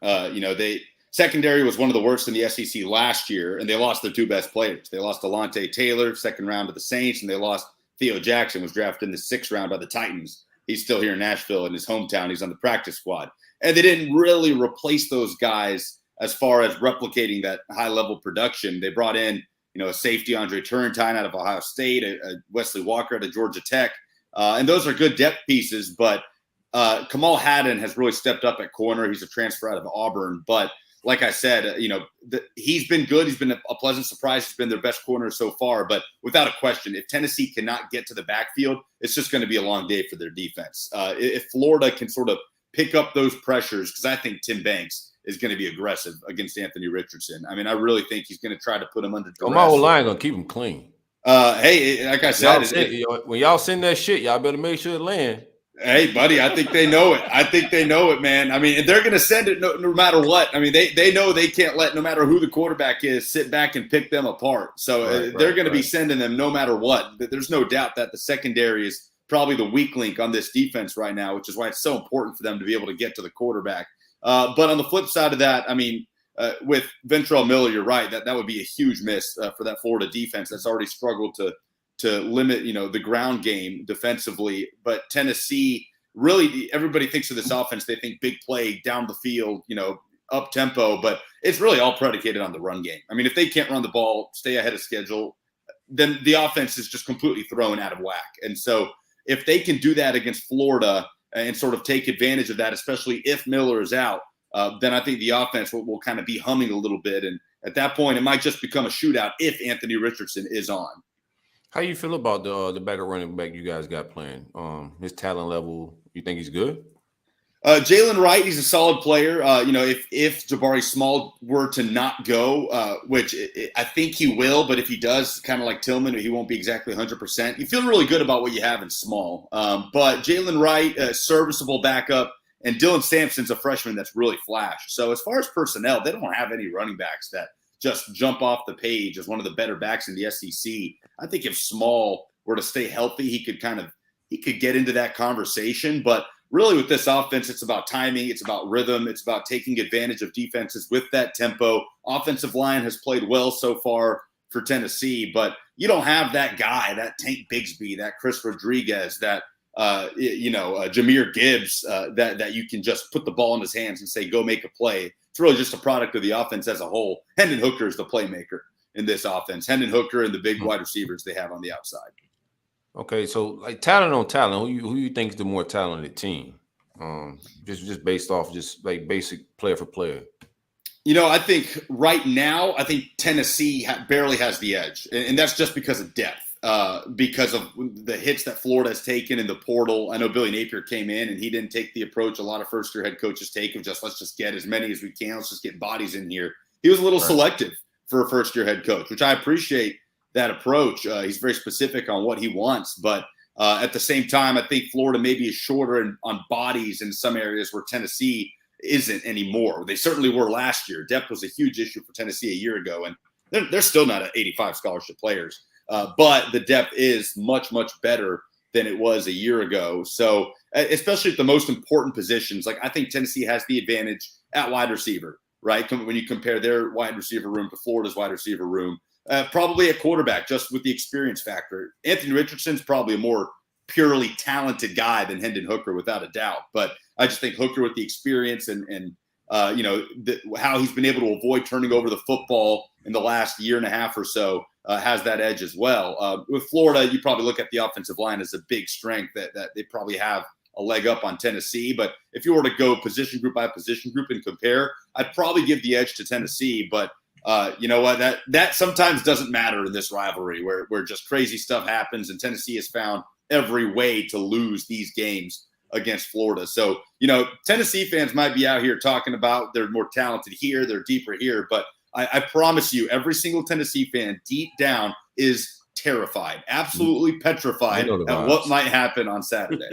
Secondary was one of the worst in the SEC last year, and they lost their 2 best players. They lost Alontae Taylor, 2nd round to the Saints, and they lost Theo Jackson, was drafted in the 6th round by the Titans. He's still here in Nashville in his hometown. He's on the practice squad. And they didn't really replace those guys as far as replicating that high-level production. They brought in, a safety, Andre Turrentine, out of Ohio State, a Wesley Walker out of Georgia Tech. And those are good depth pieces, but Kamal Haddon has really stepped up at corner. He's a transfer out of Auburn. But like I said, he's been good. He's been a pleasant surprise. He's been their best corner so far. But without a question, if Tennessee cannot get to the backfield, it's just going to be a long day for their defense. If Florida can sort of pick up those pressures, because I think Tim Banks is going to be aggressive against Anthony Richardson. I mean, I really think he's going to try to put him under duress.
My whole line going to keep him clean.
Hey, like I said,
when y'all send that shit, y'all better make sure it land.
Hey, buddy, I think they know it. Man. I mean, they're going to send it no matter what. I mean, they know they can't let, no matter who the quarterback is, sit back and pick them apart. So they're going to be sending them no matter what. There's no doubt that the secondary is probably the weak link on this defense right now, which is why it's so important for them to be able to get to the quarterback. But on the flip side of that, I mean, with Ventrell Miller, you're right. That would be a huge miss for that Florida defense that's already struggled to to limit, the ground game defensively. But Tennessee, really, everybody thinks of this offense. They think big play down the field, up tempo, but it's really all predicated on the run game. I mean, if they can't run the ball, stay ahead of schedule, then the offense is just completely thrown out of whack. And so if they can do that against Florida and sort of take advantage of that, especially if Miller is out, then I think the offense will kind of be humming a little bit. And at that point, it might just become a shootout if Anthony Richardson is on.
How you feel about the backup running back you guys got playing? His talent level, you think he's good?
Jalen Wright, he's a solid player. If Jabari Small were to not go, which I think he will, but if he does, kind of like Tillman, he won't be exactly 100%. You feel really good about what you have in Small. But Jalen Wright, serviceable backup, and Dylan Sampson's a freshman that's really flashed. So as far as personnel, they don't have any running backs that just jump off the page as one of the better backs in the SEC. I think if Small were to stay healthy, he could get into that conversation. But really with this offense, it's about timing, it's about rhythm, it's about taking advantage of defenses with that tempo. Offensive line has played well so far for Tennessee, but you don't have that guy, that Tank Bigsby, that Chris Rodriguez, that Jahmyr Gibbs, that you can just put the ball in his hands and say, go make a play. It's really just a product of the offense as a whole. Hendon Hooker is the playmaker in this offense. Hendon Hooker and the big wide receivers they have on the outside.
Okay, so like talent on talent, who you think is the more talented team? Just based off just like basic player for player.
I think right now, Tennessee barely has the edge, and that's just because of depth. Because of the hits that Florida has taken in the portal. I know Billy Napier came in and he didn't take the approach a lot of first-year head coaches take of just let's just get as many as we can. Let's just get bodies in here. He was a little selective for a first-year head coach, which I appreciate that approach. He's very specific on what he wants. But at the same time, I think Florida maybe is shorter on bodies in some areas where Tennessee isn't anymore. They certainly were last year. Depth was a huge issue for Tennessee a year ago, and they're still not at 85 scholarship players. But the depth is much, much better than it was a year ago. So especially at the most important positions, like I think Tennessee has the advantage at wide receiver, right? When you compare their wide receiver room to Florida's wide receiver room, probably at quarterback, just with the experience factor. Anthony Richardson's probably a more purely talented guy than Hendon Hooker, without a doubt. But I just think Hooker with the experience and how he's been able to avoid turning over the football in the last year and a half or so has that edge as well. With Florida, you probably look at the offensive line as a big strength that they probably have a leg up on Tennessee. But if you were to go position group by position group and compare, I'd probably give the edge to Tennessee. But you know what? That sometimes doesn't matter in this rivalry where just crazy stuff happens, and Tennessee has found every way to lose these games against Florida. So, Tennessee fans might be out here talking about they're more talented here, they're deeper here, but I promise you, every single Tennessee fan deep down is terrified, absolutely petrified at what might happen on Saturday.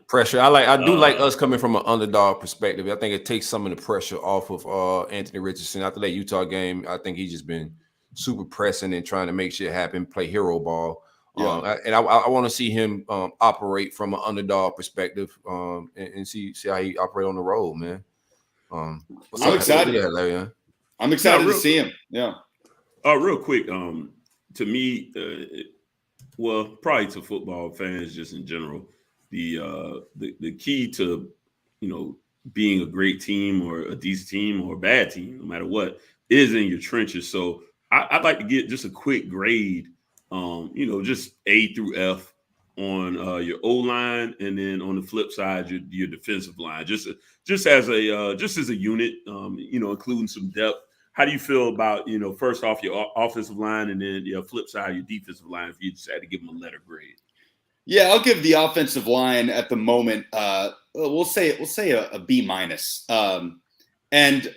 Pressure. I do like us coming from an underdog perspective. I think it takes some of the pressure off of Anthony Richardson. After that Utah game, I think he's just been super pressing and trying to make shit happen, play hero ball. Yeah. I want to see him operate from an underdog perspective and see how he operate on the road, man. I'm excited. I'm excited to see him. Yeah.
Real quick, to me, probably to football fans just in general, the key to being a great team or a decent team or a bad team, no matter what, is in your trenches. So I'd like to get just a quick grade. Just A through F on your O line, and then on the flip side, your defensive line, just as a unit, including some depth. How do you feel about first off your offensive line, and then your flip side, your defensive line? If you just had to give them a letter grade.
Yeah, I'll give the offensive line at the moment. We'll say a B minus, and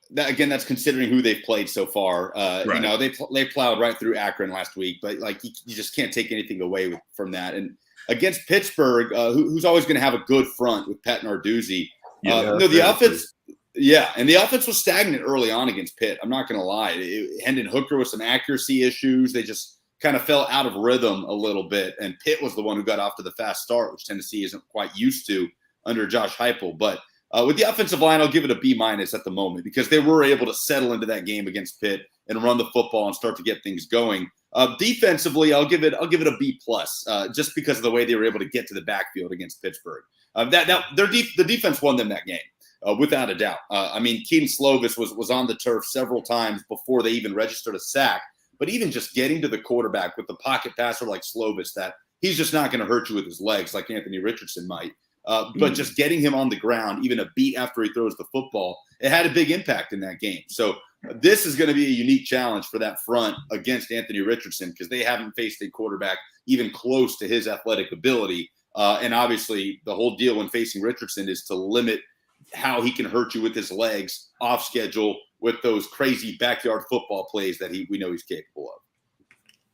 that's considering who they've played so far. Right. They plowed right through Akron last week, but you just can't take anything away from that. And against Pittsburgh, who's always going to have a good front with Pat Narduzzi. The offense, and the offense was stagnant early on against Pitt. I'm not going to lie. Hendon Hooker with some accuracy issues. They just kind of fell out of rhythm a little bit, and Pitt was the one who got off to the fast start, which Tennessee isn't quite used to under Josh Heupel. But with the offensive line, I'll give it a B minus at the moment because they were able to settle into that game against Pitt and run the football and start to get things going. Defensively, I'll give it a B+, just because of the way they were able to get to the backfield against Pittsburgh. The defense won them that game, without a doubt. I mean, Keaton Slovis was on the turf several times before they even registered a sack. But even just getting to the quarterback with the pocket passer like Slovis, that he's just not going to hurt you with his legs like Anthony Richardson might. But just getting him on the ground, even a beat after he throws the football, it had a big impact in that game. So this is going to be a unique challenge for that front against Anthony Richardson because they haven't faced a quarterback even close to his athletic ability. And obviously the whole deal when facing Richardson is to limit how he can hurt you with his legs off schedule with those crazy backyard football plays that we know he's capable of.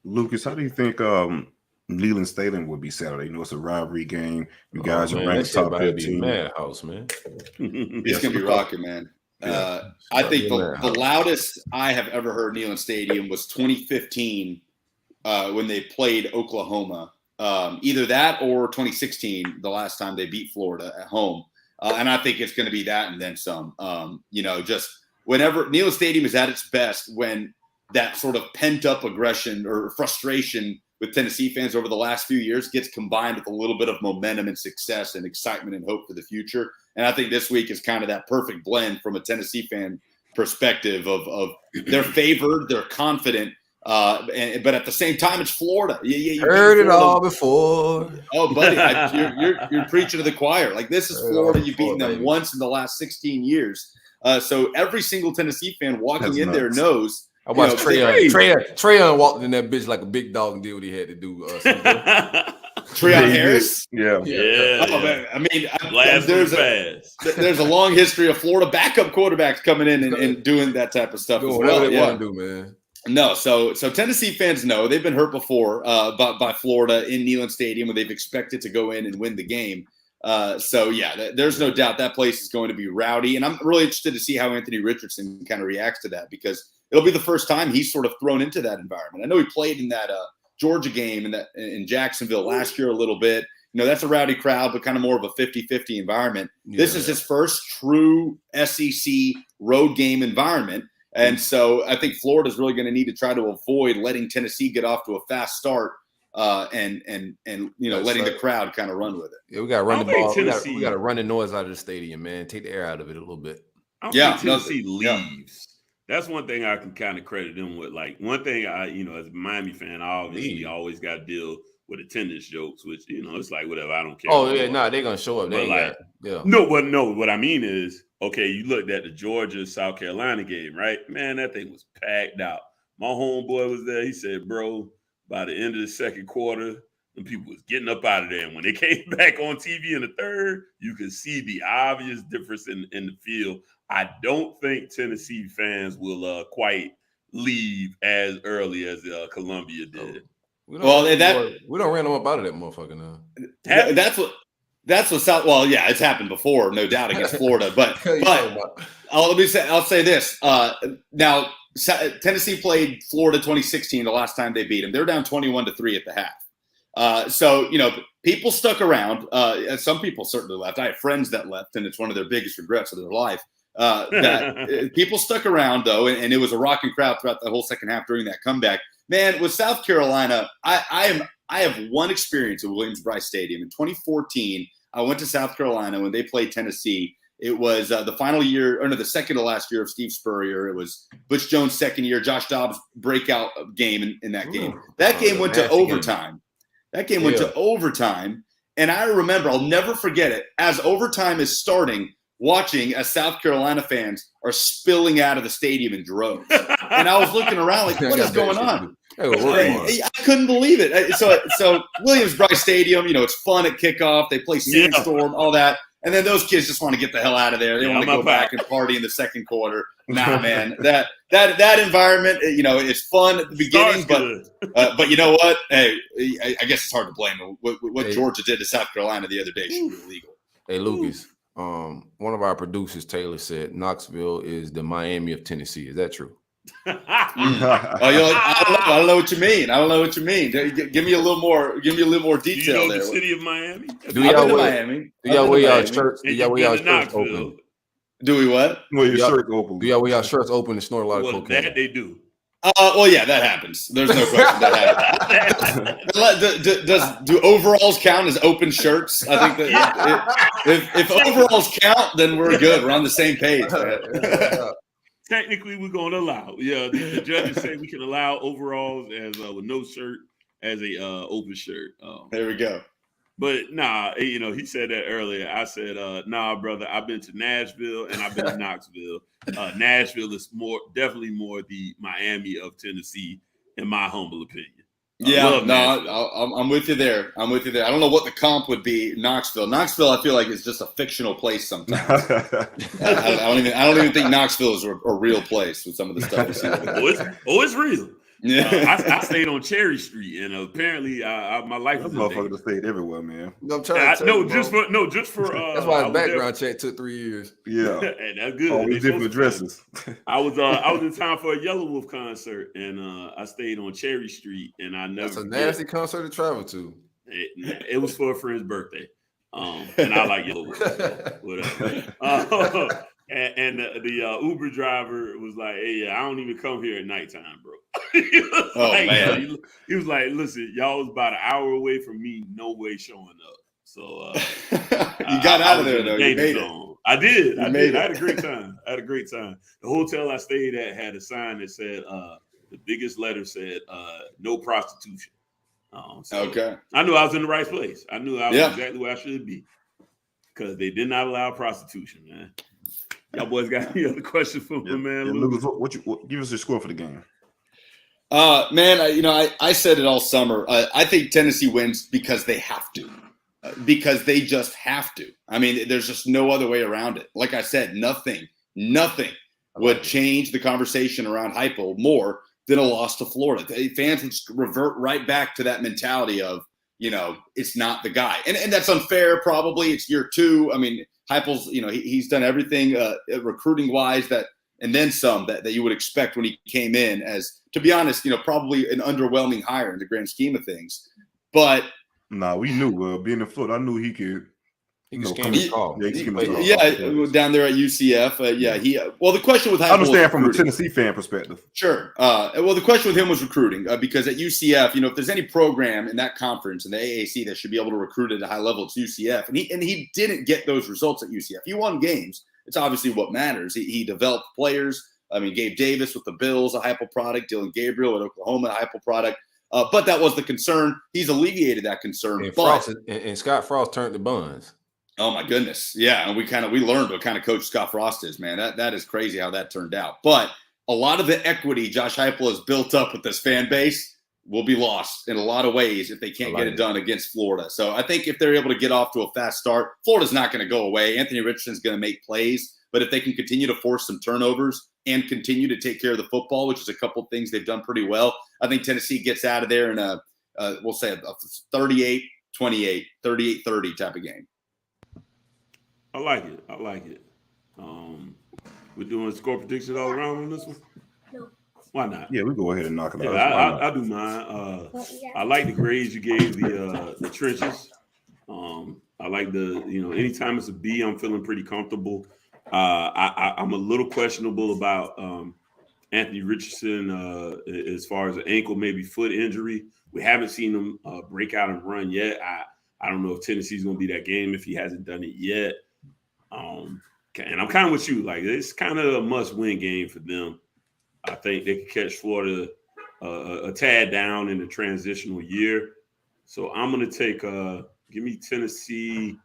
Lucas, how do you think Neyland Stadium would be Saturday? You know, it's a rivalry game. You guys are ranked top 15.
Madhouse, man.
It's going to be rocking, man. I think the loudest I have ever heard Neyland Stadium was 2015 when they played Oklahoma. Either that or 2016, the last time they beat Florida at home. And I think it's going to be that and then some. Just whenever Neyland Stadium is at its best, when that sort of pent-up aggression or frustration with Tennessee fans over the last few years gets combined with a little bit of momentum and success and excitement and hope for the future. And I think this week is kind of that perfect blend from a Tennessee fan perspective of they're favored, they're confident, but at the same time, it's Florida. You
heard it all before.
Oh, buddy, you're preaching to the choir. Like, this is Florida. You've beaten them once in the last 16 years. So every single Tennessee fan walking in there knows.
I watched Trayon walked in that bitch like a big dog and did what he had to do.
Trayon Harris?
Yeah.
Oh, man. I mean, there's a long history of Florida backup quarterbacks coming in and doing that type of stuff as well.
Whatever they want to do, man.
No, so Tennessee fans know they've been hurt before by Florida in Neyland Stadium when they've expected to go in and win the game. There's no doubt that place is going to be rowdy. And I'm really interested to see how Anthony Richardson kind of reacts to that because it'll be the first time he's sort of thrown into that environment. I know he played in that Georgia game in Jacksonville last year a little bit. You know, that's a rowdy crowd, but kind of more of a 50-50 environment. Yeah. This is his first true SEC road game environment. And so I think Florida's really going to need to try to avoid letting Tennessee get off to a fast start and letting the crowd kind of run with it.
Yeah, we got to run the ball. We got to run the noise out of the stadium, man. Take the air out of it a little bit.
I don't think Tennessee leaves. That's one thing I can kind of credit them with. Like, one thing as a Miami fan, I obviously always got to deal with attendance jokes, which, it's like, whatever, I don't care.
Oh, yeah, they're going to show up.
No, what I mean is, okay, you looked at the Georgia-South Carolina game, right? Man, that thing was packed out. My homeboy was there. He said, bro, by the end of the second quarter, the people was getting up out of there. And when they came back on TV in the third, you could see the obvious difference in the field. I don't think Tennessee fans will quite leave as early as Columbia did.
We don't ran them up out of that motherfucker now.
That's what South. Well, yeah, it's happened before, no doubt, against Florida. But I'll say this. Now, Tennessee played Florida 2016, the last time they beat them. They're down 21-3 at the half. So people stuck around. Some people certainly left. I have friends that left, and it's one of their biggest regrets of their life. That people stuck around though, and it was a rocking crowd throughout the whole second half during that comeback. Man, with South Carolina, I have one experience at Williams-Brice Stadium in 2014. I went to South Carolina when they played Tennessee. It was the second to last year of Steve Spurrier. It was Butch Jones' second year, Josh Dobbs' breakout game in that game. That game went to overtime. Went to overtime, and I remember, I'll never forget it. As overtime is starting, watching as South Carolina fans are spilling out of the stadium in droves. And I was looking around like, what is going on? I couldn't believe it. So Williams-Brice Stadium, it's fun at kickoff. They play Sandstorm, all that. And then those kids just want to get the hell out of there. They want to go back and party in the second quarter. Nah, man, that environment, it's fun at the beginning, but you know what? Hey, I guess it's hard to blame them. What Georgia did to South Carolina the other day should be illegal.
Hey, Lucas. One of our producers, Taylor, said Knoxville is the Miami of Tennessee. Is that true?
I don't know what you mean. Give me a little more detail there.
The city of Miami?
Do y'all wear y'all shirts? Do y'all wear y'all shirts open?
Do we what?
Well, your shirt open.
Do y'all wear y'all shirts open and snort a lot of cocaine?
That they do.
Well, yeah, that happens. There's no question that happens. Do overalls count as open shirts? I think that if overalls count, then we're good. We're on the same page, man.
Technically, we're going to allow. Yeah, the judges say we can allow overalls as with no shirt as a open shirt.
There we go.
But nah, he said that earlier. I said, nah, brother, I've been to Nashville and I've been to Knoxville. Nashville is definitely more the Miami of Tennessee, in my humble opinion.
I'm with you there. I don't know what the comp would be. Knoxville, I feel like is just a fictional place sometimes. I don't even think Knoxville is a real place with some of the stuff you see.
It's real. Yeah, I stayed on Cherry Street, and apparently, my life was
motherfucker stayed everywhere, man.
Just for
that's why his background check took 3 years.
Yeah,
and that's good.
All these different addresses.
I was in town for a Yellow Wolf concert, and I stayed on Cherry Street, and I never.
That's a nasty concert to travel to.
It was for a friend's birthday, and I like Yellow Wolf, so whatever. And the Uber driver was like, "Hey, I don't even come here at nighttime, bro."
Man.
He was like, "Listen, y'all was about an hour away from me, no way showing up." So
you got out of there though. You made it.
I did. I had a great time. The hotel I stayed at had a sign that said, the biggest letter said, "No prostitution."
Okay.
I knew I was in the right place. I knew I was exactly where I should be because they did not allow prostitution, man. Y'all boys got any other questions for me, man?
Lucas, give us your score for the game.
Man, I said it all summer. I think Tennessee wins because they have to. Because they just have to. I mean, there's just no other way around it. Like I said, nothing would change the conversation around Heupel more than a loss to Florida. Fans would revert right back to that mentality of, it's not the guy. And that's unfair, probably. It's year 2. I mean, Heupel's, he's done everything recruiting wise and then some that you would expect when he came in as, to be honest, probably an underwhelming hire in the grand scheme of things. But
we knew being in Florida, I knew he could.
He can scheme his call.
Down there at UCF. The question with Heupel,
I understand from a Tennessee fan perspective.
Sure. The question with him was recruiting because at UCF, if there's any program in that conference in the AAC that should be able to recruit at a high level, it's UCF. And he didn't get those results at UCF. He won games. It's obviously what matters. He developed players. I mean, Gabe Davis with the Bills, a Heupel product. Dylan Gabriel at Oklahoma, a Heupel product. But that was the concern. He's alleviated that concern.
And Scott Frost turned the buns.
Oh my goodness. Yeah. And we learned what kind of coach Scott Frost is, man. That is crazy how that turned out. But a lot of the equity Josh Heupel has built up with this fan base will be lost in a lot of ways if they can't get it done against Florida. So I think if they're able to get off to a fast start, Florida's not going to go away. Anthony Richardson's going to make plays, but if they can continue to force some turnovers and continue to take care of the football, which is a couple of things they've done pretty well, I think Tennessee gets out of there in we'll say a 38-28, 38-30 type of game.
I like it. We're doing score predictions all around on this one? No. Why not?
Yeah, we go ahead and knock it out.
I do mine. I like the grades you gave the trenches. I like anytime it's a B, I'm feeling pretty comfortable. I'm a little questionable about Anthony Richardson as far as an ankle, maybe foot injury. We haven't seen him break out and run yet. I don't know if Tennessee's going to be that game if he hasn't done it yet. And I'm kind of with you. Like, it's kind of a must-win game for them. I think they could catch Florida a tad down in the transitional year. So I'm going to take give me Tennessee.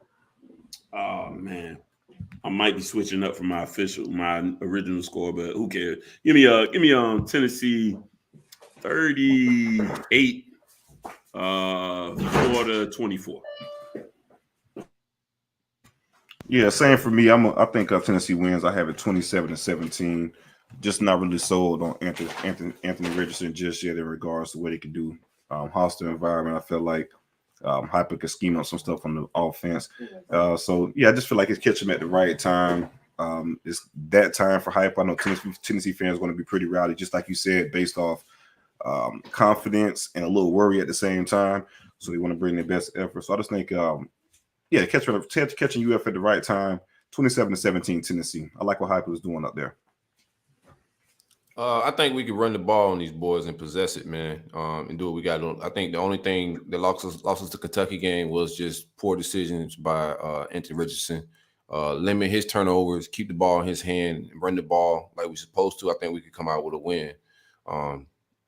Oh, man. I might be switching up from my original score, but who cares? Give me Tennessee 38, Florida 24.
Yeah, same for me. I think Tennessee wins. I have it 27-17. Just not really sold on Anthony Richardson just yet in regards to what he can do. Hostile environment. I feel like Heupel could scheme up some stuff on the offense. I just feel like it's catching him at the right time. It's that time for Heupel. I know Tennessee fans are going to be pretty rowdy, just like you said, based off confidence and a little worry at the same time. So they want to bring their best effort. So I just think, catching UF at the right time, 27-17 Tennessee. I like what Heupel is doing up there.
I think we could run the ball on these boys and possess it, man, and do what we got to do. I think the only thing that lost us the Kentucky game was just poor decisions by Anthony Richardson. Limit his turnovers, keep the ball in his hand, and run the ball like we're supposed to. I think we could come out with a win.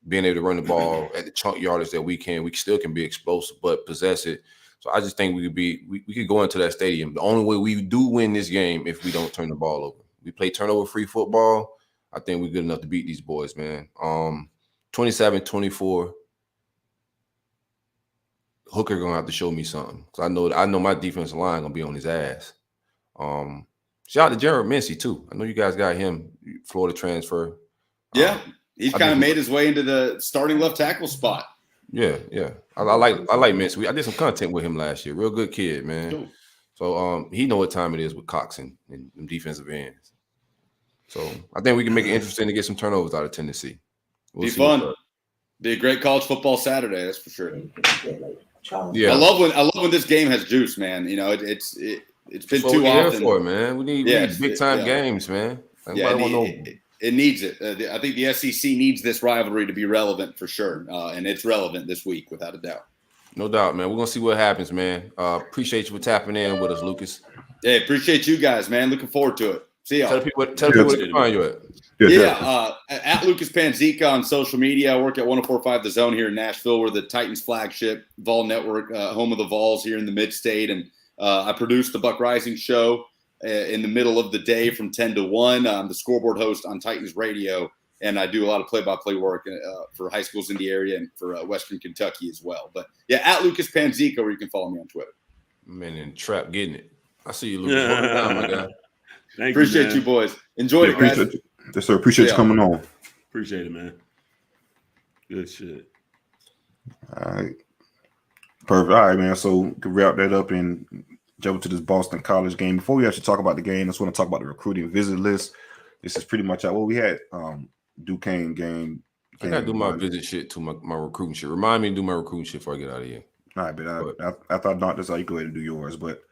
Being able to run the ball at the chunk yardage that we still can be explosive, but possess it. So I just think we could go into that stadium. The only way we do win this game if we don't turn the ball over. We play turnover-free football. I think we're good enough to beat these boys, man. 27-24. Hooker gonna have to show me something. Cause I know my defensive line gonna be on his ass. Shout out to Jared Mincy too. I know you guys got him, Florida transfer.
Yeah, he's kind of made his way into the starting left tackle spot.
Yeah. I like Mincy. I did some content with him last year. Real good kid, man.
Cool.
So he know what time it is with Cox and defensive ends. So I think we can make it interesting to get some turnovers out of Tennessee.
Be fun. Be a great college football Saturday, that's for sure.
Yeah,
I love when this game has juice, man. You know, it's been too often.
For it, man. We need big time games, man.
It needs it. I think the SEC needs this rivalry to be relevant for sure, and it's relevant this week without a doubt.
No doubt, man. We're gonna see what happens, man. Appreciate you for tapping in with us, Lucas.
Hey, appreciate you guys, man. Looking forward to it. See y'all.
Tell people where to find you at.
At Lucas Panzica on social media. I work at 104.5 The Zone here in Nashville. We're the Titans flagship Vol Network, home of the Vols here in the Mid-State. And I produce the Buck Rising Show in the middle of the day from 10 to 1. I'm the scoreboard host on Titans Radio, and I do a lot of play-by-play work for high schools in the area and for Western Kentucky as well. But, yeah, at Lucas Panzica, where you can follow me on Twitter.
Man, in trap getting it. I see you, Lucas. Hold it down, my guy.
Appreciate you, boys. Enjoy it, guys.
Yes, sir. Appreciate you coming on.
Appreciate it, man. Good shit.
All right. Perfect. All right, man. So we can wrap that up and jump to this Boston College game. Before we actually talk about the game, I just want to talk about the recruiting visit list. This is pretty much out. Well, we had Duquesne game.
I gotta do my visit shit to my recruiting shit. Remind me to do my recruiting shit before I get out of here.
All right, but after I knock this out, you go ahead and do yours. But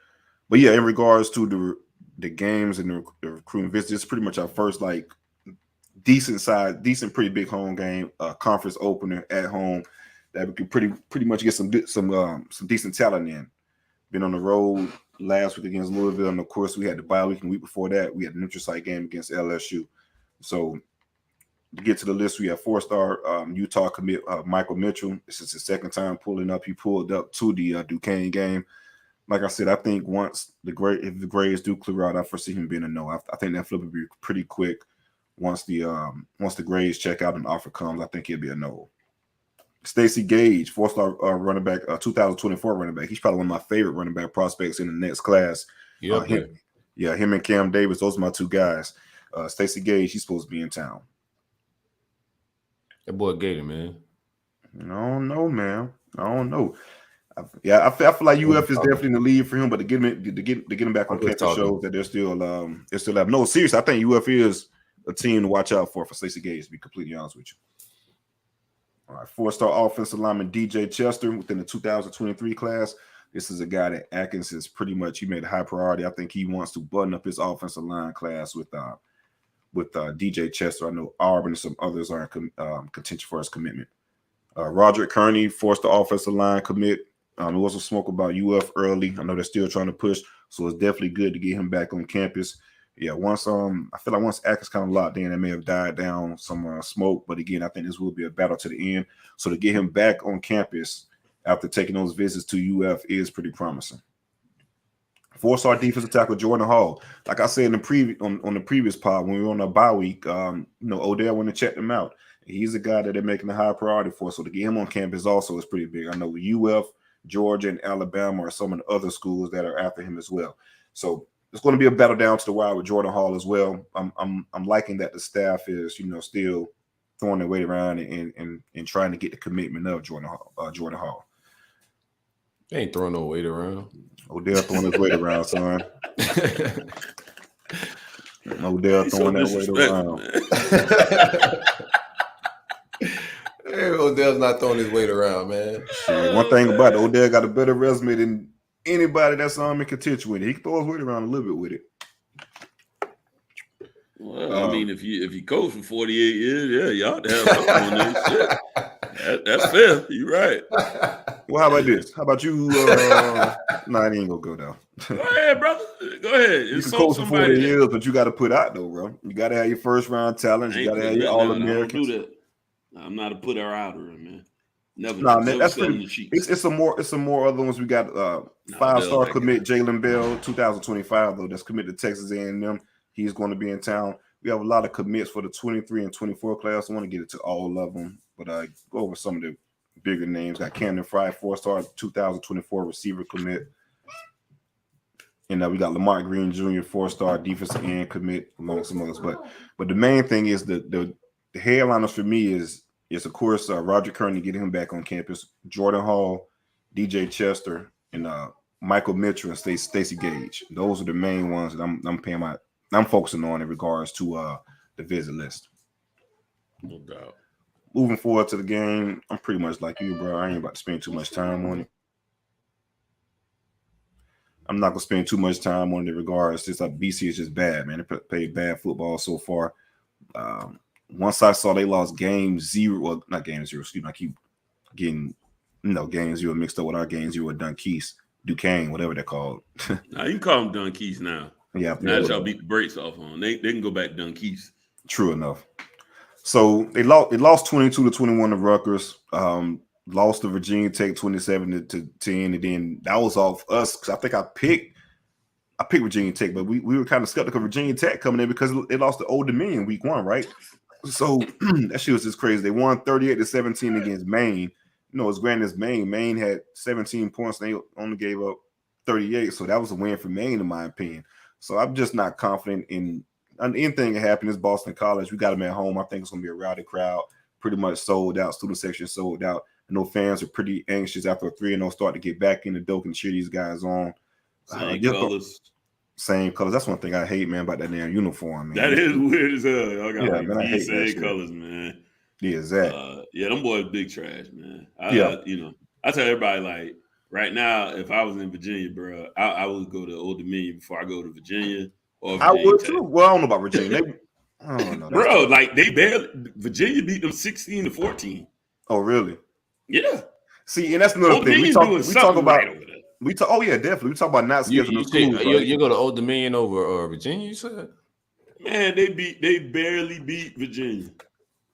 yeah, in regards to the games and the recruiting visits, it's pretty much our first like decent, pretty big home game, conference opener at home that we could pretty much get some decent talent in. Been on the road last week against Louisville, and of course we had the bye week, and the week before that we had an intra-site game against LSU. So to get to the list, we have 4-star Utah commit Michael Mitchell. This is his second time pulling up. He pulled up to the Duquesne game. Like I said, I think once if the grades do clear out, I foresee him being a no. I think that flip will be pretty quick. Once the grades check out and the offer comes, I think he'll be a no. Stacey Gage, 4-star running back, 2024 running back. He's probably one of my favorite running back prospects in the next class. Him and Cam Davis, those are my two guys. Stacey Gage, he's supposed to be in town.
That boy Gator, man.
I don't know, man. I don't know. I feel like UF is definitely in the lead for him, but to get him back on campus shows that they're still have. No, seriously, I think UF is a team to watch out for Stacey Gage, to be completely honest with you. All right, 4-star offensive lineman DJ Chester within the 2023 class. This is a guy that Atkins is pretty much, he made a high priority. I think he wants to button up his offensive line class with DJ Chester. I know Auburn and some others are in contention for his commitment. Roderick Kearney, 4-star offensive line commit. There was some smoke about UF early. I know they're still trying to push, so it's definitely good to get him back on campus. Yeah, once I feel like once Atkins kind of locked in, it may have died down some smoke. But again, I think this will be a battle to the end. So to get him back on campus after taking those visits to UF is pretty promising. 4-star defensive tackle Jordan Hall. Like I said in the on the previous pod when we were on a bye week, Odell went and checked him out. He's a guy that they're making a high priority for. So to get him on campus also is pretty big. I know UF, Georgia, and Alabama are some of the other schools that are after him as well. So it's going to be a battle down to the wire with Jordan Hall as well. I'm liking that the staff is still throwing their weight around and trying to get the commitment of Jordan Hall.
They ain't throwing no weight around.
Odell throwing his weight around, son. Odell throwing that weight around.
Hey, Odell's not throwing his weight around, man.
One thing about it, Odell got a better resume than anybody that's in contention with it. He can throw his weight around a little bit with it.
Well, I mean, if you coach for 48 years, yeah, you ought to have something on that shit. That's fair. You're right.
Well, how about this? How about you? Nah, I ain't gonna go down.
Go ahead, brother. Go ahead.
You can coach for 40 years, but you got to put out though, bro. You got to have your first round talent. You got to have your All Americans.
I'm not a put her outer, man. Never.
No, that's pretty. It's some more other ones. We got 5-star commit Jalen Bell, 2025 though. That's committed to Texas A&M. He's going to be in town. We have a lot of commits for the 23 and 24 class. I want to get it to all of them, but go over some of the bigger names. Got Camden Fry, 4-star 2024 receiver commit. And we got Lamar Green Jr., 4-star defensive end commit, among some others. But the main thing is the headliners for me is of course Roger Kearney, getting him back on campus, Jordan Hall, DJ Chester, and Michael Mitchell and Stacey Gage. Those are the main ones that I'm focusing on in regards to the visit list.
No doubt.
Moving forward to the game, I'm pretty much like you, bro. I ain't about to spend too much time on it. I'm not gonna spend too much time on it in regards. Just like BC is just bad, man. They played bad football so far. Once I saw they lost game 0, well, not game 0. Excuse me, I keep getting game 0 mixed up with our game 0 with Duquesne, whatever they're called.
Now you can call them Dunkeys now.
Yeah,
now that y'all beat the brakes off on. They can go back to Dunkeys.
True enough. So they lost 22-21 to Rutgers. Lost to Virginia Tech 27-10, and then that was off us because I think I picked Virginia Tech, but we were kind of skeptical of Virginia Tech coming in because they lost to Old Dominion week 1, right? So that shit was just crazy. They won 38-17 against Maine. As grand as Maine. Maine had 17 points, and they only gave up 38. So that was a win for Maine, in my opinion. So I'm just not confident in anything that happened. It's Boston College. We got them at home. I think it's going to be a rowdy crowd. Pretty much sold out. Student section sold out. I know fans are pretty anxious after a 3-0 start to get back in the dope and cheer these guys on. Same colors. That's one thing I hate, man, about that damn uniform, man.
That is weird as hell. Y'all got
man, I hate
same colors, man.
Yeah, exactly.
Them boys big trash, man. I tell everybody, like, right now, if I was in Virginia, bro, I would go to Old Dominion before I go to Virginia. Or Virginia
I would
Tech.
too. Well, I don't know about Virginia. I don't know.
Bro, like Virginia beat them 16-14.
Oh, really?
Yeah.
See, and that's another thing. We talk about.
Right,
oh yeah, definitely. We talk about not scheduling schools.
You go to Old Dominion over Virginia, you said?
Man, they barely beat Virginia.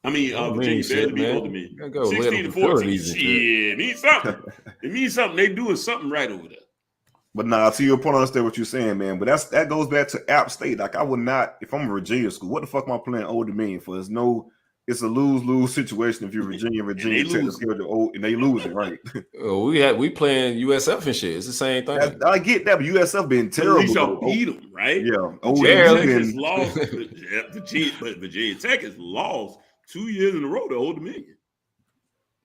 I mean, Virginia barely beat Old Dominion. 16-14. Shit, it means something. It means something. They doing something right over there.
But to your point, I understand what you're saying, man. But that goes back to App State. Like, I would not, if I'm a Virginia school, what the fuck am I playing Old Dominion for? It's a lose-lose situation if you're Virginia take the schedule and they lose it, right?
We playing USF and shit. It's the same thing.
I get that, but USF been terrible.
At least y'all beat them, right?
Yeah.
Virginia Tech has lost 2 years in a row to Old Dominion.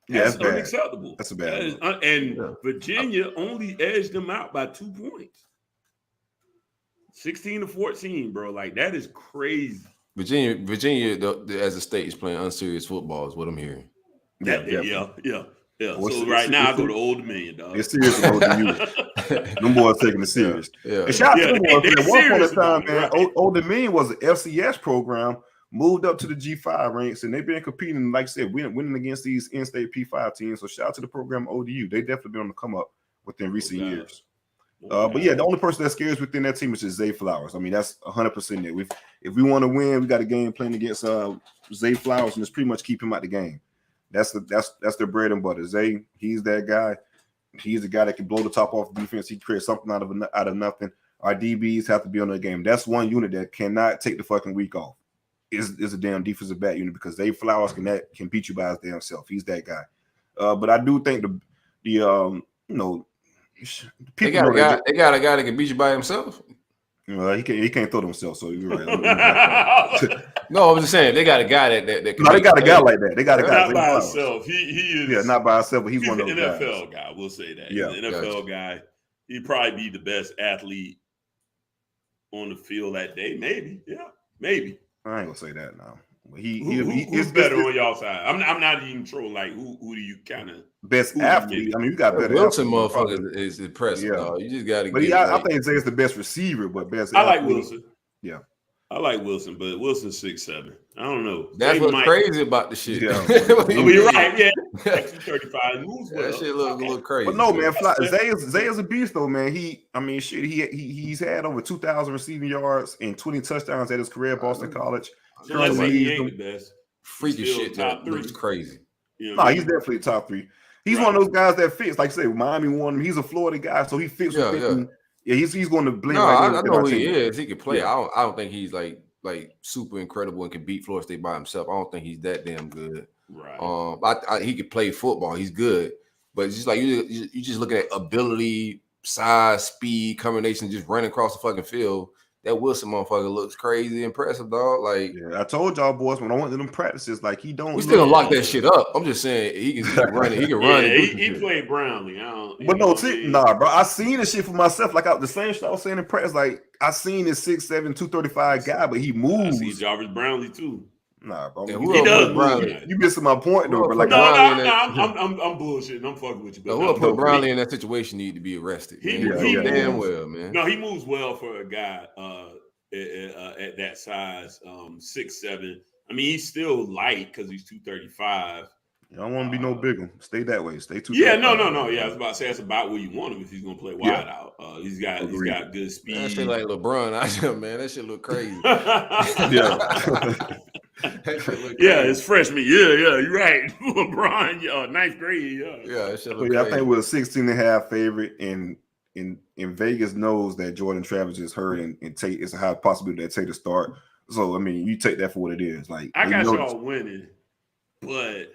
That's unacceptable.
That's a bad
one. Virginia only edged them out by 2 points. 16-14, bro. Like, that is crazy.
Virginia, as a state, is playing unserious football, is what I'm hearing.
Yeah. So right now, I go to Old Dominion, dog.
It's serious to them boys taking it serious.
Yeah.
And shout out to them boys. At one point in time, man, Old Dominion was an FCS program, moved up to the G5 ranks, and they've been competing, like I said, winning against these in-state P5 teams. So shout out to the program ODU. They definitely been on the come up within recent years. But yeah, the only person that scares within that team is just Zay Flowers. I mean, that's 100% there. If we want to win, we got a game plan against Zay Flowers, and it's pretty much keep him out the game. That's their bread and butter. Zay, he's that guy. He's the guy that can blow the top off the defense. He creates something out of nothing. Our DBs have to be on the game. That's one unit that cannot take the fucking week off. Is a damn defensive back unit because Zay Flowers can beat you by his damn self. He's that guy. But I do think they got
a guy that can beat you by himself.
He can't throw himself, so you're right.
No, I'm just saying they got a guy that can.
No, they got a guy like that. They got a guy
not by himself. He is
not by himself, but he's one of those
NFL guy. We'll say that.
Yeah,
he's an NFL guy. He'd probably be the best athlete on the field that day. Maybe, maybe.
I ain't gonna say that now.
Who's better on y'all side? I'm not even trolling. Like who do you kind of
best athlete? I mean, you got better.
Wilson, motherfucker, is impressive. Yeah. You just got to.
But I think Zay's the best receiver, but best.
I like Wilson.
Yeah.
I like Wilson, but Wilson's 6'7". I don't know.
That's what's crazy about the shit.
Yeah.
You're right. Yeah, 235 moves well.
That shit look a little crazy.
But no, man, Zay is a beast though, man. He's had over 2,000 receiving yards and 20 touchdowns at his career at Boston College.
So let's say he ain't the best.
Freaky shit that looks crazy.
You know
he's definitely top 3. He's one of those guys that fits. Like I say, Miami won him. He's a Florida guy, so he fits. Yeah, he's going to blend.
I know who he is. He can play. Yeah. I don't think he's like super incredible and can beat Florida State by himself. I don't think he's that damn good.
Right.
He could play football. He's good, but it's just like you just look at ability, size, speed, combination, just running across the fucking field. That Wilson motherfucker looks crazy impressive, dog. Like,
I told y'all boys when I went to them practices, like he don't.
We still don't lock that shit up. I'm just saying he can run it. He can run it.
He played Brownlee.
Nah, bro. I seen this shit for myself. Like the same shit I was saying in practice. Like I seen this 6'7", 235 guy, but he moves.
I see Jarvis Brownlee too.
Nah, bro.
Yeah, he does move.
You missing my point though, bro. Like,
I'm bullshitting. I'm fucking with you.
But whoever put Brownlee in that situation need to be arrested.
He
damn well, man.
No, he moves well for a guy at that size, 6'7". I mean, he's still light because he's 235.
You don't want to be no bigger. Stay that way. Stay 235.
Yeah, no. Yeah, I was about to say that's about where you want him if he's gonna play wide out. He's got good speed.
That shit like LeBron out there, man. That shit look crazy.
Yeah, it's freshman. Yeah, you're right. LeBron, ninth grade.
Yeah, that shit look
crazy.
I
think we're a 16.5 favorite, and in Vegas knows that Jordan Travis is hurt, and Tate is a high possibility that Tate to start. So I mean, you take that for what it is. Like
I got y'all winning, but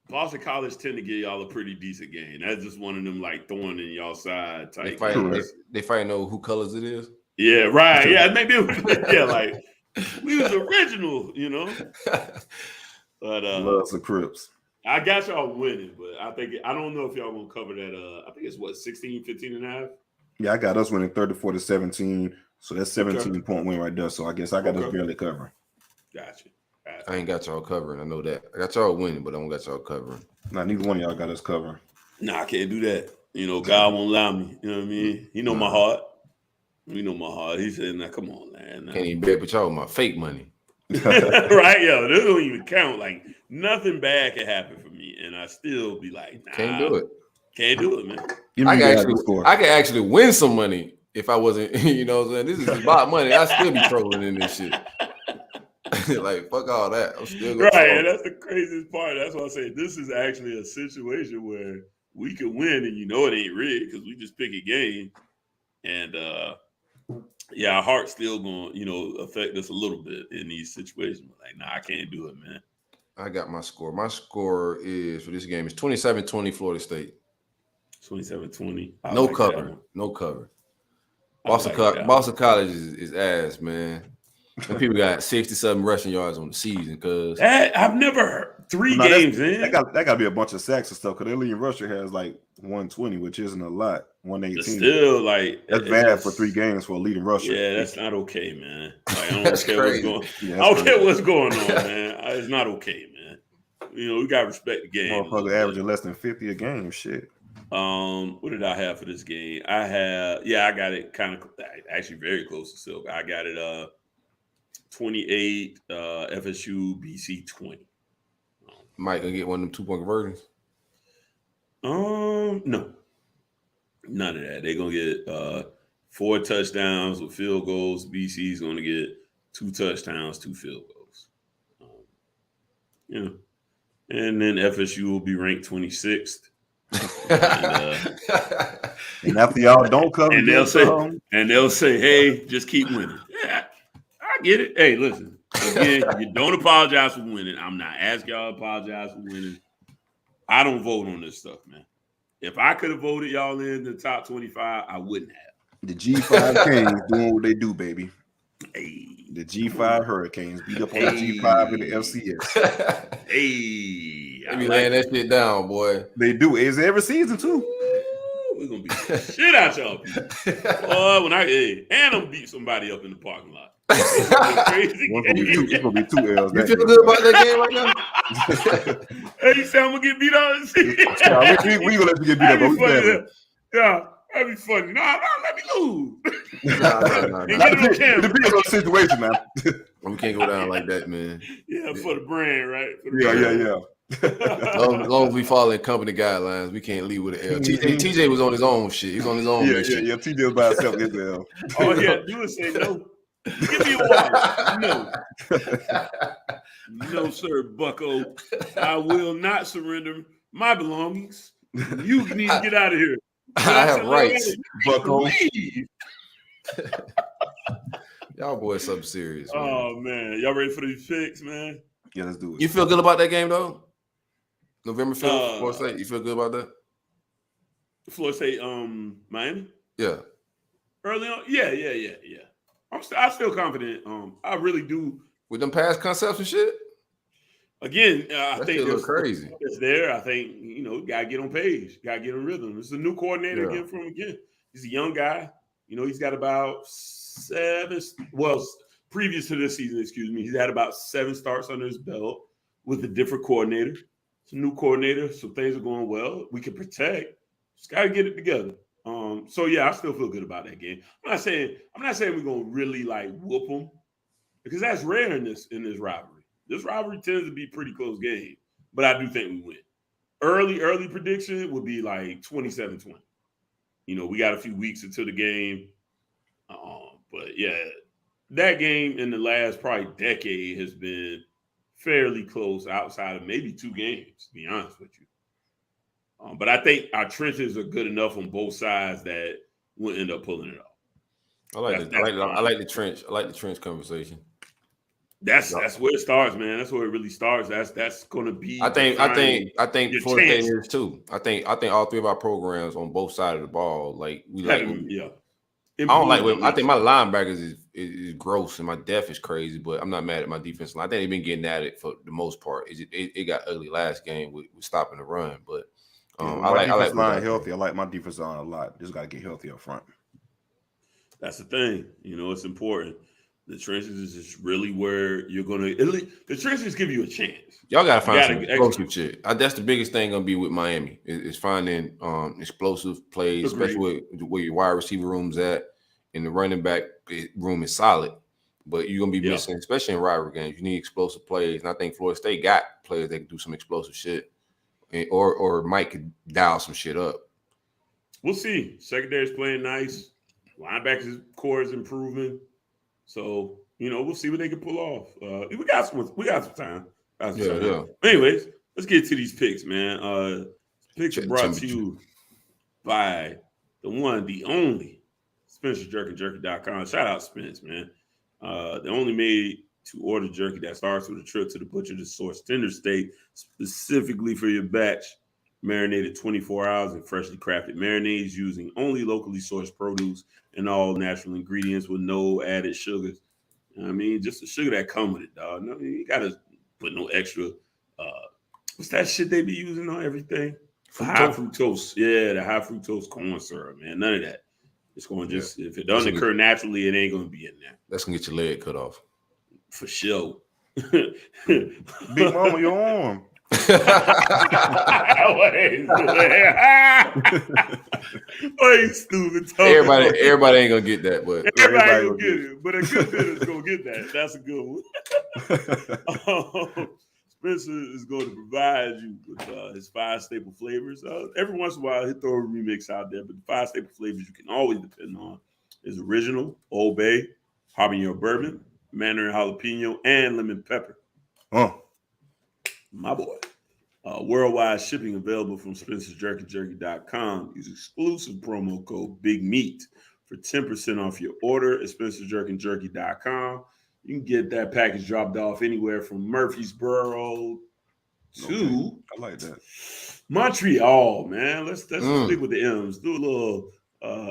Boston College tend to give y'all a pretty decent game. That's just one of them like throwing in y'all side type.
They find know who colors it is.
Yeah, right. Yeah, maybe. Like we was original, you know. But
loves the Crips.
I got y'all winning, but I don't know if y'all gonna cover that. I think it's 16, 15.5.
Yeah, I got us winning 34-17. So that's 17-point win right there. So I guess I got us barely covering.
Gotcha.
I ain't got y'all covering. I know that. I got y'all winning, but I don't got y'all covering.
Nah, neither one of y'all got us covering.
Nah, I can't do that. You know, God won't allow me. You know what I mean? He know my heart. We know my heart. He said, "Nah, come on, man." Nah.
Can't even bet with y'all with my fake money.
Right, yo, this don't even count. Like nothing bad can happen for me, and I still be like, "Nah,
can't do it.
Can't do it, man."
I can actually win some money if I wasn't. You know what I'm saying? This is about money. I still be trolling in this shit. Like fuck all that. I'm still gonna
right, and that's the craziest part. That's why I say this is actually a situation where we can win, and you know it ain't rigged because we just pick a game, and our heart's still going, affect us a little bit in these situations. Like, nah, I can't do it, man.
I got my score. My score is for this game is 27-20 Florida State.
27-20.
No cover. No cover. Boston College is ass, man. And people got 67 rushing yards on the season because
I've never heard 3 games in.
That got to be a bunch of sacks and stuff because their leading rusher has like 120, which isn't a lot. 118.
Still, like
that's bad for 3 games for a leading rusher.
Yeah, that's not okay, man. Like, I don't care what's going. I don't care what's going on, man. It's not okay, man. We gotta respect the game.
Motherfucker averaging less than 50 a game. Shit.
What did I have for this game? I got it kind of actually very close to Silk. I got it 28 FSU BC 20.
Mike gonna get one of them 2-point conversions?
No. None of that. They're gonna get 4 touchdowns with field goals. BC's gonna get 2 touchdowns, 2 field goals. And then FSU will be ranked 26th.
And after y'all don't cover,
and they'll say, "Hey, just keep winning." Yeah, I get it. Hey, listen, again, you don't apologize for winning. I'm not asking y'all to apologize for winning. I don't vote on this stuff, man. If I could have voted y'all in the top 25, I wouldn't have.
The G5 Kings doing what they do, baby.
Hey,
the G5 Hurricanes beat up on the G5 in the FCS.
Hey,
they be laying that shit down, boy.
They do. It's every season too.
We're gonna beat shit out y'all people. Boy, and I'm beat somebody up in the parking lot. It's
gonna be 2 L's.
You feel good about that game right now?
Hey, you say I'm gonna get beat up?
We gonna let you get beat up.
Yeah, That'd be funny. No, let me lose.
Nah.
And get it on camera.
It depends on the situation, man.
We can't go down like that, man.
Yeah, for the brand, right? For the
Yeah.
As long as we follow company guidelines, we can't leave with an L. TJ was on his own shit. He's on his own.
Yeah. TJ was by himself with his L.
All he had to do is say no. Give me a water. No. No, sir, bucko. I will not surrender my belongings. You need to get out of here.
I have rights, bucko. Y'all boys something serious. Man.
Oh, man. Y'all ready for these picks, man?
Yeah, let's do it.
You feel good about that game, though? November 5th, Florida State. You feel good about that?
Florida State, Miami?
Yeah.
Early on? Yeah. I'm still confident. I really do.
With them past concepts and shit?
Again, I think
it's crazy.
It's there. I think, got to get on page. Got to get in rhythm. It's a new coordinator again. He's a young guy. He's got about previous to this season, he's had about 7 starts under his belt with a different coordinator. It's a new coordinator, so things are going well. We can protect. Just got to get it together. So yeah, I still feel good about that game. I'm not saying we're gonna really like whoop them, because that's rare in this rivalry. This rivalry tends to be a pretty close game, but I do think we win. Early prediction would be like 27-20. We got a few weeks until the game, but yeah, that game in the last probably decade has been fairly close outside of maybe 2 games, to be honest with you. But I think our trenches are good enough on both sides that we'll end up pulling it off.
I like the trench. I like the trench conversation.
That's where it starts, man. That's where it really starts. That's going to be.
I think Florida State is too. I think all 3 of our programs on both sides of the ball, like we like.
Yeah.
I don't like. I think my linebackers is gross and my depth is crazy, but I'm not mad at my defense line. I think they've been getting at it for the most part. It got ugly last game with stopping the run, but. I like
line healthy. I like my defense line a lot. Just got to get healthy up front.
That's the thing. It's important. The trenches is just really where you're gonna. The trenches give you a chance.
Y'all gotta find some explosive shit. That's the biggest thing gonna be with Miami is finding explosive plays, especially where your wide receiver room's at, and the running back room is solid. But you're gonna be missing, especially in rivalry games. You need explosive plays, and I think Florida State got players that can do some explosive shit. Or Mike could dial some shit up.
We'll see. Secondary's playing nice. Linebackers core is improving. So, we'll see what they can pull off. We got some time. Yeah. Anyways, let's get to these picks, man. Picks are brought to you by the one, the only SpencerJerkyJerky.com. Shout out Spence, man. The only made to order jerky that starts with a trip to the butcher to source tender steak specifically for your batch, marinated 24 hours in freshly crafted marinades using only locally sourced produce and all natural ingredients with no added sugars. Just the sugar that come with it, dog. No, you gotta put no extra. What's that shit they be using on everything? High fructose. Yeah, the high fructose corn syrup, man. None of that. It's going to if it doesn't occur naturally, it ain't going to be in there.
That's going to get your leg cut off.
For sure.
Big Mama, your arm.
Wait, stupid.
Everybody ain't gonna get that, but
everybody gonna get it. But a good bit is gonna get that. That's a good one. Spencer is going to provide you with his 5 staple flavors. Every once in a while, he'll throw a remix out there, but the 5 staple flavors you can always depend on is original, Old Bay, habanero bourbon, Mandarin jalapeno, and lemon pepper. My boy. Worldwide shipping available from SpencerJerkyJerky.com. Use exclusive promo code BIGMEAT for 10% off your order at SpencerJerkyJerky.com. You can get that package dropped off anywhere from Murfreesboro to
I like that.
Montreal, man. Let's stick with the M's. Do a little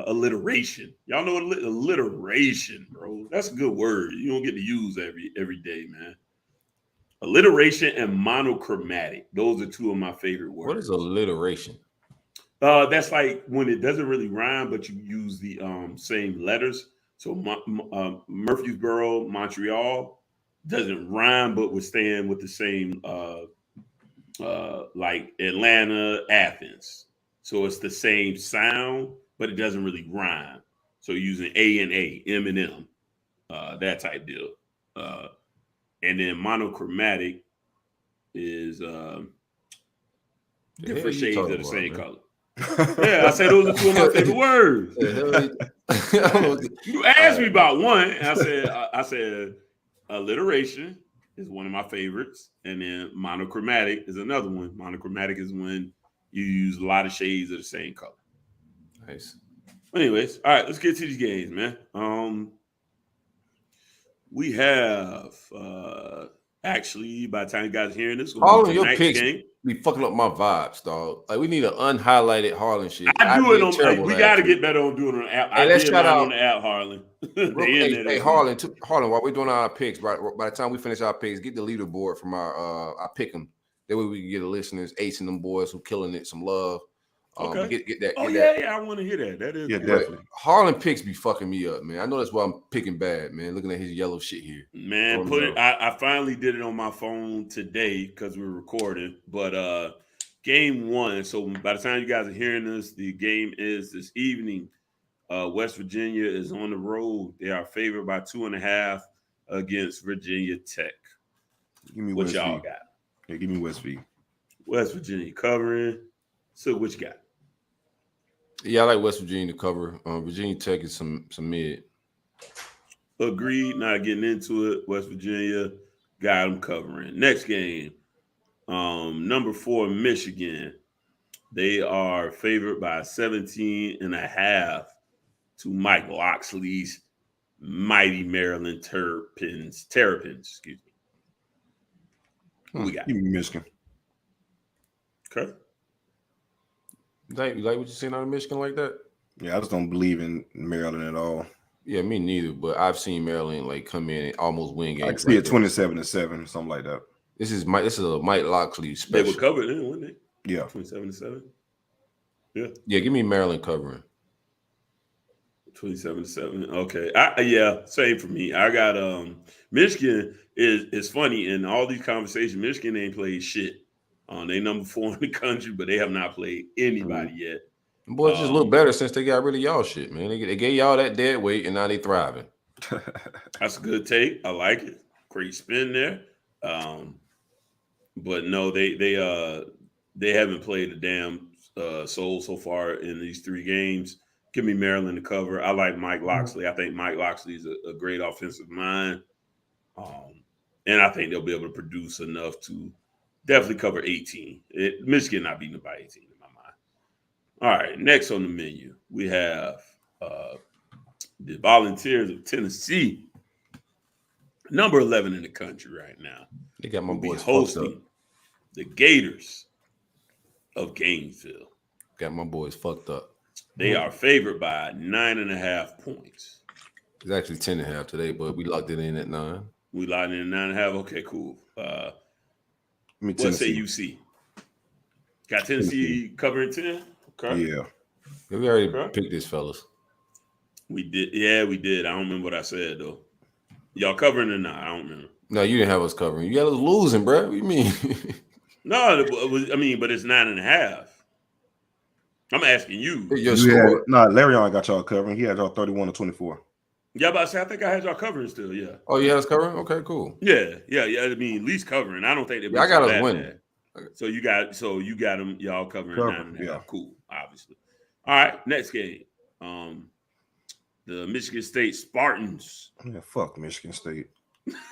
alliteration. Y'all know what alliteration, bro. That's a good word. You don't get to use every day, man. Alliteration and monochromatic. Those are 2 of my favorite words.
What is alliteration?
That's like when it doesn't really rhyme, but you use the same letters. So Murfreesboro, Montreal doesn't rhyme, but we're staying with the same like Atlanta, Athens. So it's the same sound, but it doesn't really rhyme. So using A and A, M and M, that type deal. And then monochromatic is different shades of the same color. Yeah, I said those are two of my favorite words. You asked me about one, and I said alliteration is one of my favorites, and then monochromatic is another one. Monochromatic is when you use a lot of shades of the same color.
Nice.
Anyways, all right, let's get to these games, man. We have actually, by the time you guys are hearing this,
all of your picks be fucking up my vibes, dog. Like, we need an unhighlighted Harlan shit.
I do it on. Like, we got to get better on doing it on the app.
Hey,
I
let's
did
shout
mine
out
on the app, Harlan.
Hey, Harlan, while we're doing our picks, by the time we finish our picks, get the leaderboard from our pick 'em. That way we can get the listeners, Ace and them boys who killing it, some love.
Okay.
Get that.
Yeah, I want to hear that. That is
definitely.
Harlan picks be fucking me up, man. I know that's why I'm picking bad, man. Looking at his yellow shit here.
Man, I finally did it on my phone today because we're recording. But game one. So by the time you guys are hearing this, the game is this evening. West Virginia is on the road. They are favored by 2.5 against Virginia Tech.
Give me
what
West
y'all
V.
got?
Yeah, give me West V.
West Virginia covering. So what you got?
Yeah, I like West Virginia to cover. Virginia Tech is some mid.
Agreed. Not getting into it. West Virginia got them covering. Next game, number 4, Michigan. They are favored by 17.5 to Mike Loxley's mighty Maryland Terrapins. Excuse me. Who we got?
Give me Michigan.
Okay.
You like what you seen out of Michigan like that?
Yeah, I just don't believe in Maryland at all.
Yeah, me neither. But I've seen Maryland like come in and almost win games.
I can see it 27-7, something like that.
This is a Mike Loxley special.
They were covered then, weren't they?
Yeah,
27-7. Yeah.
Yeah, give me Maryland covering.
27-7. Okay. Yeah, same for me. I got Michigan is funny in all these conversations. Michigan ain't played shit. They number 4 in the country, but they have not played anybody yet.
Boys just look better since they got rid of y'all shit, man. They gave y'all that dead weight, and now they thriving.
That's a good take. I like it. Great spin there. But no, they haven't played a damn soul so far in these 3 games. Give me Maryland to cover. I like Mike Loxley. I think Mike Loxley is a great offensive mind, and I think they'll be able to produce enough to definitely cover 18. Michigan not beating them by 18 in my mind. All right, next on the menu, we have the Volunteers of Tennessee, number 11 in the country right now.
They got my boys
hosting the Gators of Gainesville.
Got my boys fucked up.
They are favored by 9.5 points.
It's actually 10.5 today, but we locked it in at 9.
We locked in at 9.5. Okay, cool. What say you see? Got Tennessee covering 10? Okay.
Yeah.
We already picked this, fellas.
We did. Yeah, we did. I don't remember what I said, though. Y'all covering or not? I don't remember.
No, you didn't have us covering. You got us losing, bro. What do you mean?
No, but it's 9.5. I'm asking you.
Larry on got y'all covering. He had y'all 31-24.
Yeah, but I say I think I had y'all covering still. Yeah.
Oh, you had us covering? Okay, cool.
Yeah. I mean, at least covering. I don't think they.
Yeah, I got us winning.
So you got them y'all covering 9.5. Yeah. Cool. Obviously. All right. Next game. The Michigan State Spartans.
Yeah, fuck Michigan State.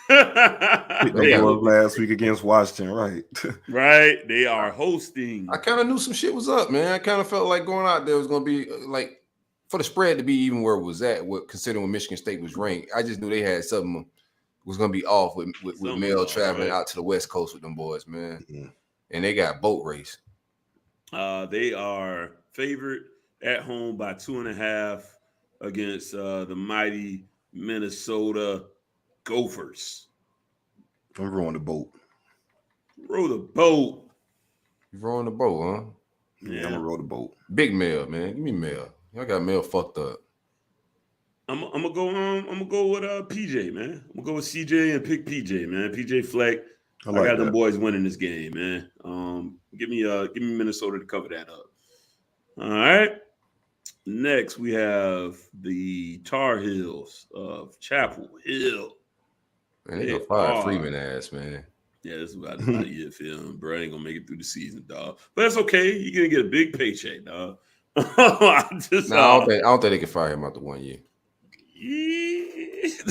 They won last week against Washington, right?
Right. They are hosting.
I kind of knew some shit was up, man. I kind of felt like going out there was going to be like for the spread to be even where it was at, considering when Michigan State was ranked. I just knew they had something was going to be off with Mel traveling out to the West Coast with them boys, man. Mm-hmm. And they got boat race.
They are favored at home by 2.5 against the mighty Minnesota Gophers.
I'm rowing the boat.
Row the boat.
You rowing the boat, huh?
Yeah, I'm gonna row the boat.
Big Mel, man. Give me Mel. Y'all got Mel fucked up.
I'm gonna go with PJ, man. I'm gonna go with CJ and pick PJ, man. PJ Fleck. I got them boys winning this game, man. Give me Minnesota to cover that up. All right. Next, we have the Tar Heels of Chapel Hill.
Man, they gonna fire Freeman ass, man.
Yeah, this is about a year film, bro. Ain't gonna make it through the season, dog. But that's okay. You're gonna get a big paycheck, dog. I
don't think they can fire him after 1 year.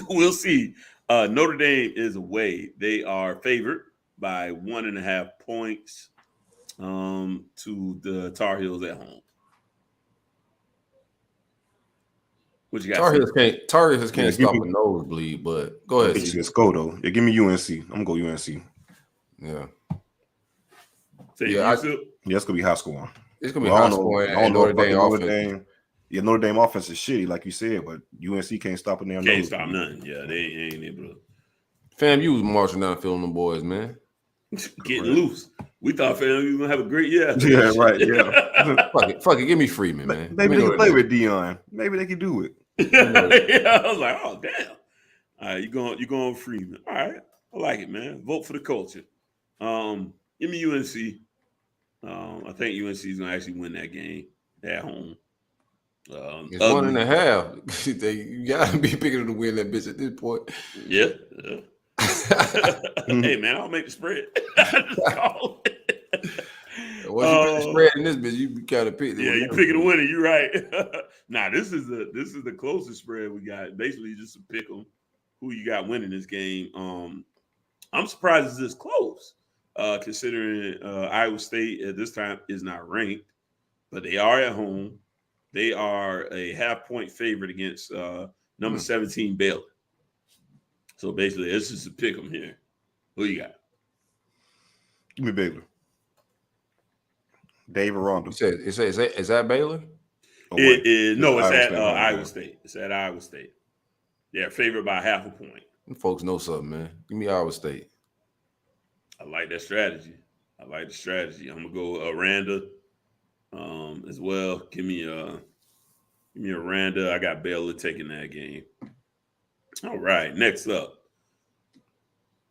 We'll see. Notre Dame is away. They are favored by 1.5 points to the Tar Heels at home. What you got?
Tar Heels can't stop a nosebleed, but go ahead.
Let's go though. Yeah, give me UNC. I'm gonna go UNC.
Yeah.
It's gonna be high scoring.
It's gonna be high scoring. Notre Dame offense.
Yeah, Notre Dame offense is shitty, like you said, but UNC can't stop it.
Can't stop nothing. Yeah, they ain't able to.
Fam, you was marching down feeling them boys, man.
Getting loose. We thought, fam, we were gonna have a great year.
Yeah, right. Yeah.
Fuck it. Give me Freeman, man.
Maybe they can play with Dion. Maybe they can do it.
Yeah, I was like, oh damn. All right, you going Freeman. All right. I like it, man. Vote for the culture. Give me UNC. I think UNC is gonna actually win that game at home.
It's 1.5. You gotta be bigger to win that bitch at this point.
Yeah. Hey man, I'll make the spread.
Once you put the spread in this bitch, you gotta pick.
Yeah, you picking a winner. You're right. Nah, this is the closest spread we got. Basically, just to pick them who you got winning this game. I'm surprised it's this close, considering Iowa State at this time is not ranked, but they are at home. They are a 0.5-point favorite against number 17 Baylor. So basically, it's just a pick 'em here. Who you got?
Give me Baylor. Dave Aranda.
Is that Baylor?
It is. No, it's at Iowa State. It's at Iowa State. They're favored by 0.5 point.
Them folks know something, man. Give me Iowa State.
I like that strategy. I'm gonna go Aranda as well. Give me Aranda. I got Baylor taking that game. All right, next up.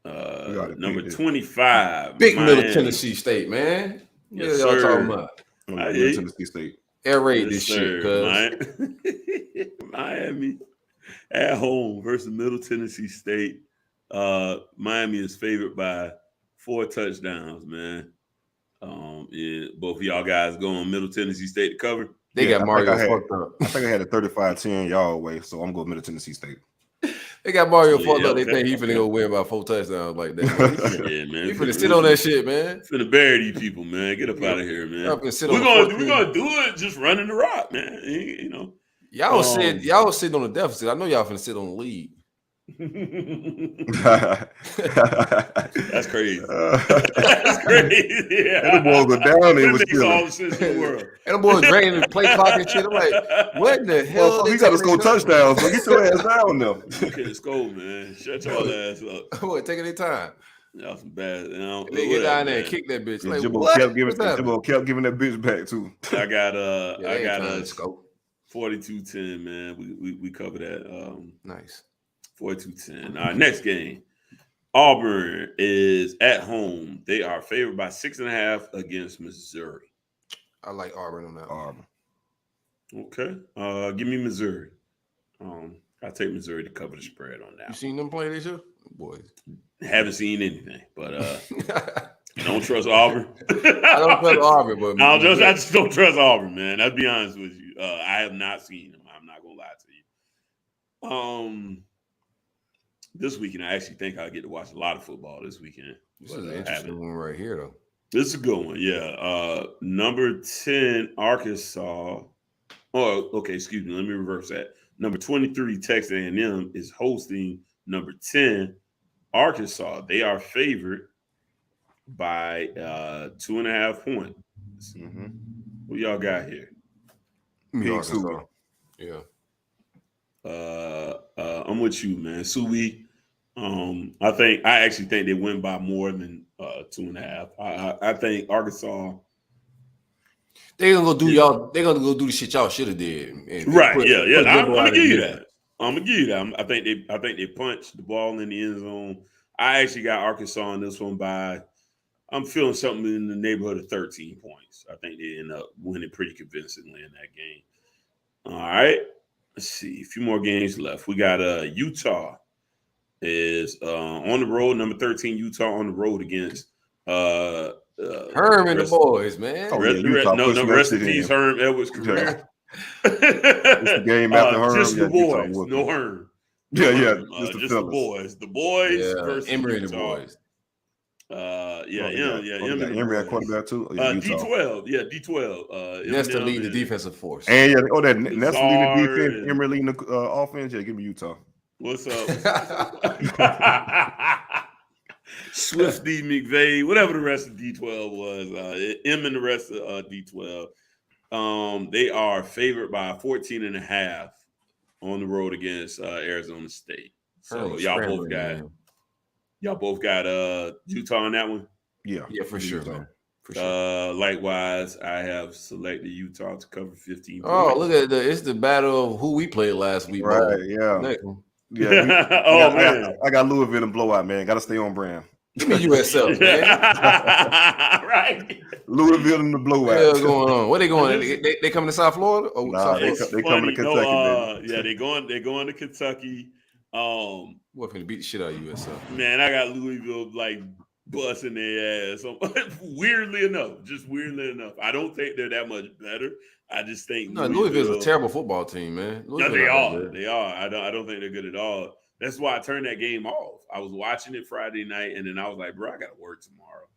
Number 25.
Big Middle Tennessee State, man.
Yes,
y'all
sir.
talking about?
Tennessee State.
Air raid this shit, cuz.
Miami at home versus Middle Tennessee State. Miami is favored by 4 touchdowns, man. Both of y'all guys going Middle Tennessee State to cover.
They got Mario fucked up.
I think I had a 35-10 y'all way, so I'm going Middle Tennessee State.
They got Mario fucked up. They think he finna go win by 4 touchdowns like that.
Yeah, man.
He finna sit on that shit, man.
Finna bury these people, man. Get up out of here, man.
We're
gonna do it just running the rock, man. You know.
Y'all was sitting on the deficit. I know y'all finna sit on the lead.
That's crazy. That's crazy. Yeah.
And the boys go down there.
Makes all the sense in the world.
And the boys draining the play clock and shit. I'm like, what in the hell?
We got to score touchdowns. So get your ass down there.
You can't score, man. Shut your ass up.
Boy, taking their time.
Y'all some bad.
They get down there and kick that bitch. Like,
Jimbo kept giving that bitch back too.
I got a 42-10, man. We covered that.
Nice.
42-10. All right, next game. Auburn is at home. They are favored by 6.5 against Missouri.
I like Auburn on that.
Auburn.
Okay. Give me Missouri. I take Missouri to cover the spread on that.
You seen them play this year? Boys.
Haven't seen anything, but don't trust Auburn.
I don't trust Auburn, but
I just don't trust Auburn, man. I'll be honest with you. I have not seen them. I'm not gonna lie to you. This weekend, I actually think I'll get to watch a lot of football this weekend.
This is an interesting one right here, though.
This is a good one, yeah. Number 10, Arkansas. Oh, okay, excuse me. Let me reverse that. Number 23, Texas A&M is hosting number 10, Arkansas. They are favored by 2.5 points.
Mm-hmm.
What y'all got here?
Arkansas. Yeah.
I'm with you, man. Subi. I actually think they win by more than 2.5. I think Arkansas.
They're gonna go do y'all. They're gonna go do the shit y'all should have did.
Right? Yeah. I'm gonna give you that. I think they punched the ball in the end zone. I actually got Arkansas on this one by. I'm feeling something in the neighborhood of 13 points. I think they end up winning pretty convincingly in that game. All right. Let's see. A few more games left. We got Utah is on the road. Number 13, Utah on the road against
Herm and the boys, man.
Oh, yeah, Utah
rest in peace, Herm Edwards' career.
It's the game after Herm.
Just the
Utah
boys, no Herm.
Yeah,
just the boys. The boys versus
Emory
Utah.
and the boys.
Emory at quarterback too.
D12, D12.
That's to lead the defensive force.
And that's leading the defense. Emory leading the offense. Yeah, give me Utah.
What's up? Swifty, McVay, whatever the rest of D12 was. M and the rest of D12. They are favored by 14.5 on the road against Arizona State. So y'all both got Utah on that one.
Yeah,
for sure, man. For
sure. Likewise, I have selected Utah to cover 15 points.
Oh, look at it's the battle of who we played last week,
right?
Bro.
Yeah. I got Louisville and blowout, man. Got to stay on brand.
Give me USF, man.
Right.
Louisville and the blowout.
What's going on? Where they going? They coming to South Florida? Or
South Florida? They coming to Kentucky.
Yeah, they going to Kentucky.
What finna beat the shit out of USF?
Man, I got Louisville like busting their ass. Weirdly enough, I don't think they're that much better. I just think
Louisville's a terrible football team, man.
No, they are. I don't think they're good at all. That's why I turned that game off. I was watching it Friday night, and then I was like, bro, I got to work tomorrow.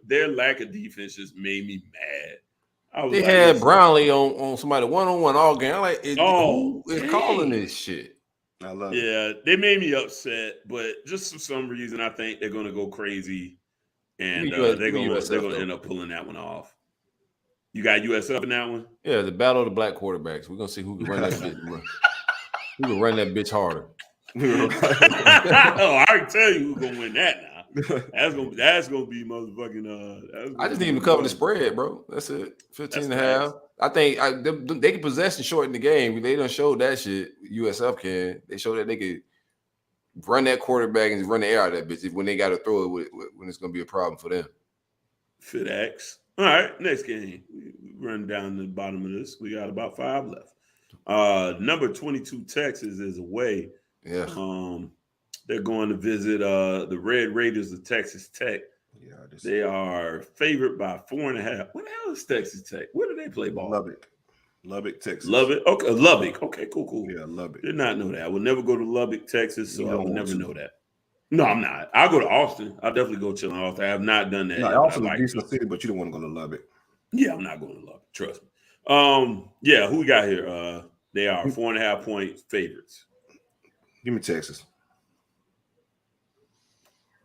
Their lack of defense just made me mad.
They had Brownlee on somebody one-on-one all game. I'm like, who is calling this shit?
I love it.
Yeah, they made me upset, but just for some reason, I think they're going to go crazy, and they're going to end up pulling that one off. You got USF in that one?
Yeah, the battle of the black quarterbacks. We're going to see who can run that bitch. Who can run that bitch harder.
I can tell you who's going to win that now. That's gonna be motherfucking.
I just need them to cover the spread, bro. That's it. 15.5. I think they can possess and shorten the game. They done showed that shit. USF can. They showed that they could run that quarterback and run the air out of that bitch when they got to throw it when it's gonna be a problem for them.
FitX. All right, next game. We run down the bottom of this. We got about 5 left. Number 22 Texas is away.
Yeah.
They're going to visit the Red Raiders of Texas Tech.
Yeah,
they are favored by 4.5. What the hell is Texas Tech? Where do they play ball?
Lubbock, Texas.
Lubbock. Okay, Lubbock. Okay, cool.
Yeah, Lubbock.
Did not know that. I would never go to Lubbock, Texas, so I would never know that. No, I'm not. I'll go to Austin. I'll definitely go chill in Austin. I have not done that.
No, Austin is a decent city, but you don't want to go to Lubbock.
Yeah, I'm not going to Lubbock. Trust me. Yeah, who we got here? They are 4.5 point favorites.
Give me Texas.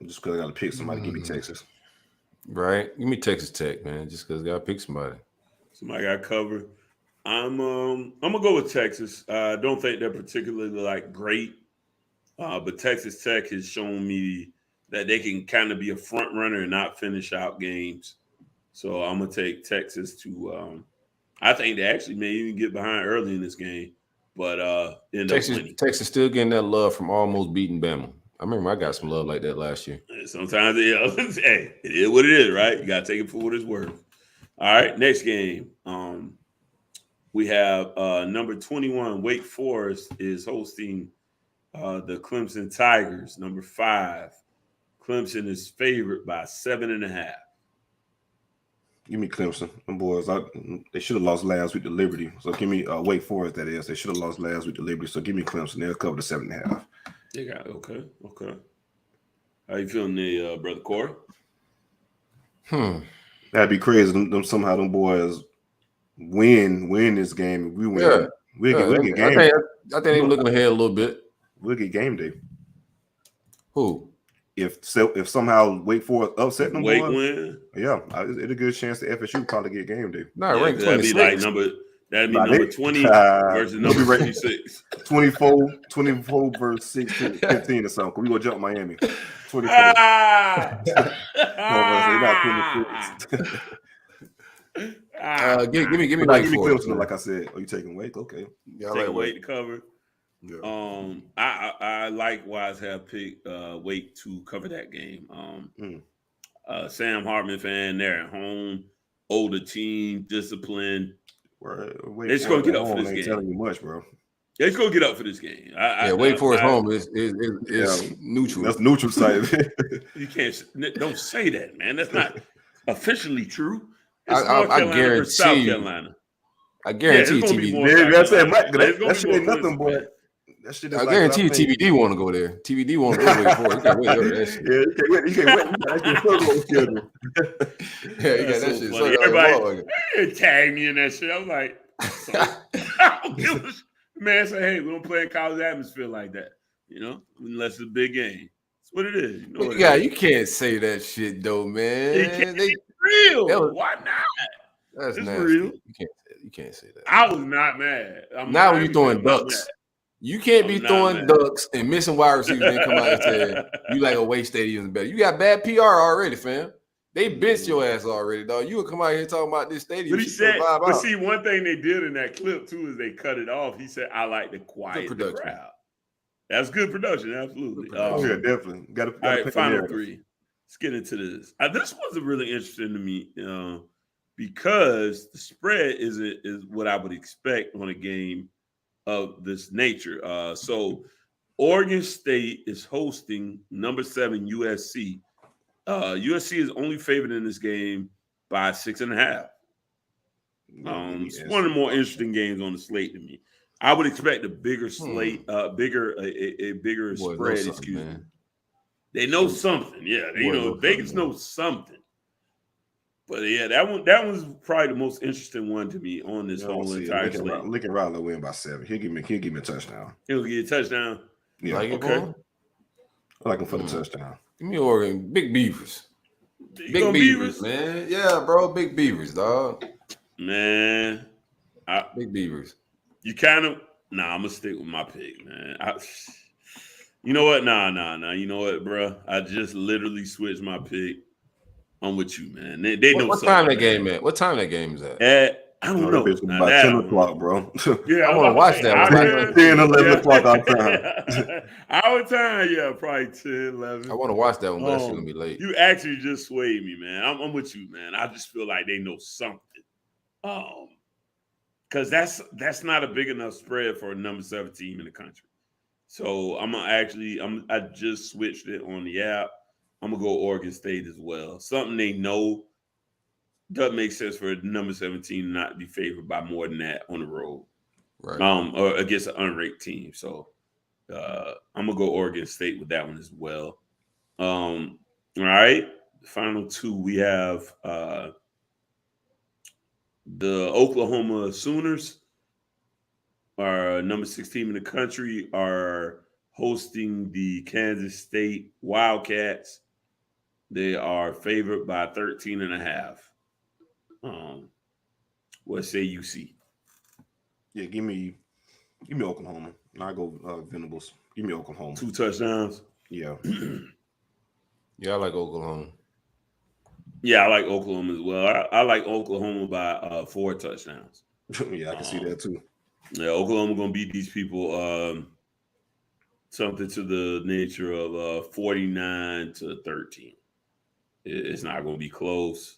Just because I got to pick somebody, give me Texas.
Right. Give me Texas Tech, man. Just because I got to pick somebody.
Somebody got covered. I'm gonna go with Texas. I don't think they're particularly great, but Texas Tech has shown me that they can kind of be a front runner and not finish out games. So I'm gonna take Texas to. I think they actually may even get behind early in this game, but end up winning.
Texas still getting that love from almost beating Bama. I remember I got some love like that last year.
Sometimes, hey, it is what it is, right? You got to take it for what it's worth. All right, next game. We have number 21, Wake Forest is hosting the Clemson Tigers. Number 5, Clemson is favored by 7.5.
Give me Clemson. Them boys, they should have lost last week to Liberty. So give me Wake Forest, that is. They should have lost last week to Liberty. So give me Clemson. They'll cover the 7.5.
They got okay. How you feeling, there, brother Corey?
That'd be crazy. Them boys win this game. If we win.
Yeah.
We'll get game.
I think they're looking ahead a little bit.
We'll get game day.
Who?
If somehow Wake Forest upset them,
Wake win.
Yeah, it's a good chance the FSU probably get game day.
No, ranked 26.
That'd be number 20 versus number 26.
24 versus 16, 15 or something. We gonna jump Miami. 24.
Give me
Clemson, like I said. Are you taking Wake? Okay.
Yeah, taking Wake to cover. Yeah. I likewise have picked Wake to cover that game. Sam Hartman fan, they're at home, older team, disciplined.
Wait,
They're just gonna get up for this game.
Telling you much, bro.
They're just gonna get up for this game.
Wake Forest home is neutral.
That's neutral side.
You don't say that, man. That's not officially true. It's
I guarantee
South Carolina.
I guarantee
TBD. That shit ain't nothing, boy. That shit is
I guarantee you TBD want to go there. TBD want to go Wake Forest. You can't wait over that shit.
Yeah, you can't wait.
Yeah, you got that shit.
So everybody tagged me in that shit. I was like, I don't give a shit. Man, say, hey, we don't play in college atmosphere like that, unless it's a big game. That's what it is.
You can't say that shit though, man.
It's real. Why not?
That's
it's
nasty.
Real.
You can't say that.
I was not mad.
Now when you throwing ducks. You can't be throwing ducks and missing wide receivers and come out and say you like away stadiums better. You got bad PR already, fam. They benched your ass already, dog. You would come out here talking about this stadium.
But he said, see, one thing they did in that clip too is they cut it off. He said, "I like to quiet the crowd." That's good production, absolutely.
Yeah, definitely. Got
all right, final three. Let's get into this. This was really interesting to me because the spread is what I would expect on a game of this nature. So Oregon State is hosting number 7 USC. USC is only favored in this game by 6.5. It's one of the more interesting games on the slate to me. I would expect a bigger slate, a bigger spread. Excuse me. They know something, yeah. Vegas knows something. But yeah, that was probably the most interesting one to me on this whole entire slate.
Lincoln Riley win by 7. He'll give me a touchdown.
He'll give you a touchdown.
Yeah,
like
okay. I like him for the touchdown.
Give me Oregon, big Beavers.
Big Beavers,
man. Yeah, bro, big Beavers, dog.
Man,
big Beavers.
You kind of I'm gonna stick with my pick, man. You know what? Nah. You know what, bro? I just literally switched my pick. I'm with you, man. They know
what time that game at? What time that game is at?
I don't know.
About 10 o'clock, bro.
Yeah, I want to watch that.
10, 11 o'clock our time.
Our time, yeah, probably 10, 11.
I want to watch that one, but that's going to be late.
You actually just swayed me, man. I'm with you, man. I just feel like they know something. Because that's not a big enough spread for a number 7 team in the country. So I just switched it on the app. I'm going to go Oregon State as well. Something they know doesn't make sense for number 17 not to be favored by more than that on the road.
Right.
Or against an unranked team. So I'm going to go Oregon State with that one as well. All right. The final two, we have the Oklahoma Sooners, our number 6 team in the country, are hosting the Kansas State Wildcats. They are favored by 13.5. What say you see?
Yeah, give me Oklahoma. I go Venables. Give me Oklahoma.
2 touchdowns.
Yeah.
Yeah, I like Oklahoma.
Yeah, I like Oklahoma as well. I like Oklahoma by 4 touchdowns.
Yeah, I can see that too.
Yeah, Oklahoma gonna beat these people something to the nature of 49-13. It's not gonna be close.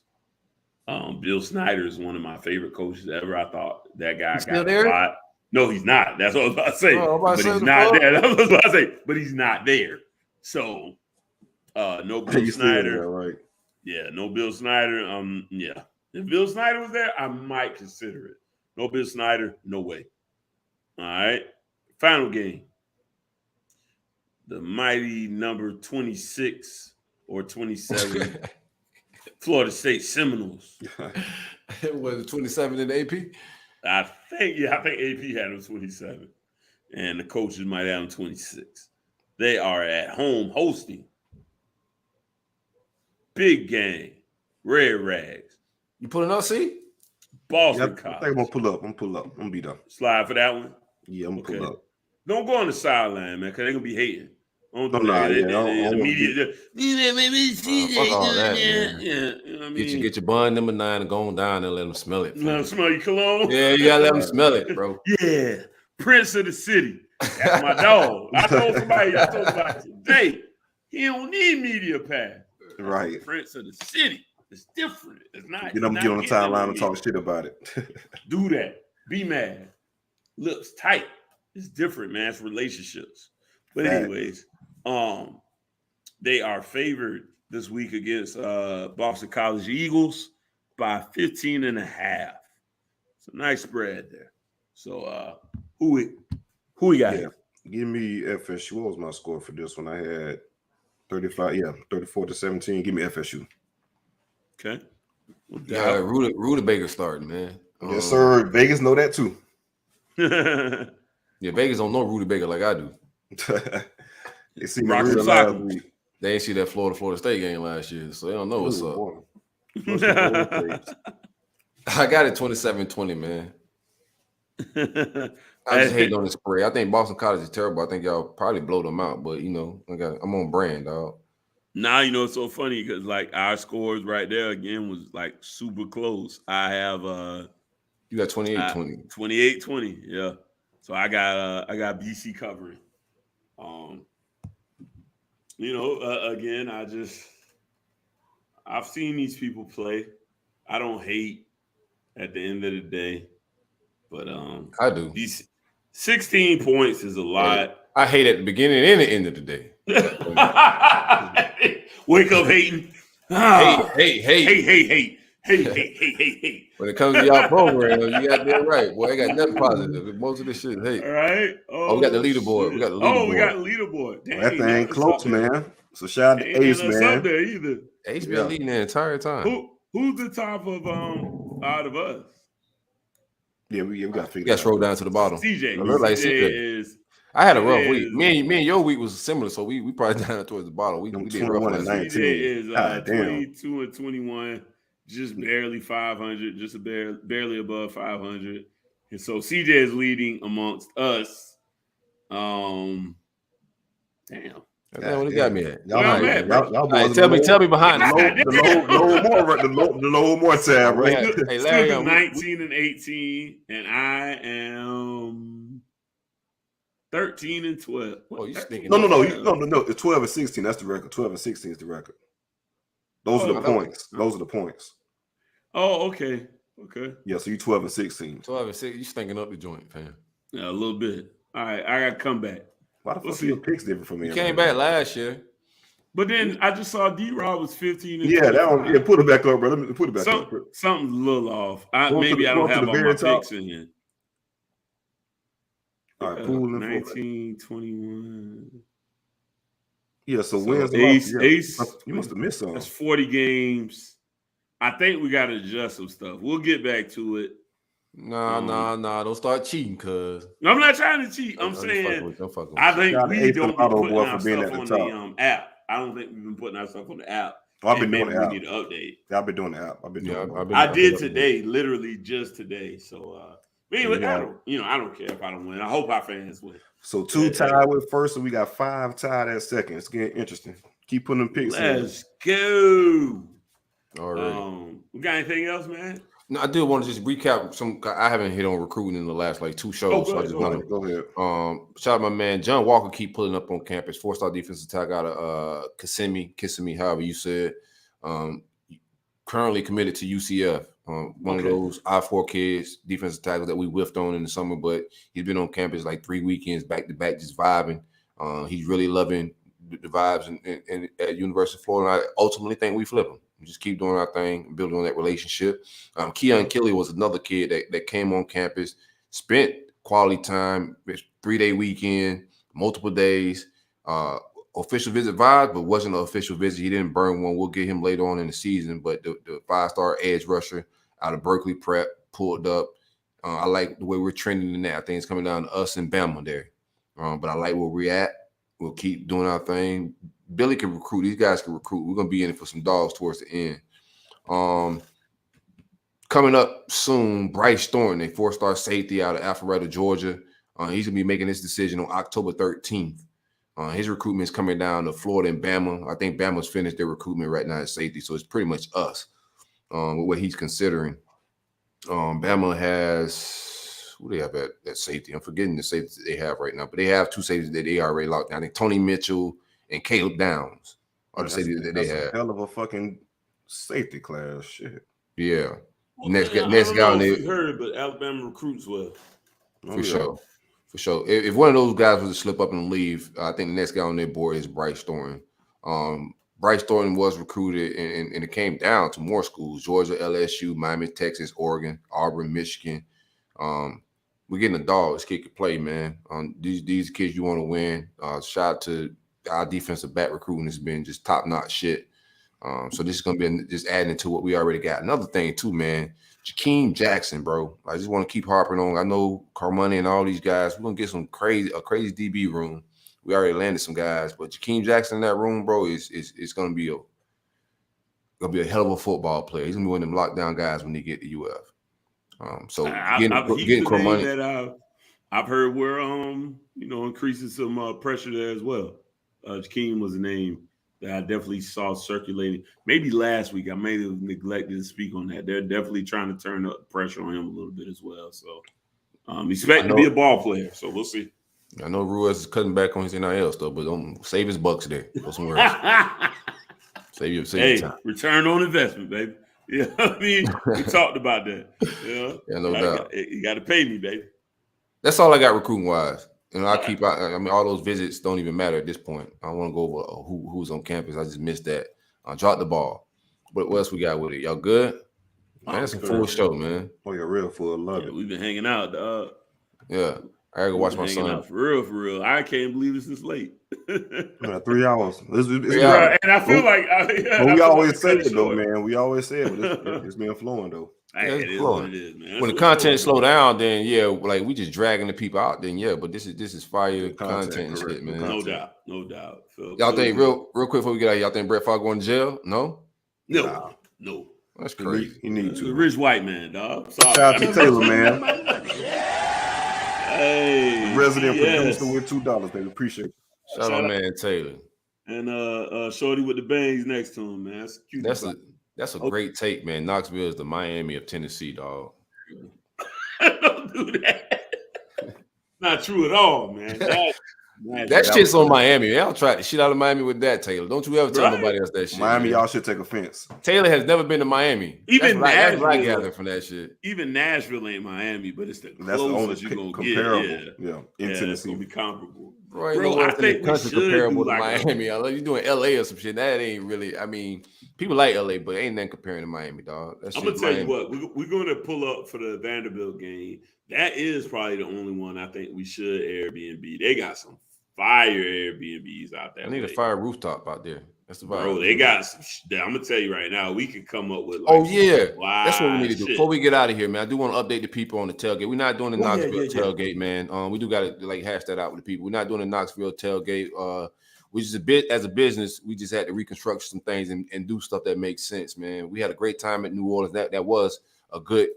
Bill Snyder is one of my favorite coaches ever. I thought that guy got a lot. No, he's not. That's what I was about to say. But he's not there. That's what I was about to say. But he's not there. So no Bill Snyder.
Right.
Yeah, no Bill Snyder. Yeah. If Bill Snyder was there, I might consider it. No Bill Snyder, no way. All right. Final game. The mighty number 26 or 27 Florida State Seminoles.
Was it 27 in the AP?
I think AP had them 27. And the coaches might have them 26. They are at home hosting. Big game. Red Rags.
You pulling up, see?
Boston
I
College.
think I'm gonna pull up. I'm gonna beat up.
Slide for that one?
Yeah, I'm gonna pull up.
Don't go on the sideline, man, because they're gonna be hating.
Fuck all that, man.
Yeah, you know what I mean?
Get your bun number 9 and go on down and let them smell it.
Let them smell your cologne?
Yeah, you gotta let them smell it, bro.
Yeah, Prince of the City. That's my dog. I told somebody today, he don't need media pass.
Right.
Prince of the City. It's different. It's not.
Get on the timeline and talk shit about it.
Do that. Be mad. Lips tight. It's different, man. It's relationships. But anyways, they are favored this week against Boston College Eagles by 15.5. It's a nice spread there. So who we got here?
Give me FSU. What was my score for this one? I had 34-17. Give me FSU.
Okay.
Yeah, Rutabaga starting, man.
Yes, sir. Vegas know that too.
Yeah, Vegas don't know Rutabaga like I do.
They see me last week.
They ain't see that Florida State game last year, so they don't know what's up. I got it 27-20, man. I just hate on the spread. I think Boston College is terrible. I think y'all probably blow them out, but I'm on brand, dog.
Now it's so funny because like our scores right there again was like super close. I have
you got 28-20.
28-20, yeah. So I got BC covering. Again, I've seen these people play. I don't hate at the end of the day, but
I do.
These 16 points is a lot.
I hate at the beginning and the end of the day.
Wake up hating. Hate.
When it comes to y'all program, you got that right. Boy, I got nothing positive. Most of this shit is hate.
All right.
We got the leaderboard. We got the
leaderboard. Dang,
that thing close, man. So shout out to Ace, man.
Up there either.
Ace been leading the entire time.
Who's the top of out of us?
Yeah, we got to figure.
You got to scroll down to the bottom.
CJ.
CJ is. I had a rough week. Me and your week was similar, so we probably down towards the bottom. We did rough last week.
CJ is 22 and 21, just barely 500, just barely above 500, and so CJ is leading amongst us. Damn.
That's what he got me at.
Y'all
tell me behind
the low more tab, right?
Hey, Larry, 19 and 18, and I am 13 and 12.
Oh, you stinking? No. It's 12 and 16. That's the record. 12 and 16 is the record. Those are the points.
Oh, okay.
Yeah, so you 12 and 16.
12 and 6. You stinking up the joint, fam.
Yeah, a little bit. All right, I got to come back.
Why the fuck are your picks different from me?
You came back last year.
But then I just saw D-Rob was 15 and
25. That one, put it back up, bro. Let me put it back up.
Something's a little off. Maybe I don't have all my picks in here.
All right, cool.
19, 21.
Yeah, so wins.
Ace.
You must have missed some.
That's 40 games. I think we got to adjust some stuff. We'll get back to it.
Nah. Don't start cheating, cuz.
I'm not trying to cheat. I'm saying I think we don't be putting our stuff on the app. I don't think we've been putting our stuff on the app.
I've been doing the app.
We need to update.
I've been doing the app.
I did today, literally just today. So anyway, I don't care if I don't win. I hope our fans win.
So 2 tied with first, so we got 5 tied at second. It's getting interesting. Keep putting them picks in.
Let's go.
All right.
We got anything else, man?
No, I do want to just recap some. I haven't hit on recruiting in the last 2 shows. So I just want to
go ahead.
Shout out my man John Walker. Keep pulling up on campus. 4-star defensive tackle out of Kissimmee, however you said. Currently committed to UCF. One of those I-4 kids, defensive tackles that we whiffed on in the summer, but he's been on campus 3 weekends back to back, just vibing. He's really loving the vibes in at University of Florida. I ultimately think we flip him. We just keep doing our thing, building on that relationship. Keon Kelly was another kid that came on campus, spent quality time, 3-day weekend, multiple days, official visit vibes, but wasn't an official visit. He didn't burn one. We'll get him later on in the season, but the 5-star edge rusher out of Berkeley Prep pulled up. I like the way we're trending in that. I think it's coming down to us and Bama there. But I like where we're at. We'll keep doing our thing. Billy can recruit. These guys can recruit. We're going to be in it for some dogs towards the end. Coming up soon, Bryce Thornton, a 4-star safety out of Alpharetta, Georgia. He's going to be making his decision on October 13th. His recruitment is coming down to Florida and Bama. I think Bama's finished their recruitment right now at safety, so it's pretty much us with what he's considering. Bama has – who do they have at safety? I'm forgetting the safeties that they have right now, but they have 2 safeties that they already locked down. I think Tony Mitchell and Caleb Downs are the safeties that they have.
Hell of a fucking Safety class, shit.
Yeah.
Well,
Next
I
guy
don't
on
know
there.
if you heard, but Alabama recruits well.
For sure. If one of those guys was to slip up and leave, I think the next guy on their board is Bryce Thornton. Bryce Thornton was recruited, and it came down to more schools: Georgia, LSU, Miami, Texas, Oregon, Auburn, Michigan. We're getting a dog. This kid can play, man. These kids you want to win. Shout out to our defensive back recruiting has been just top notch shit. So this is gonna be just adding to what we already got. Another thing too, man. Jakeem Jackson, bro. I just want to keep harping on. I know Carmoney and all these guys. We're gonna get a crazy DB room. We already landed some guys, but Jakeem Jackson in that room, bro, is gonna be a hell of a football player. He's gonna be one of them lockdown guys when he get to UF. So getting Carmoney
that I've heard where increasing some pressure there as well. Jakeem was a name that I definitely saw circulating. Maybe last week I may have neglected to speak on that. They're definitely trying to turn up pressure on him a little bit as well. So expect to be a ball player. So we'll see.
I know Ruiz is cutting back on his NIL stuff, but don't save his bucks there. Go somewhere else. save your time.
Return on investment, baby. Yeah, I mean, we talked about that.
Yeah, no doubt.
You got to pay me, baby.
That's all I got recruiting wise. I mean, all those visits don't even matter at this point. I don't want to go over who's on campus. I just missed that. Dropped the ball. What else we got with it? Y'all good? Man, that's a full show, man.
Oh, you're real full. Love it.
We've been hanging out, dog.
Yeah. I gotta go watch my son.
For real. I can't believe it's this late.
3 hours.
And I feel like
we always say it though, man. We always say it, but it's been flowing though.
It is what it is, man.
When the content slow down, then like we just dragging the people out. Then but this is fire content and shit, man.
No doubt.
Y'all think real quick before we get out, y'all think Brett Favre going to jail? No. That's crazy.
You need to.
The rich white man, dog. Sorry.
Shout out to Taylor, man.
Hey,
resident producer with $2, baby. Appreciate it.
Shout out, man, Taylor.
And Shorty with the bangs next to him, man. That's cute.
That's a great take, man. Knoxville is the Miami of Tennessee, dog.
Don't do that. Not true at all, man.
That shit's on Miami. Y'all try the shit out of Miami with that, Taylor. Don't you ever tell nobody else that shit.
Miami,
man.
y'all should take offense.
Taylor has never been to Miami.
Even Nashville,
I gather from that shit.
Even Nashville ain't Miami, but it's the
that's the only
you're gonna
comparable.
Get.
Yeah, in Tennessee,
it's gonna be comparable.
Bro, I think we should comparable to Miami. I love you doing LA or some shit. That ain't really. I mean, people like LA, but ain't nothing comparing to Miami, dog.
I'm gonna tell you what. We're gonna pull up for the Vanderbilt game. That is probably the only one I think we should Airbnb. They got some fire Airbnbs out there.
I need a fire rooftop out there. That's the vibe.
Bro, they got some. I'm gonna tell you right now, we could come up with.
That's what we need to do. Before we get out of here, man, I do want to update the people on the tailgate. We're not doing the Knoxville tailgate, man. We do got to hash that out with the people. We're not doing the Knoxville tailgate. We just as a business, we just had to reconstruct some things and do stuff that makes sense, man. We had a great time at New Orleans. That was a good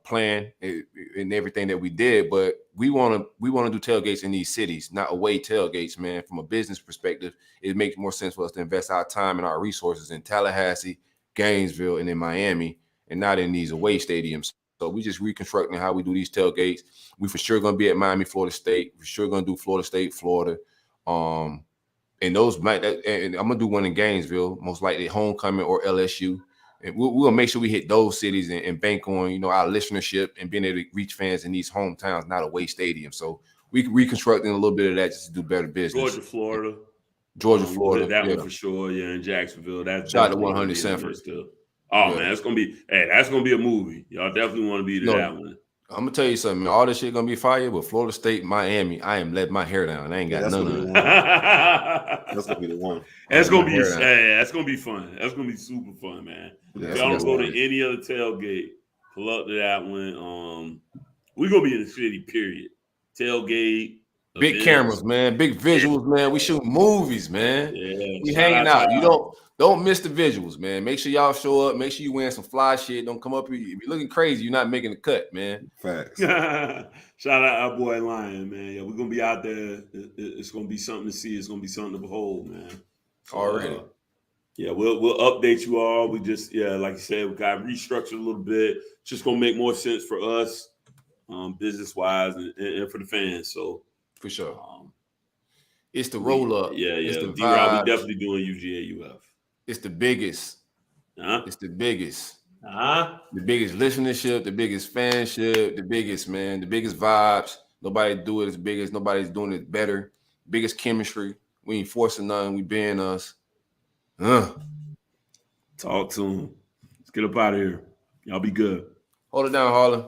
plan in everything that we did, but we want to do tailgates in these cities, not away tailgates, man. From a business perspective, it makes more sense for us to invest our time and our resources in Tallahassee, Gainesville, and in Miami, and not in these away stadiums. So we just reconstructing how we do these tailgates. We for sure gonna be at Miami, Florida State. For sure gonna do Florida State, Florida. And those might, and I'm gonna do one in Gainesville, most likely homecoming or LSU. And we're gonna make sure we hit those cities and bank on our listenership and being able to reach fans in these hometowns, not away stadiums. So we reconstructing a little bit of that just to do better business. Georgia, Florida,
that one for sure. Yeah, in Jacksonville. That's
shout out to 100 Sanford.
Oh man, that's gonna be a movie. Y'all definitely want to be to that one.
I'm gonna tell you something. All this shit gonna be fire, but Florida State, Miami, I am letting my hair down. I ain't got none of it.
That's gonna be the one.
That's gonna be that's gonna be fun. That's gonna be super fun, man. If y'all don't go to any other tailgate, pull up to that one. We're gonna be in the city, period. Tailgate.
Big events. Cameras, man. Big visuals, man. We shoot movies, man.
Yeah,
we hanging out. You don't miss the visuals, man. Make sure y'all show up. Make sure you wearing some fly shit. Don't come up here. If you're looking crazy, you're not making the cut, man.
Facts.
Shout out our boy Lion, man. Yeah, we're gonna be out there. It's gonna be something to see. It's gonna be something to behold, man.
Already.
Yeah, we'll update you all. We just like you said, we got restructured a little bit. Just gonna make more sense for us, business wise, and for the fans. So
for sure. It's the roll up.
Yeah.
It's the
D-Rob, we definitely doing UGA UF.
It's the biggest It's the biggest.
The
biggest listenership, the biggest fanship, the biggest vibes. Nobody do it as big as nobody's doing it better. Biggest chemistry. We ain't forcing nothing. We being us.
Talk to him. Let's get up out of here. Y'all be good.
Hold it down, Harlan.